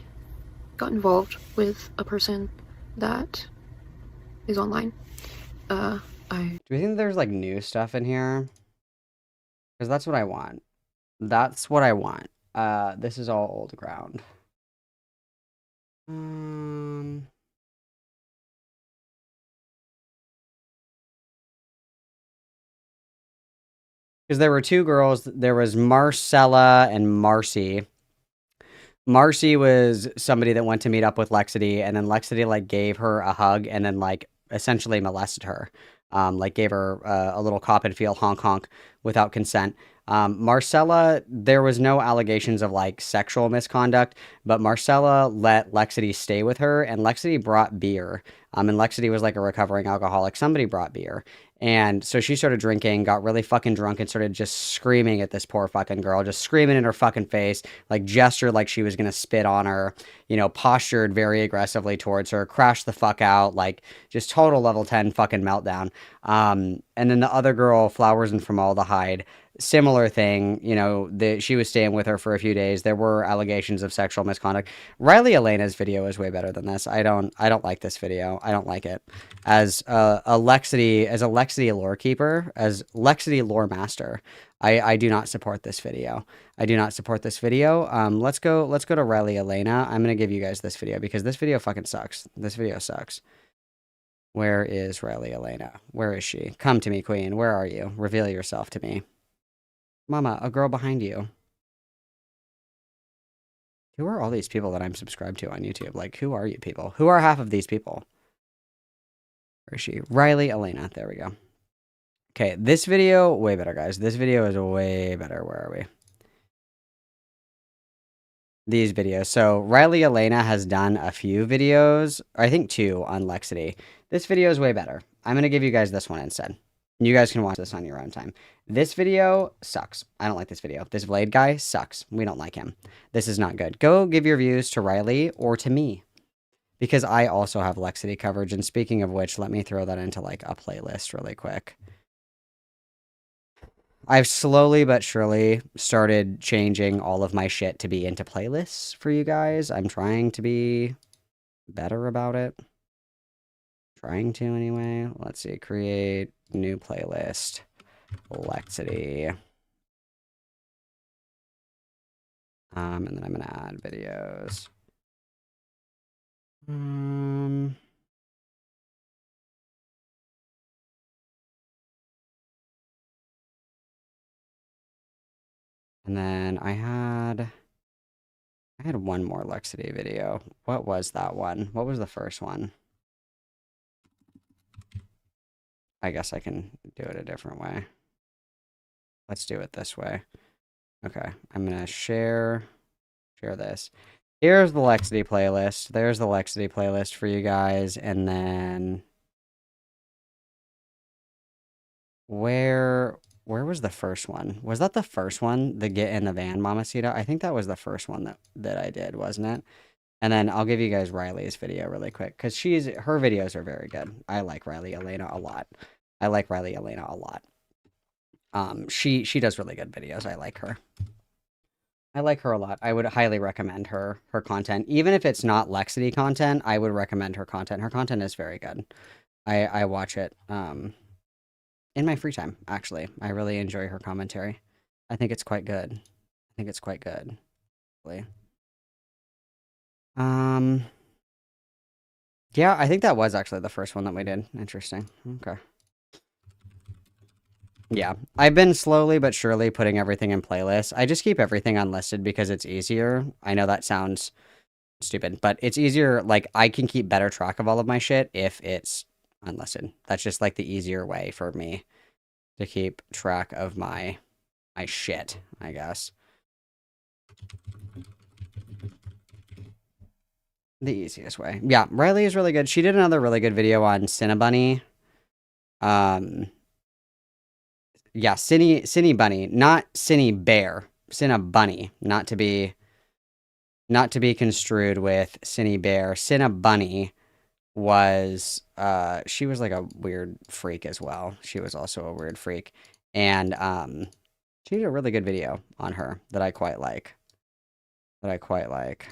got involved with a person that is online. Do you think there's, like, new stuff in here? Because that's what I want. That's what I want. This is all old ground. Because there were two girls. There was Marcella and Marcy. Marcy was somebody that went to meet up with Lexity, and then Lexity like gave her a hug and then like essentially molested her. Like gave her a little cop and feel honk honk without consent. Marcella, there was no allegations of like sexual misconduct, but Marcella let Lexity stay with her, and Lexity brought beer. And Lexity was like a recovering alcoholic. Somebody brought beer. And so she started drinking, got really fucking drunk, and started just screaming at this poor fucking girl, just screaming in her fucking face, like gestured like she was gonna spit on her, you know, postured very aggressively towards her, crashed the fuck out, like just total level 10 fucking meltdown. And then the other girl, Flowers and Formaldehyde, similar thing, you know, she was staying with her for a few days. There were allegations of sexual misconduct. Riley Elena's video is way better than this. I don't like this video. I don't like it. As a Lexity lore keeper, as Lexity lore master, I do not support this video. I do not support this video. Let's go to Riley Elena. I'm gonna give you guys this video because this video fucking sucks. This video sucks. Where is Riley Elena? Where is she? Come to me, queen. Where are you? Reveal yourself to me. Mama, a girl behind you. Who are all these people that I'm subscribed to on YouTube? Like, who are you people? Who are half of these people? Where is she? Riley Elena. There we go. Okay, this video, way better, guys. This video is way better. Where are we? These videos. So, Riley Elena has done a few videos. I think 2 on Lexity. This video is way better. I'm going to give you guys this one instead. You guys can watch this on your own time. This video sucks. I don't like this video. This Vlade guy sucks. We don't like him. This is not good. Go give your views to Riley or to me. Because I also have Lexity coverage. And speaking of which, let me throw that into like a playlist really quick. I've slowly but surely started changing all of my shit to be into playlists for you guys. I'm trying to be better about it. Trying to anyway. Let's see. Create new playlist. Lexity. And then I'm going to add videos. And then I had one more Lexity video. What was that one? What was the first one? I guess I can do it a different way. Let's do it this way. Okay, I'm gonna share this. Here's the Lexity playlist. There's the Lexity playlist for you guys. And then where was the first one? Was that the first one? The Get in the Van, Mamacita? I think that was the first one that I did, wasn't it? And then I'll give you guys Riley's video really quick because her videos are very good. I like Riley Elena a lot. I like Riley Elena a lot. She does really good videos. I like her. I like her a lot. I would highly recommend her content. Even if it's not Lexity content, I would recommend her content. Her content is very good. I watch it in my free time, actually. I really enjoy her commentary. I think it's quite good. Yeah, I think that was actually the first one that we did. Interesting. Okay. Yeah, I've been slowly but surely putting everything in playlists. I just keep everything unlisted because it's easier. I know that sounds stupid, but it's easier. Like, I can keep better track of all of my shit if it's unlisted. That's just like the easier way for me to keep track of my shit, I guess. The easiest way. Yeah, Riley is really good. She did another really good video on Cinnabunny. Yeah, Cinny Bunny, not Cinny Bear. Cinnabunny, not to be construed with Cinny Bear. Cinnabunny was she was like a weird freak as well. She was also a weird freak. And she did a really good video on her that I quite like. I quite like.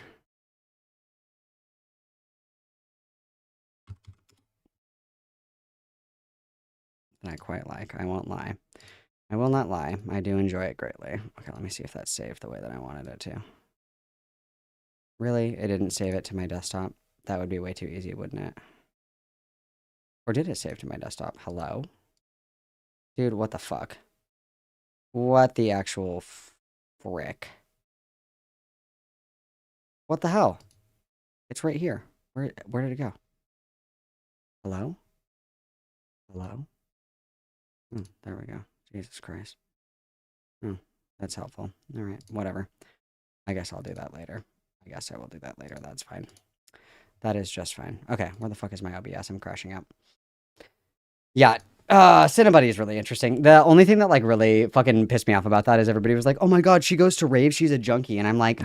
I won't lie. I will not lie. I do enjoy it greatly. Okay, let me see if that's saved the way that I wanted it to. Really? It didn't save it to my desktop? That would be way too easy, wouldn't it? Or did it save to my desktop? Hello? Dude, what the fuck? What the actual frick? What the hell? It's right here. Where did it go? Hello? Hello? There we go. Jesus Christ. That's helpful. All right, whatever. I guess I'll do that later. I guess I will do that later. That's fine. That is just fine. Okay, where the fuck is my OBS? I'm crashing out. Yeah, Cinnabuddy is really interesting. The only thing that, like, really fucking pissed me off about that is everybody was like, oh my god, she goes to raves, she's a junkie. And I'm like,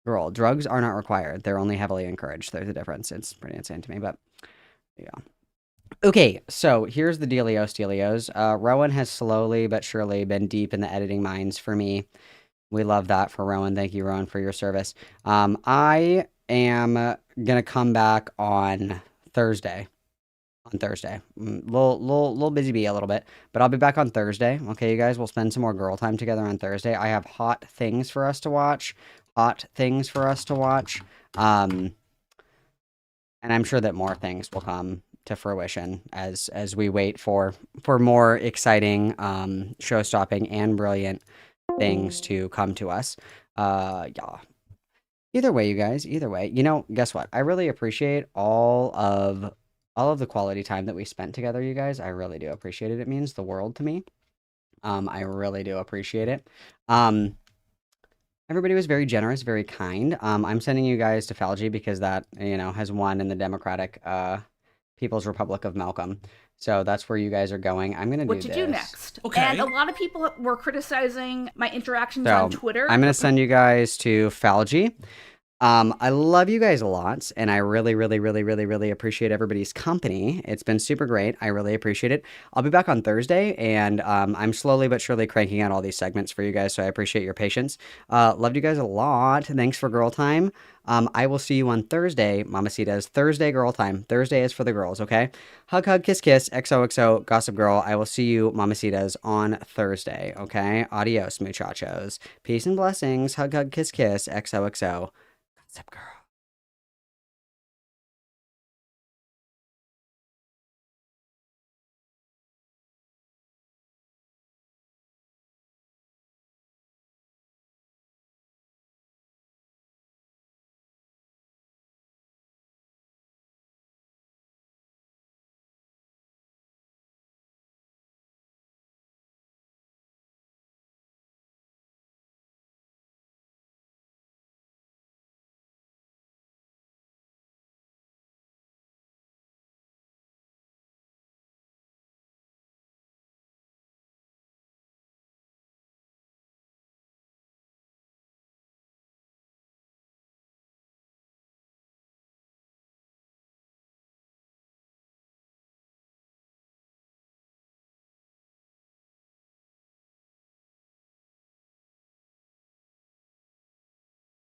girl, drugs are not required. They're only heavily encouraged. There's a difference. It's pretty insane to me, but yeah. Okay, so here's the dealios. Rowan has slowly but surely been deep in the editing mines for me. We love that for Rowan. Thank you, Rowan, for your service. I am gonna come back on Thursday. Little busy bee a little bit, but I'll be back on Thursday. Okay, you guys, we'll spend some more girl time together on Thursday. I have hot things for us to watch. And I'm sure that more things will come to fruition as we wait for more exciting, show-stopping and brilliant things to come to us. Yeah. Either way, you guys, you know, guess what? I really appreciate all of the quality time that we spent together, you guys. I really do appreciate it. It means the world to me. I really do appreciate it. Everybody was very generous, very kind. I'm sending you guys to Falgi because that, you know, has won in the Democratic People's Republic of Malcolm. So that's where you guys are going. I'm going to do this. What to do next. Okay. And a lot of people were criticizing my interactions So on Twitter. I'm going to send you guys to Falgi. I love you guys a lot, and I really, really, really, really, really appreciate everybody's company. It's been super great. I really appreciate it. I'll be back on Thursday, and I'm slowly but surely cranking out all these segments for you guys, so I appreciate your patience. Loved you guys a lot. Thanks for girl time. I will see you on Thursday, Mamacitas. Thursday girl time. Thursday is for the girls, okay? Hug, hug, kiss, kiss, XOXO, Gossip Girl. I will see you, Mamacitas, on Thursday, okay? Adios, muchachos. Peace and blessings. Hug, hug, kiss, kiss, XOXO. Gossip Girl.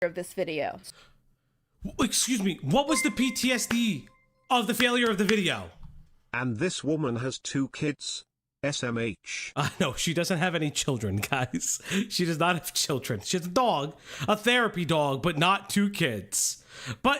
Of this video. Excuse me, what was the PTSD of the failure of the video? And this woman has 2 kids. SMH. No, she doesn't have any children, guys. She does not have children. She has a dog, a therapy dog, but not 2 kids. But